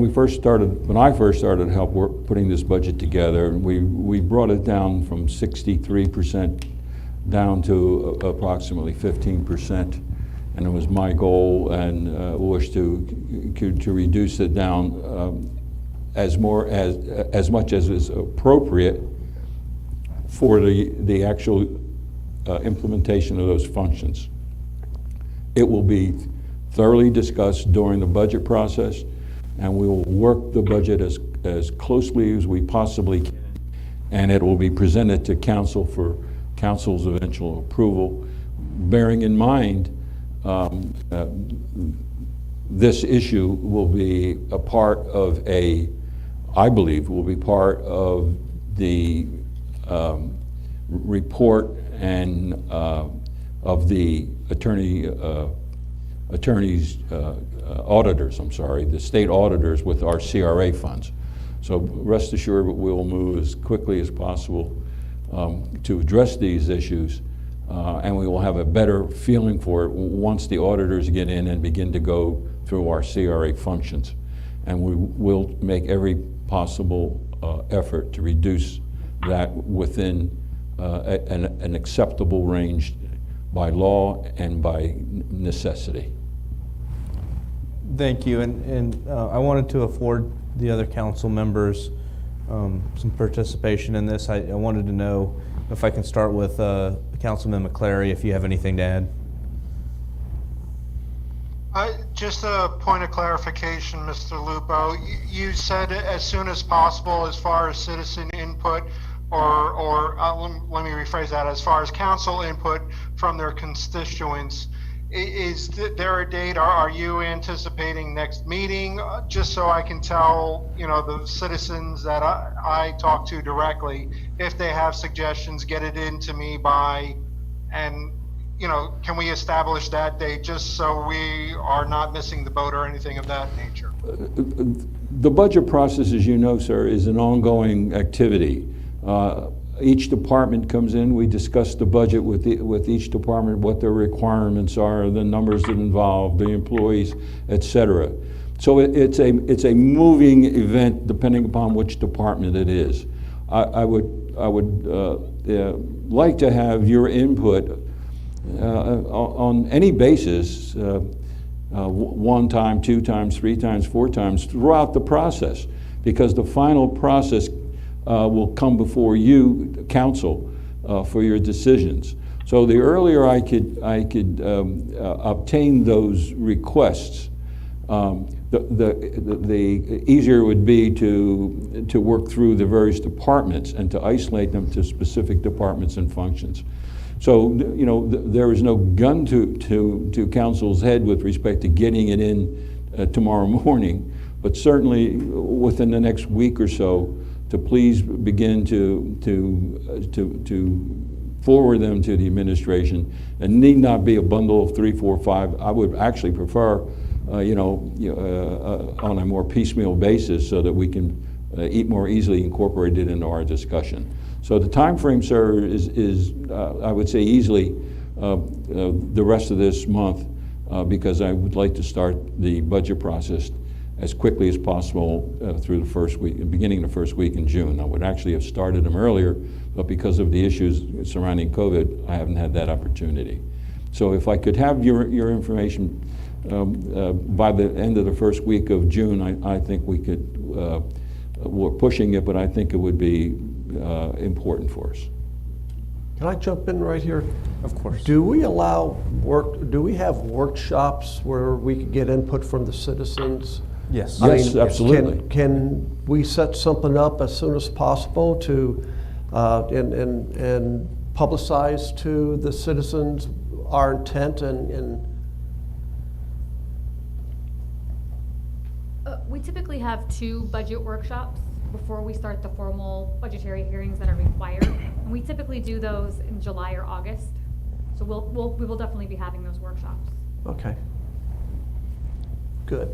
I first started to help putting this budget together, we brought it down from 63% down to approximately 15%, and it was my goal and wish to reduce it down as much as is appropriate for the actual implementation of those functions. It will be thoroughly discussed during the budget process, and we will work the budget as closely as we possibly can, and it will be presented to council for council's eventual approval, bearing in mind this issue will be a part of I believe will be part of the report and of the auditors, the state auditors with our CRA funds. So rest assured we will move as quickly as possible to address these issues, and we will have a better feeling for it once the auditors get in and begin to go through our CRA functions. And we will make every possible effort to reduce that within an acceptable range by law and by necessity. Thank you, and I wanted to afford the other council members some participation in this. I wanted to know if I can start with Councilman McClary, if you have anything to add. Just a point of clarification, Mr. Lupo. You said as soon as possible as far as citizen input, or let me rephrase that, as far as council input from their constituents. Is there a date? Are you anticipating next meeting? Just so I can tell, the citizens that I talk to directly, if they have suggestions, get it into me by, and can we establish that date just so we are not missing the boat or anything of that nature? The budget process, as you know, sir, is an ongoing activity. Each department comes in, we discuss the budget with each department, what their requirements are, the numbers that involve, the employees, etc. So it's a moving event depending upon which department it is. I would like to have your input on any basis, 1 time, 2 times, 3 times, 4 times throughout the process, because the final process will come before you, the council, for your decisions. So the earlier I could obtain those requests, the easier it would be to work through the various departments and to isolate them to specific departments and functions. So, you know, there is no gun to council's head with respect to getting it in tomorrow morning, but certainly within the next week or so, to please begin to forward them to the administration, and need not be a bundle of 3, 4, 5. I would actually prefer, on a more piecemeal basis, so that we can more easily incorporate it into our discussion. So the time frame, sir, is I would say easily the rest of this month, because I would like to start the budget process as quickly as possible through the first week, beginning of the first week in June. I would actually have started them earlier, but because of the issues surrounding COVID, I haven't had that opportunity. So if I could have your information by the end of the first week of June, I think we could, we're pushing it, but I think it would be important for us. Can I jump in right here? Of course. Do we have workshops where we could get input from the citizens? Yes. Yes, absolutely. Can we set something up as soon as possible to, and publicize to the citizens our intent and We typically have 2 budget workshops before we start the formal budgetary hearings that are required. And we typically do those in July or August. So we will definitely be having those workshops. Okay. Good.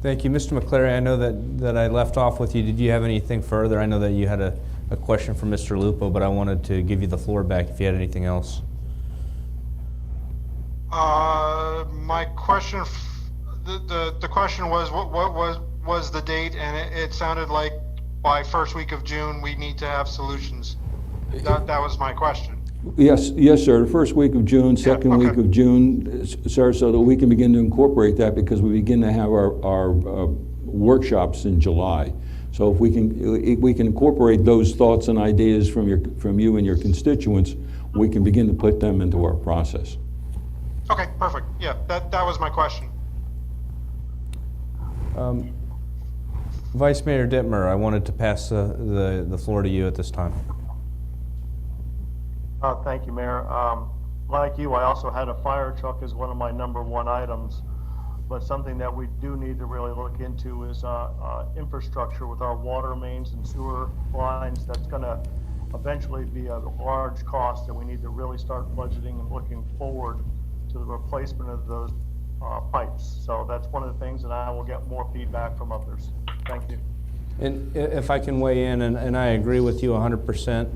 Thank you. Mr. McCleary, I know that I left off with you. Did you have anything further? I know that you had a question from Mr. Lupo, but I wanted to give you the floor back if you had anything else. My question, the question was, what was the date? And it sounded like by first week of June, we need to have solutions. That was my question. Yes, sir. The first week of June, second week of June, sir, so that we can begin to incorporate that, because we begin to have our workshops in July. So if we can incorporate those thoughts and ideas from you and your constituents, we can begin to put them into our process. Okay, perfect. Yeah, that was my question. Vice Mayor Dittmer, I wanted to pass the floor to you at this time. Thank you, Mayor. Like you, I also had a fire truck as one of my #1 items, but something that we do need to really look into is infrastructure with our water mains and sewer lines. That's going to eventually be a large cost, and we need to really start budgeting and looking forward to the replacement of those pipes. So that's one of the things, and I will get more feedback from others. Thank you. And if I can weigh in, and I agree with you 100%,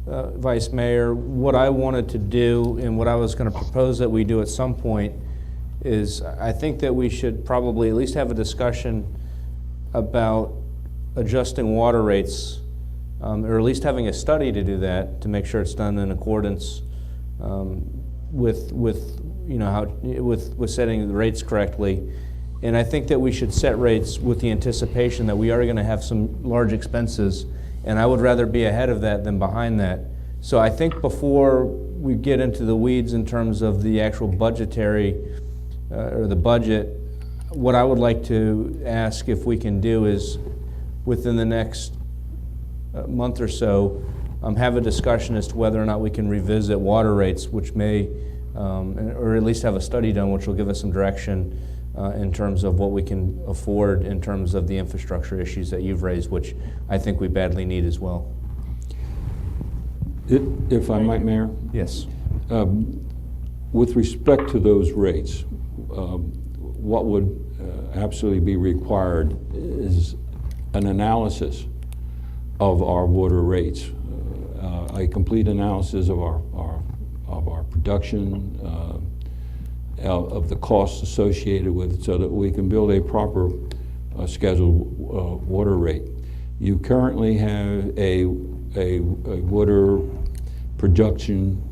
Vice Mayor, what I wanted to do and what I was going to propose that we do at some point is I think that we should probably at least have a discussion about adjusting water rates, or at least having a study to do that, to make sure it's done in accordance with setting the rates correctly. And I think that we should set rates with the anticipation that we are going to have some large expenses, and I would rather be ahead of that than behind that. So I think before we get into the weeds in terms of the actual budgetary or the budget, what I would like to ask if we can do is within the next month or so, have a discussion as to whether or not we can revisit water rates, which may, or at least have a study done, which will give us some direction in terms of what we can afford in terms of the infrastructure issues that you've raised, which I think we badly need as well. If I might, Mayor? Yes. With respect to those rates, what would absolutely be required is an analysis of our water rates, a complete analysis of our production, of the costs associated with it so that we can build a proper scheduled water rate. You currently have a water production,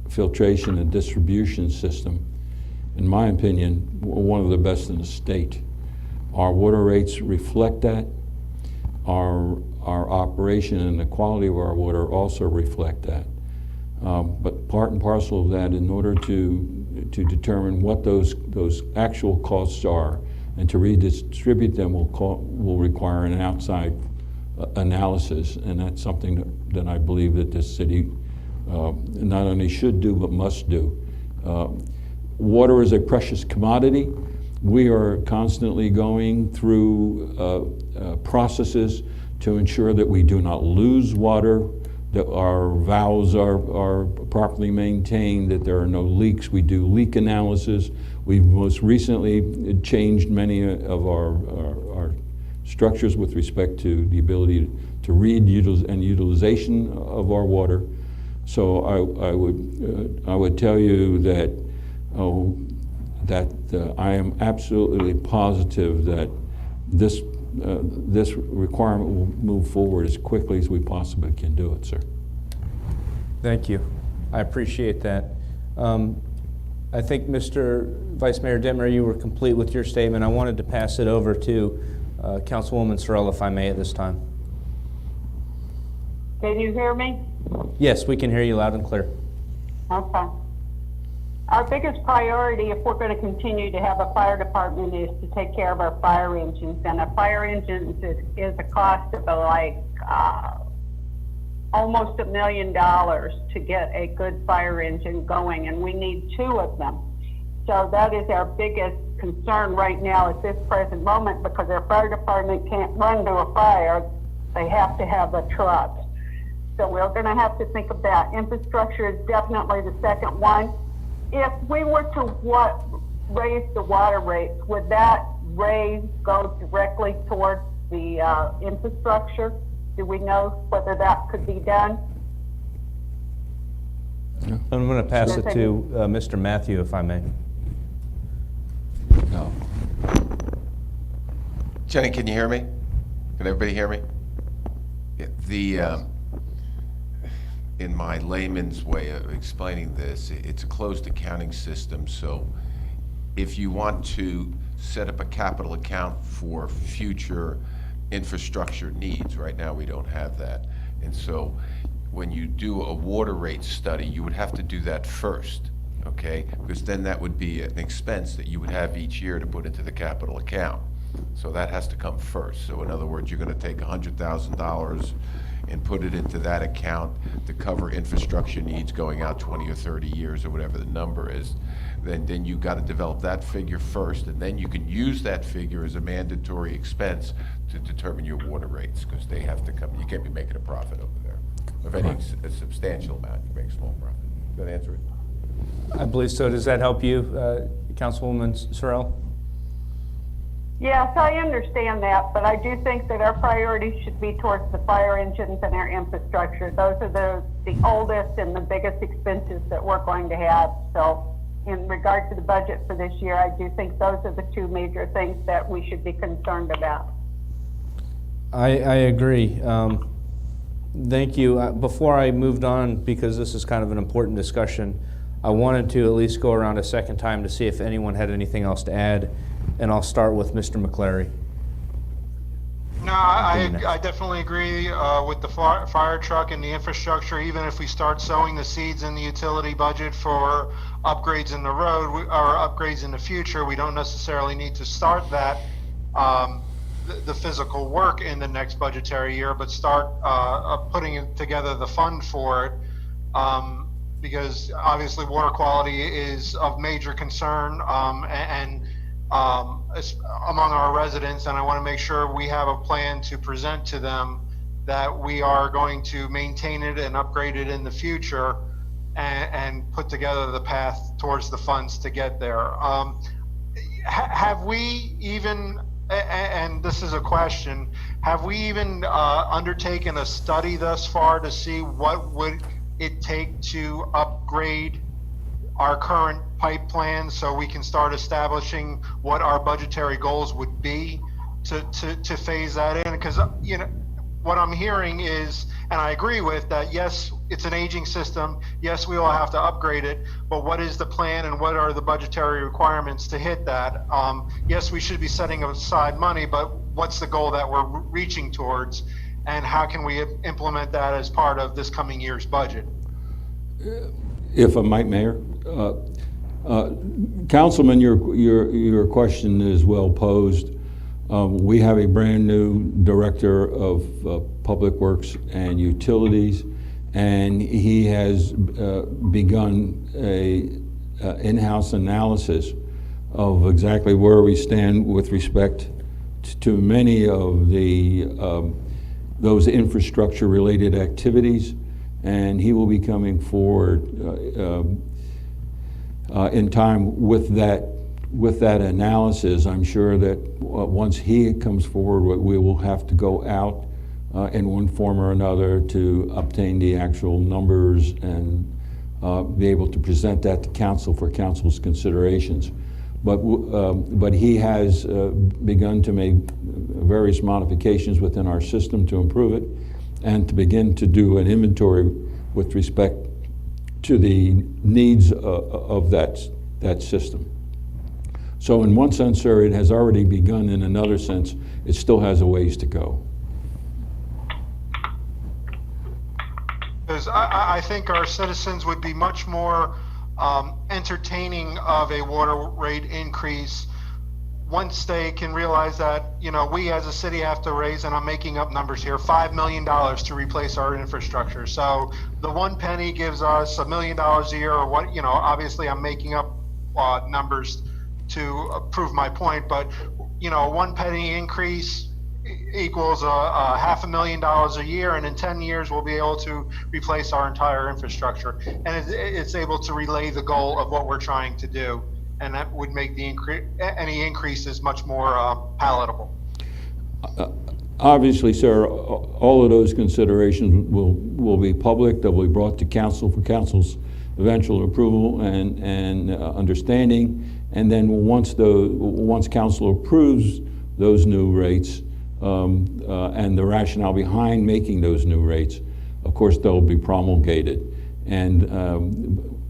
filtration, and distribution system, in my opinion, one of the best in the state. Our water rates reflect that. Our operation and the quality of our water also reflect that. But part and parcel of that, in order to determine what those actual costs are and to redistribute them will require an outside analysis, and that's something that I believe that this city not only should do but must do. Water is a precious commodity. We are constantly going through processes to ensure that we do not lose water, that our valves are properly maintained, that there are no leaks. We do leak analysis. We've most recently changed many of our structures with respect to the ability to read and utilization of our water. So I would tell you that I am absolutely positive that this requirement will move forward as quickly as we possibly can do it, sir. Thank you. I appreciate that. I think, Mr. Vice Mayor Dittmer, you were complete with your statement. I wanted to pass it over to Councilwoman Sorrell, if I may, at this time. Can you hear me? Yes, we can hear you loud and clear. Okay. Our biggest priority, if we're going to continue to have a fire department, is to take care of our fire engines. And a fire engine is a cost of almost $1 million to get a good fire engine going, and we need 2 of them. So that is our biggest concern right now at this present moment, because our fire department can't run to a fire. They have to have a truck. So we're going to have to think of that. Infrastructure is definitely the second one. If we were to raise the water rates, would that raise go directly towards the infrastructure? Do we know whether that could be done? I'm going to pass it to Mr. Matthew, if I may. No. Jenny, can you hear me? Can everybody hear me? Yeah, in my layman's way of explaining this, it's a closed accounting system, so if you want to set up a capital account for future infrastructure needs, right now we don't have that. And so when you do a water rate study, you would have to do that first, okay? Because then that would be an expense that you would have each year to put into the capital account. So that has to come first. So in other words, you're going to take $100,000 and put it into that account to cover infrastructure needs going out 20 or 30 years or whatever the number is. Then you've got to develop that figure first, and then you can use that figure as a mandatory expense to determine your water rates, because they have to come. You can't be making a profit over there. If any, a substantial amount, you make a small profit. Does that answer it? I believe so. Does that help you, Councilwoman Sorrell? Yes, I understand that, but I do think that our priorities should be towards the fire engines and our infrastructure. Those are the oldest and the biggest expenses that we're going to have. So in regard to the budget for this year, I do think those are the 2 major things that we should be concerned about. I agree. Thank you. Before I moved on, because this is kind of an important discussion, I wanted to at least go around a second time to see if anyone had anything else to add. And I'll start with Mr. McClary. No, I definitely agree with the fire truck and the infrastructure. Even if we start sowing the seeds in the utility budget for upgrades in the road or upgrades in the future, we don't necessarily need to start that, the physical work in the next budgetary year, but start putting together the fund for it. Because obviously water quality is of major concern and among our residents, and I want to make sure we have a plan to present to them that we are going to maintain it and upgrade it in the future and put together the path towards the funds to get there. Have we even, and this is a question, have we even undertaken a study thus far to see what would it take to upgrade our current pipe plan so we can start establishing what our budgetary goals would be to phase that in? Because, you know, what I'm hearing is, and I agree with that, yes, it's an aging system. Yes, we all have to upgrade it, but what is the plan and what are the budgetary requirements to hit that? Yes, we should be setting aside money, but what's the goal that we're reaching towards? And how can we implement that as part of this coming year's budget? If I might, Mayor. Councilman, your question is well posed. We have a brand new director of Public Works and Utilities, and he has begun a in-house analysis of exactly where we stand with respect to many of the those infrastructure-related activities, and he will be coming forward in time with that analysis. I'm sure that once he comes forward, we will have to go out in one form or another to obtain the actual numbers and be able to present that to council for council's considerations. But he has begun to make various modifications within our system to improve it and to begin to do an inventory with respect to the needs of that system. So in one sense, sir, it has already begun. In another sense, it still has a ways to go. Because I think our citizens would be much more entertaining of a water rate increase once they can realize that, you know, we as a city have to raise, and I'm making up numbers here, $5 million to replace our infrastructure. So the 1 penny gives us $1 million a year, or what, you know, obviously I'm making up numbers to prove my point, but, you know, 1 penny increase equals $500,000 a year, and in 10 years we'll be able to replace our entire infrastructure, and it's able to relay the goal of what we're trying to do, and that would make the any increases much more palatable. Obviously, sir, all of those considerations will be public. They'll be brought to council for council's eventual approval and understanding, and then once council approves those new rates, and the rationale behind making those new rates, of course, they'll be promulgated. And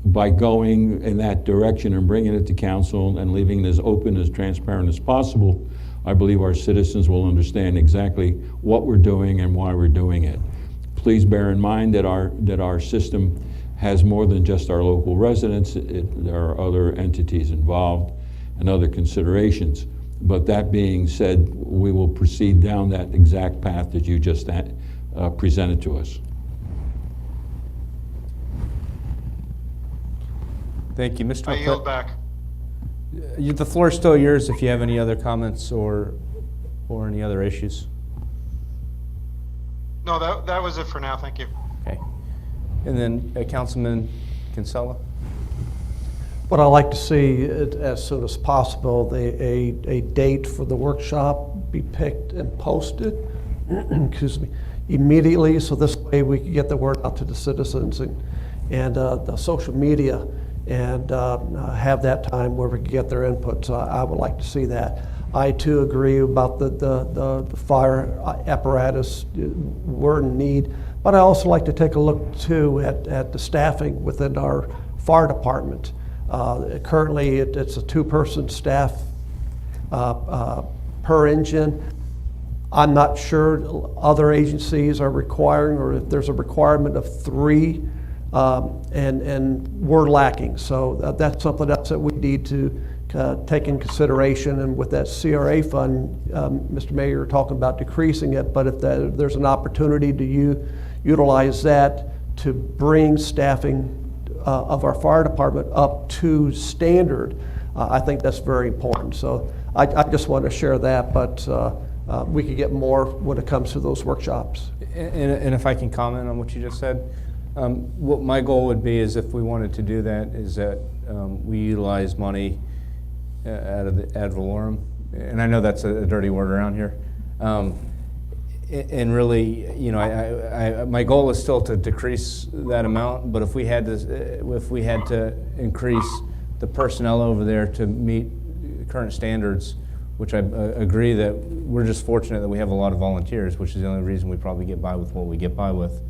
by going in that direction and bringing it to council and leaving it as open, as transparent as possible, I believe our citizens will understand exactly what we're doing and why we're doing it. Please bear in mind that our system has more than just our local residents. There are other entities involved and other considerations. But that being said, we will proceed down that exact path that you just presented to us. Thank you, Mr. I yield back. The floor is still yours if you have any other comments or any other issues. No, that was it for now. Thank you. Okay. And then Councilman Kinsella. What I'd like to see as soon as possible, a date for the workshop be picked and posted, excuse me, immediately, so this way we can get the word out to the citizens and the social media, and have that time where we can get their input. So I would like to see that. I too agree about the fire apparatus, we're in need, but I also like to take a look too at the staffing within our fire department. Currently, it's a 2-person staff per engine. I'm not sure other agencies are requiring, or if there's a requirement of 3, and we're lacking. So that's something else that we need to take in consideration. And with that CRA fund, Mr. Mayor, you're talking about decreasing it, but if there's an opportunity to utilize that to bring staffing of our fire department up to standard, I think that's very important. So I just want to share that, but we could get more when it comes to those workshops. And if I can comment on what you just said, what my goal would be is, if we wanted to do that, is that we utilize money out of the ad valorem, and I know that's a dirty word around here. And really, you know, my goal is still to decrease that amount, but if we had to increase the personnel over there to meet current standards, which I agree that we're just fortunate that we have a lot of volunteers, which is the only reason we probably get by with what we get by with.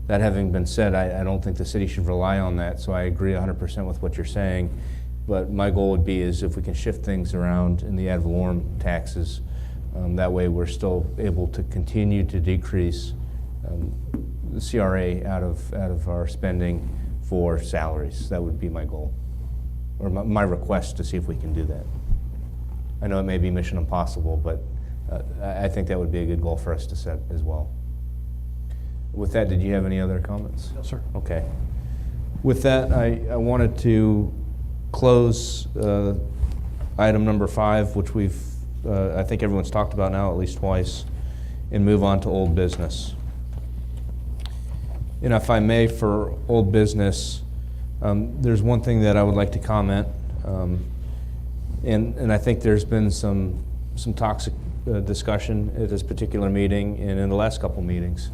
That having been said, I don't think the city should rely on that, so I agree 100% with what you're saying. But my goal would be is if we can shift things around in the ad valorem taxes, that way we're still able to continue to decrease the CRA out of our spending for salaries. That would be my goal, or my request to see if we can do that. I know it may be mission impossible, but I think that would be a good goal for us to set as well. With that, did you have any other comments? No, sir. Okay. With that, I wanted to close item number 5, which I think everyone's talked about now at least twice, and move on to old business. And if I may, for old business, there's one thing that I would like to comment, and I think there's been some toxic discussion at this particular meeting and in the last couple meetings.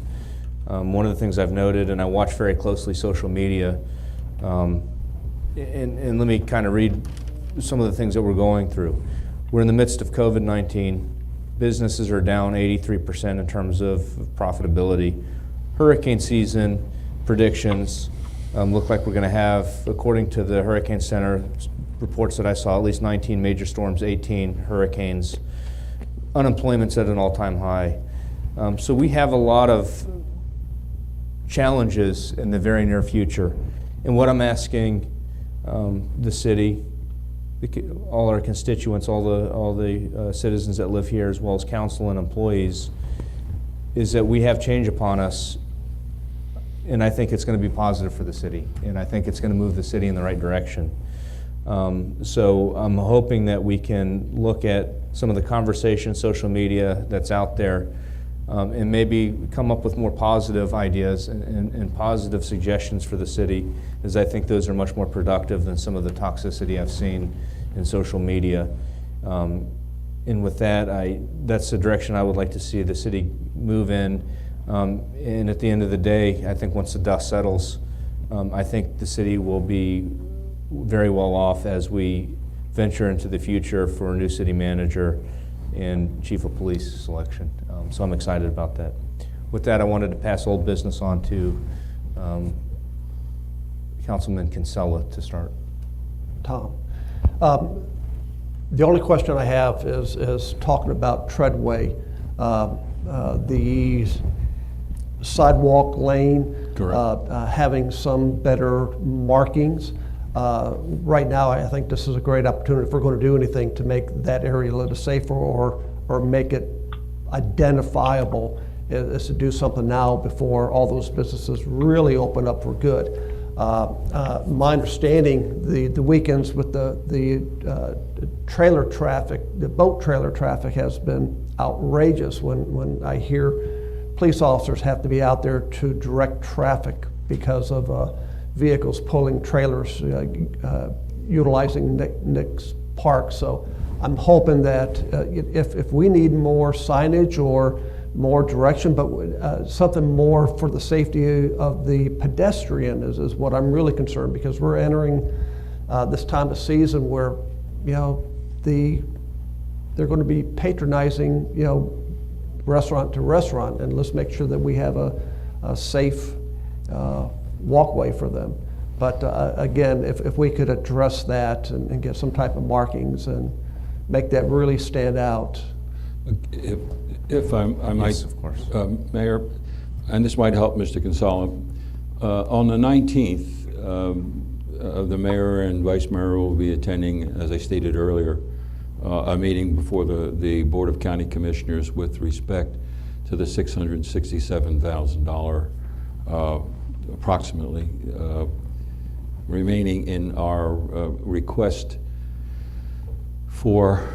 One of the things I've noted, and I watch very closely social media, and let me kind of read some of the things that we're going through. We're in the midst of COVID-19. Businesses are down 83% in terms of profitability. Hurricane season predictions look like we're going to have, according to the Hurricane Center reports that I saw, at least 19 major storms, 18 hurricanes. Unemployment's at an all-time high. So we have a lot of challenges in the very near future. And what I'm asking the city, all our constituents, all the citizens that live here, as well as council and employees, is that we have change upon us, and I think it's going to be positive for the city, and I think it's going to move the city in the right direction. So I'm hoping that we can look at some of the conversation, social media that's out there, and maybe come up with more positive ideas and positive suggestions for the city, as I think those are much more productive than some of the toxicity I've seen in social media. And with that, that's the direction I would like to see the city move in. And at the end of the day, I think once the dust settles, I think the city will be very well off as we venture into the future for a new city manager and chief of police selection. So I'm excited about that. With that, I wanted to pass old business on to Councilman Kinsella to start. Tom. The only question I have is talking about Treadway, the sidewalk lane, having some better markings. Right now, I think this is a great opportunity if we're going to do anything to make that area a little safer or make it identifiable, is to do something now before all those businesses really open up for good. My understanding, the weekends with the trailer traffic, the boat trailer traffic has been outrageous when I hear police officers have to be out there to direct traffic because of vehicles pulling trailers, utilizing Nick's Park. So I'm hoping that if we need more signage or more direction, but something more for the safety of the pedestrian is what I'm really concerned, because we're entering this time of season where, you know, they're going to be patronizing, you know, restaurant to restaurant, and let's make sure that we have a safe walkway for them. But again, if we could address that and get some type of markings and make that really stand out. If I might, Yes, of course. Mayor, and this might help Mr. Kinsella, on the 19th, the mayor and vice mayor will be attending, as I stated earlier, a meeting before the Board of County Commissioners with respect to the $667,000 approximately remaining in our request for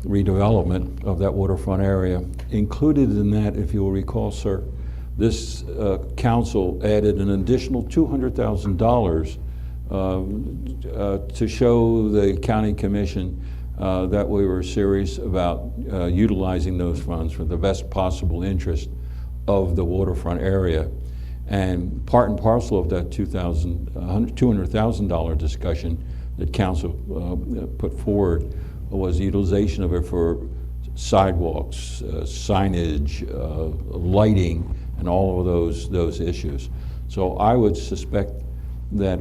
redevelopment of that waterfront area. Included in that, if you will recall, sir, this council added an additional $200,000 to show the county commission that we were serious about utilizing those funds for the best possible interest of the waterfront area. And part and parcel of that $200,000 discussion that council put forward was utilization of it for sidewalks, signage, lighting, and all of those issues. So I would suspect that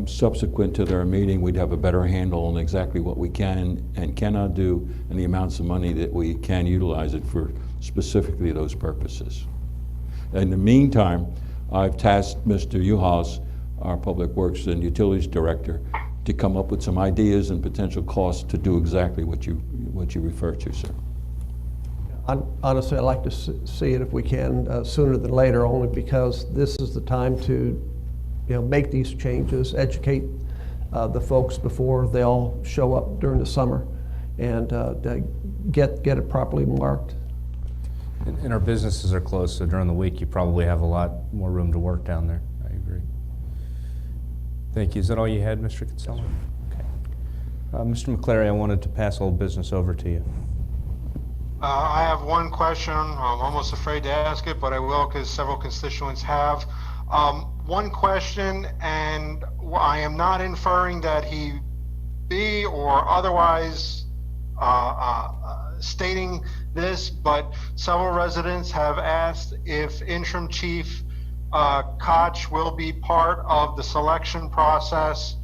subsequent to their meeting, we'd have a better handle on exactly what we can and cannot do and the amounts of money that we can utilize it for specifically those purposes. In the meantime, I've tasked Mr. Uhas, our Public Works and Utilities Director, to come up with some ideas and potential costs to do exactly what you refer to, sir. Honestly, I'd like to see it if we can sooner than later, only because this is the time to make these changes, educate the folks before they all show up during the summer, and get it properly marked. And our businesses are closed, so during the week you probably have a lot more room to work down there. I agree. Thank you. Is that all you had, Mr. Kinsella? Okay. Mr. McCleary, I wanted to pass old business over to you. I have one question. I'm almost afraid to ask it, but I will because several constituents have. One question, and I am not inferring that he be or otherwise stating this, but several residents have asked if interim chief Koch will be part of the selection process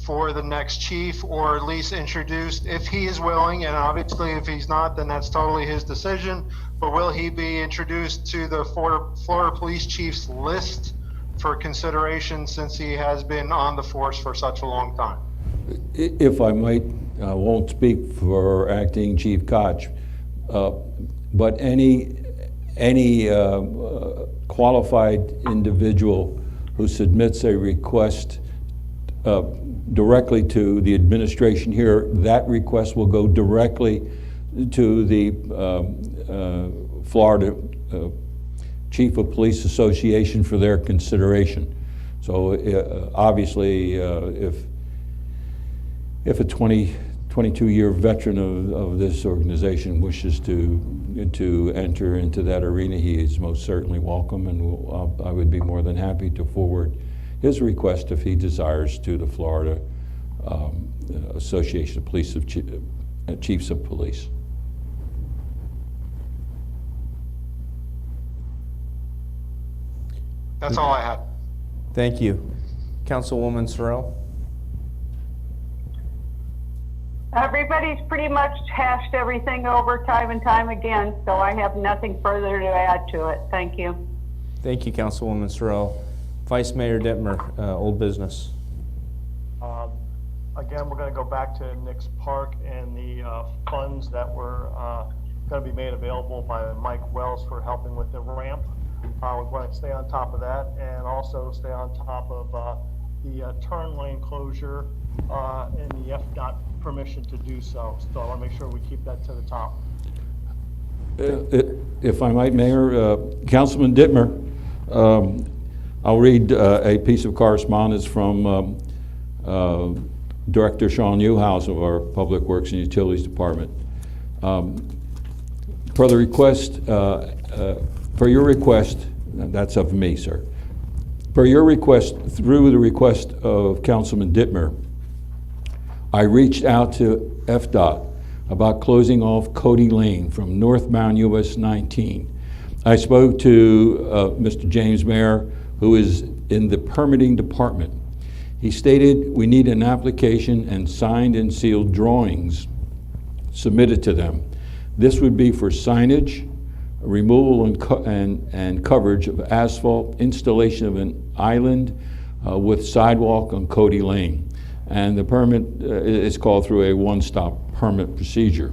for the next chief, or at least introduced if he is willing, and obviously if he's not, then that's totally his decision, but will he be introduced to the Florida Police Chiefs list for consideration since he has been on the force for such a long time? If I might, I won't speak for Acting Chief Koch, but any qualified individual who submits a request directly to the administration here, that request will go directly to the Florida Chief of Police Association for their consideration. So obviously, if a 22-year veteran of this organization wishes to enter into that arena, he is most certainly welcome, and I would be more than happy to forward his request if he desires to the Florida Association of Police Chiefs of Police. That's all I had. Thank you. Councilwoman Sorrell? Everybody's pretty much hashed everything over time and time again, so I have nothing further to add to it. Thank you. Thank you, Councilwoman Sorrell. Vice Mayor Dittmer, old business. Again, we're going to go back to Nick's Park and the funds that were going to be made available by Mike Wells for helping with the ramp. We're going to stay on top of that and also stay on top of the turn lane closure and the FDOT permission to do so. So I want to make sure we keep that to the top. If I might, Mayor, Councilman Dittmer, I'll read a piece of correspondence from Director Sean Uhas of our Public Works and Utilities Department. Per the request, per your request, that's of me, sir. Per your request, through the request of Councilman Dittmer, I reached out to FDOT about closing off Cody Lane from northbound US 19. I spoke to Mr. James Mayer, who is in the permitting department. He stated we need an application and signed and sealed drawings submitted to them. This would be for signage, removal and coverage of asphalt, installation of an island with sidewalk on Cody Lane. And the permit is called through a one-stop permit procedure.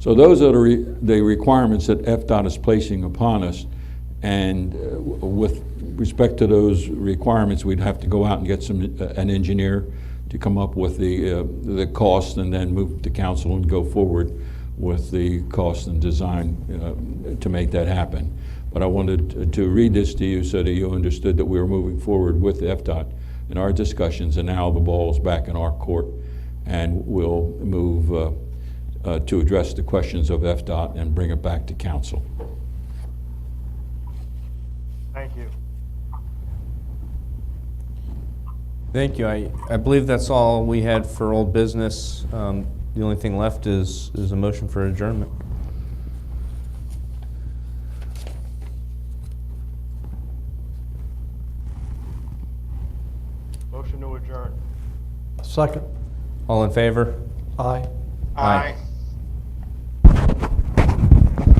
So those are the requirements that FDOT is placing upon us. And with respect to those requirements, we'd have to go out and get an engineer to come up with the cost and then move to council and go forward with the cost and design to make that happen. But I wanted to read this to you so that you understood that we were moving forward with FDOT in our discussions, and now the ball is back in our court, and we'll move to address the questions of FDOT and bring it back to council. Thank you. Thank you. I believe that's all we had for old business. The only thing left is a motion for adjournment. Motion to adjourn. Second. All in favor? Aye. Aye.